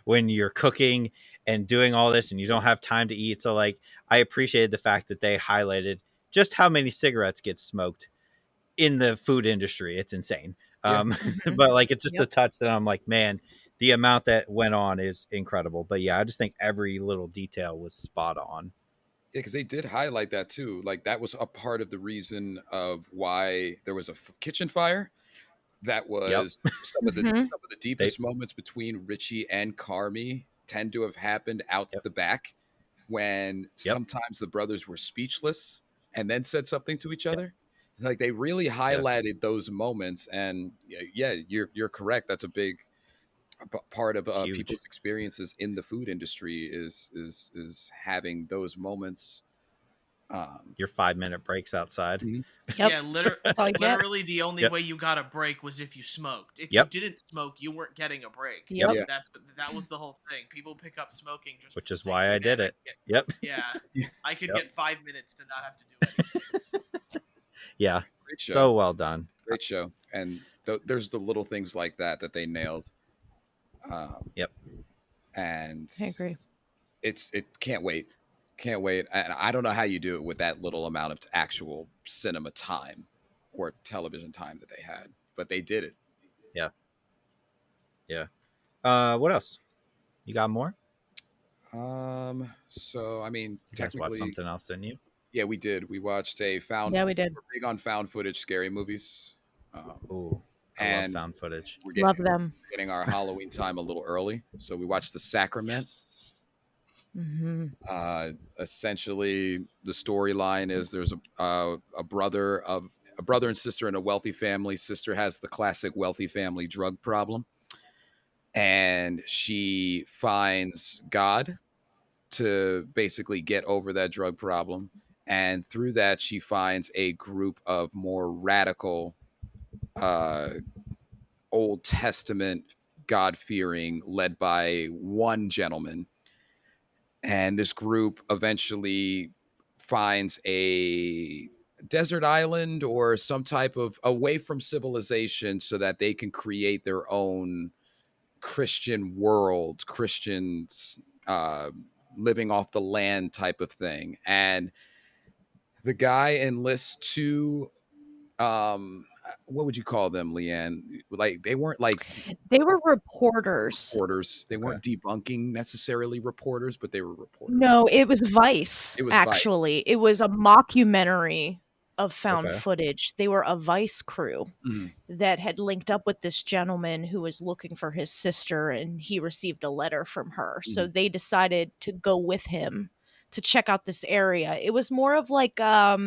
when you're cooking and doing all this and you don't have time to eat. So like, I appreciated the fact that they highlighted just how many cigarettes get smoked in the food industry. It's insane. But like, it's just a touch that I'm like, man, the amount that went on is incredible. But yeah, I just think every little detail was spot on. Yeah, because they did highlight that too. Like that was a part of the reason of why there was a kitchen fire. That was some of the deepest moments between Richie and Carmi tend to have happened out the back, when sometimes the brothers were speechless and then said something to each other. Like they really highlighted those moments. And yeah, you're correct. That's a big part of people's experiences in the food industry is having those moments. Your 5-minute breaks outside. Yeah, literally the only way you got a break was if you smoked. If you didn't smoke, you weren't getting a break. That was the whole thing. People pick up smoking just which is why I did it. I could get 5 minutes to not have to do anything. Yeah, so well done. Great show. And there's the little things like that they nailed. And I agree. It can't wait. Can't wait. And I don't know how you do it with that little amount of actual cinema time or television time that they had, but they did it. Yeah. What else? You got more? So I mean, you guys watched something else, didn't you? Yeah, we did. We watched a found. Yeah, we did. We're big on found footage scary movies. Ooh, I love found footage. We're Love them. getting our Halloween time a little early, so we watched The Sacrament. Yes. Essentially, the storyline is there's a brother and sister in a wealthy family. Sister has the classic wealthy family drug problem, and she finds God to basically get over that drug problem. And through that, she finds a group of more radical, Old Testament God-fearing, led by one gentleman. And this group eventually finds a desert island or some type of away from civilization so that they can create their own Christian world, Christians living off the land type of thing. And the guy enlists two, what would you call them, Leanne? Like, they weren't like they were reporters. They weren't debunking necessarily reporters, but they were reporters. No, it was Vice. Actually, it was a mockumentary of found footage. They were a Vice crew that had linked up with this gentleman who was looking for his sister, and he received a letter from her. So they decided to go with him to check out this area. It was more of like a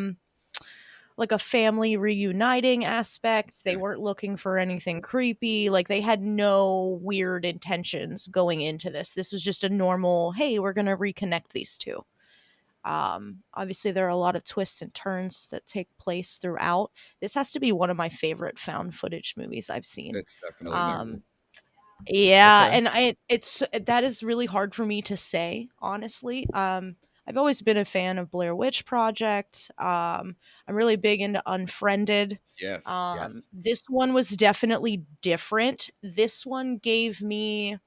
family reuniting aspect. They weren't looking for anything creepy. Like, they had no weird intentions going into this. This was just a normal, hey, we're going to reconnect these two. Obviously, there are a lot of twists and turns that take place throughout. This has to be one of my favorite found footage movies I've seen. It's definitely yeah, and that is really hard for me to say, honestly. I've always been a fan of Blair Witch Project. I'm really big into Unfriended. Yes. This one was definitely different. This one gave me,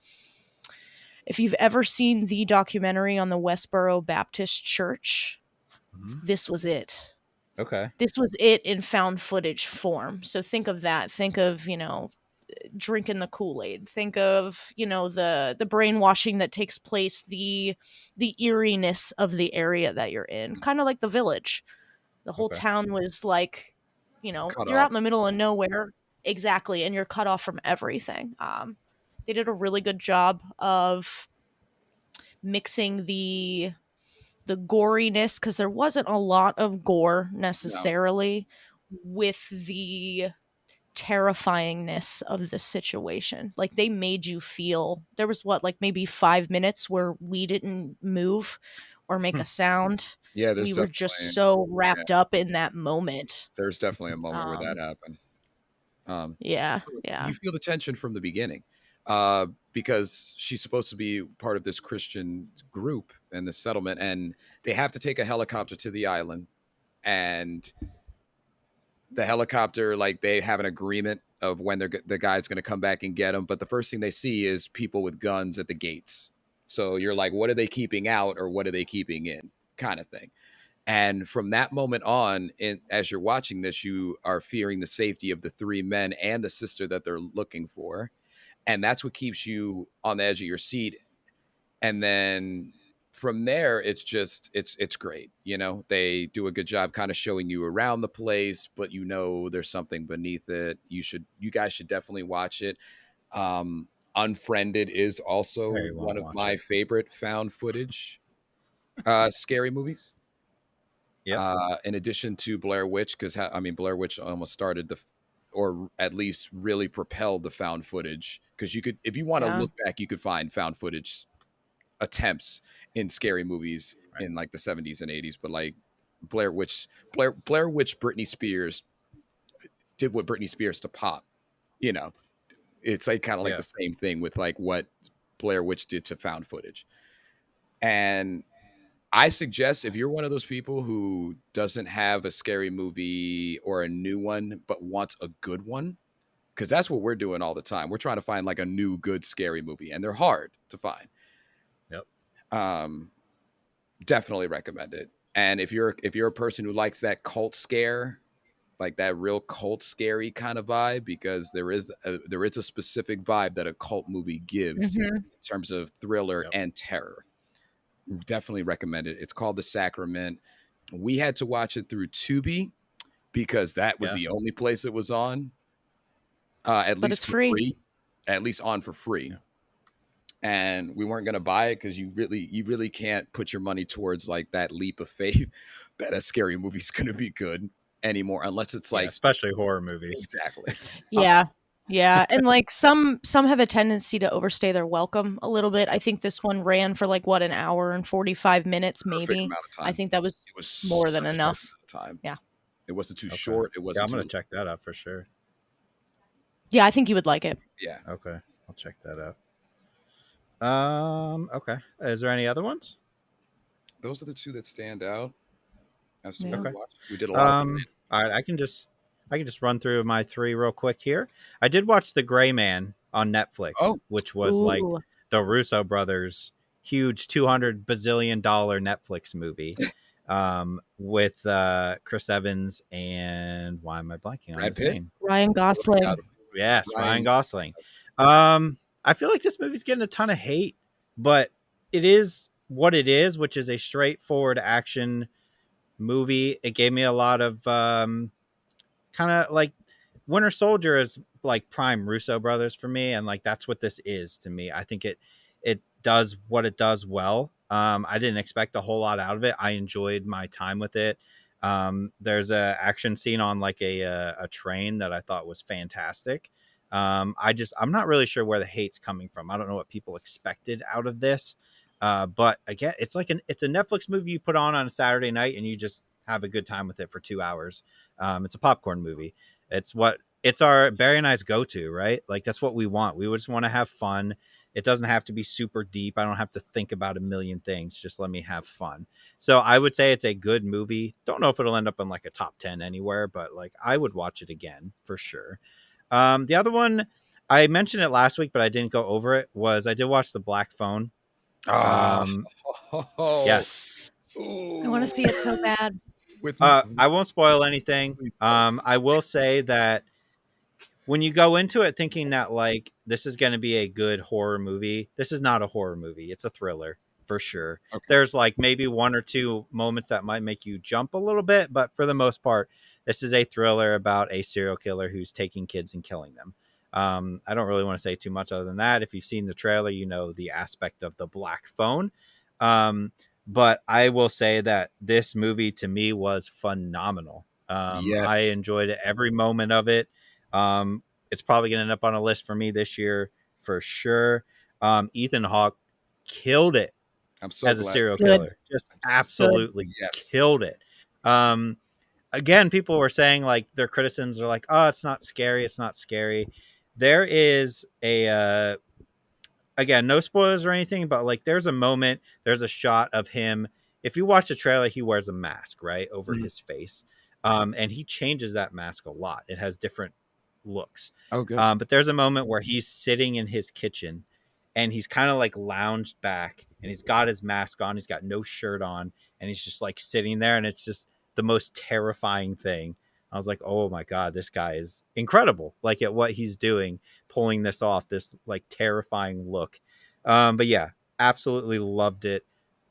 if you've ever seen the documentary on the Westboro Baptist Church, this was it. Okay. This was it in found footage form. So think of that. Think of, drinking the Kool-Aid. Think of, the brainwashing that takes place, the eeriness of the area that you're in. Kind of like The Village. The whole town was like, you're out in the middle of nowhere. Exactly. And you're cut off from everything. They did a really good job of mixing the goriness, because there wasn't a lot of gore necessarily, with the terrifyingness of the situation. Like, they made you feel, there was maybe 5 minutes where we didn't move or make a sound. Yeah, we were just so wrapped up in that moment. There's definitely a moment where that happened. Yeah. You feel the tension from the beginning, because she's supposed to be part of this Christian group and the settlement, and they have to take a helicopter to the island, and the helicopter, like, they have an agreement of when the guy's going to come back and get them. But the first thing they see is people with guns at the gates. So you're like, what are they keeping out or what are they keeping in, kind of thing. And from that moment on, as you're watching this, you are fearing the safety of the three men and the sister that they're looking for. And that's what keeps you on the edge of your seat. And then from there, it's just, it's great. They do a good job kind of showing you around the place, but there's something beneath it. You guys should definitely watch it. Unfriended is also one of my favorite found footage scary movies. Yeah. In addition to Blair Witch, because Blair Witch almost started or at least really propelled the found footage. Because if you want to look back, you could find found footage attempts in scary movies in like the 70s and 80s, but like Blair Witch, Britney Spears did what Britney Spears to pop. It's like kind of like the same thing with like what Blair Witch did to found footage. And I suggest, if you're one of those people who doesn't have a scary movie or a new one, but wants a good one, because that's what we're doing all the time. We're trying to find like a new, good, scary movie, and they're hard to find. Definitely recommend it. And if you're a person who likes that cult scare, like that real cult scary kind of vibe, because there is a specific vibe that a cult movie gives in terms of thriller and terror. Definitely recommend it. It's called The Sacrament. We had to watch it through Tubi because that was the only place it was on. At but least it's for free. At least on for free. Yeah. And we weren't going to buy it because you really can't put your money towards like that leap of faith that a scary movie's going to be good anymore, unless it's like especially horror movies. Exactly. Yeah, and like some have a tendency to overstay their welcome a little bit. I think this one ran for like an hour and 45 minutes, maybe. Amount of time. I think that was more than enough. Time. Yeah, it wasn't too short. It wasn't. I'm gonna check that out for sure. Yeah, I think you would like it. Yeah. Okay, I'll check that out. Okay. Is there any other ones? Those are the two that stand out. Okay. We did a lot. All right, I can just run through my 3 real quick here. I did watch The Gray Man on Netflix, which was like the Russo brothers' huge $200 bazillion Netflix movie, with Chris Evans and why am I blanking on his name? Ryan Gosling. Yes, Ryan Gosling. I feel like this movie's getting a ton of hate, but it is what it is, which is a straightforward action movie. It gave me a lot of kind of like Winter Soldier is like prime Russo brothers for me, and like that's what this is to me. I think it does what it does well. I didn't expect a whole lot out of it. I enjoyed my time with it. There's a action scene on like a train that I thought was fantastic. I'm not really sure where the hate's coming from. I don't know what people expected out of this. But again, it's a Netflix movie you put on a Saturday night and you just have a good time with it for 2 hours. It's a popcorn movie. It's our Barry and I's go-to, right? Like that's what we want. We just want to have fun. It doesn't have to be super deep. I don't have to think about a million things. Just let me have fun. So I would say it's a good movie. Don't know if it'll end up in like a top 10 anywhere, but like I would watch it again for sure. The other one, I mentioned it last week, but I didn't go over it, was I did watch The Black Phone. Yes. Ooh. I want to see it so bad. I won't spoil anything. I will say that when you go into it thinking that like this is going to be a good horror movie, this is not a horror movie. It's a thriller for sure. Okay. There's like maybe 1 or 2 moments that might make you jump a little bit, but for the most part, this is a thriller about a serial killer who's taking kids and killing them. I don't really want to say too much other than that. If you've seen the trailer, you know the aspect of the black phone. But I will say that this movie to me was phenomenal. Yes. I enjoyed every moment of it. It's probably going to end up on a list for me this year for sure. Ethan Hawke killed it as a serial killer. Just absolutely killed it. Again, people were saying like their criticisms are like, oh, it's not scary. It's not scary. There is a, again, no spoilers or anything, but like there's a shot of him. If you watch the trailer, he wears a mask, right, over his face. And he changes that mask a lot. It has different looks. Oh, good. But there's a moment where he's sitting in his kitchen and he's kind of like lounged back and he's got his mask on. He's got no shirt on and he's just like sitting there. And it's just the most terrifying thing. I was like, oh my God, this guy is incredible. Like at what he's doing, pulling this off, this like terrifying look. But yeah, absolutely loved it.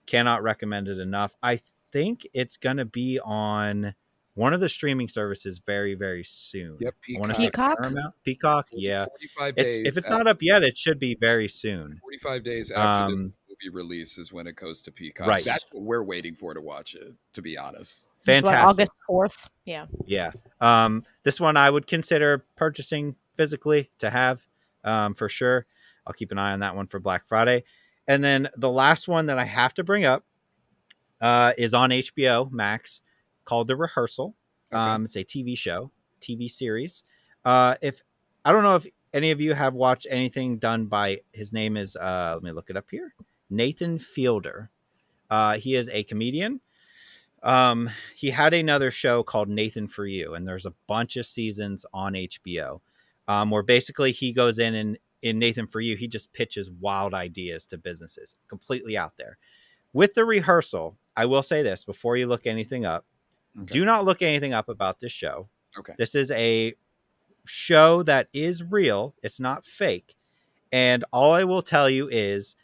Cannot recommend it enough. I think it's going to be on one of the streaming services very, very soon. Yep, Peacock. Yeah. 45 days. If it's not up yet, it should be very soon. 45 days after the movie release is when it goes to Peacock. Right. That's what we're waiting for to watch it, to be honest. Fantastic. August 4th. Yeah. Yeah. This one I would consider purchasing physically to have, for sure. I'll keep an eye on that one for Black Friday. And then the last one that I have to bring up is on HBO Max, called The Rehearsal. Okay. It's a TV series. If I don't know if any of you have watched anything done by, his name is, let me look it up here, Nathan Fielder. He is a comedian. He had another show called Nathan For You, and there's a bunch of seasons on HBO, where basically he goes in Nathan For You, he just pitches wild ideas to businesses, completely out there. With The Rehearsal, I will say this before you look anything up. Okay. Do not look anything up about this show. Okay. This is a show that is real. It's not fake. And all I will tell you is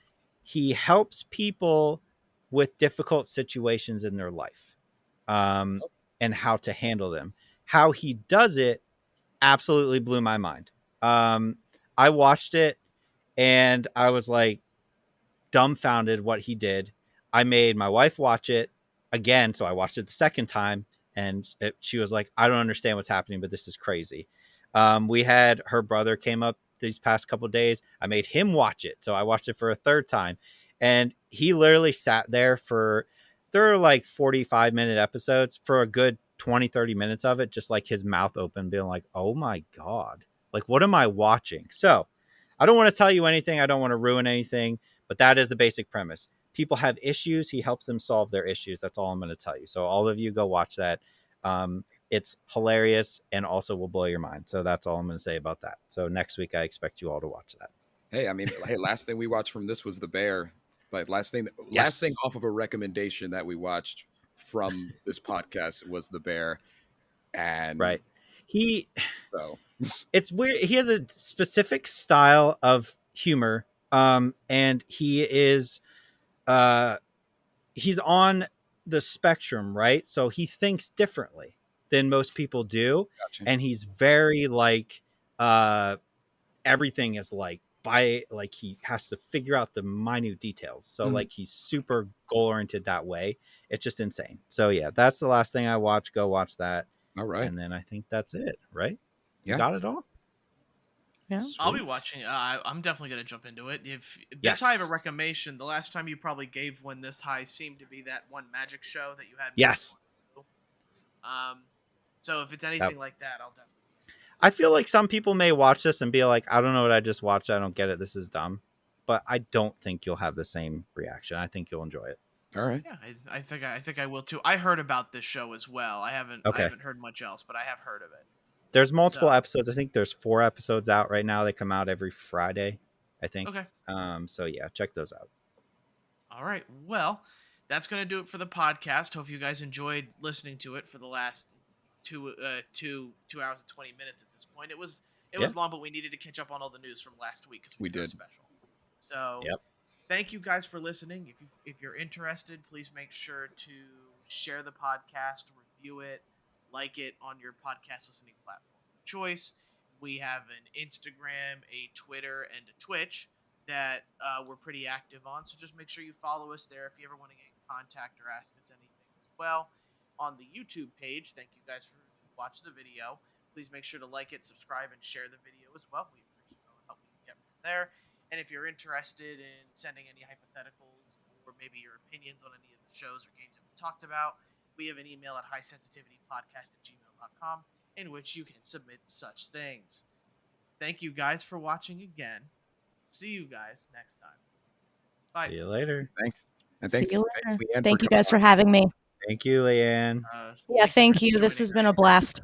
he helps people with difficult situations in their life. and how to handle them. How he does it absolutely blew my mind. I watched it and I was like dumbfounded what he did. I made my wife watch it again, so I watched it the second time, and she was like, "I don't understand what's happening, but this is crazy." We had her brother came up these past couple of days. I made him watch it, so I watched it for a third time, and he literally sat there for there are like 45-minute episodes for a good 20-30 minutes of it, just like his mouth open, being like, "Oh my god, like what am I watching?" So I don't want to tell you anything. I don't want to ruin anything, but that is the basic premise. People have issues. He helps them solve their issues. That's all I'm going to tell you. So all of you go watch that. It's hilarious and also will blow your mind. So that's all I'm going to say about that. So next week, I expect you all to watch that. Hey, I mean, last thing we watched from this was The Bear. Like last thing off of a recommendation that we watched from this podcast was The Bear. And right. It's weird. He has a specific style of humor. And he is, he's on the spectrum, right? So he thinks differently than most people do. Gotcha. And he's very like, everything is like he has to figure out the minute details. So like he's super goal oriented that way. It's just insane. So yeah, that's the last thing I watched. Go watch that. All right. And then I think that's it, right? Yeah. Got it all? Yeah. Sweet. I'll be watching. I'm definitely going to jump into it. If this high of a recommendation, the last time you probably gave one this high seemed to be that one magic show that you had. Yes. So if it's anything like that, I'll definitely. I feel like some people may watch this and be like, I don't know what I just watched. I don't get it. This is dumb. But I don't think you'll have the same reaction. I think you'll enjoy it. All right. Yeah, I think I will too. I heard about this show as well. I haven't heard much else, but I have heard of it. There's multiple episodes. I think there's 4 episodes out right now. They come out every Friday, I think. Okay. So yeah, check those out. All right. Well, that's going to do it for the podcast. Hope you guys enjoyed listening to it for the last 2 hours and 20 minutes at this point. It was long, but we needed to catch up on all the news from last week because we did special. So thank you guys for listening. If you're interested, please make sure to share the podcast, review it, like it on your podcast listening platform of choice. We have an Instagram, a Twitter, and a Twitch that we're pretty active on. So just make sure you follow us there if you ever want to get in contact or ask us anything as well. On the YouTube page, thank you guys for watching the video. Please make sure to like it, subscribe, and share the video as well. We appreciate all the help we can get from there. And if you're interested in sending any hypotheticals or maybe your opinions on any of the shows or games that we talked about, we have an email at highsensitivitypodcast@gmail.com in which you can submit such things. Thank you guys for watching again. See you guys next time. Bye. See you later. Thanks. And thanks, Leanne. Thank you guys for having me. Thank you, Leanne. Thank you. This has been a blast.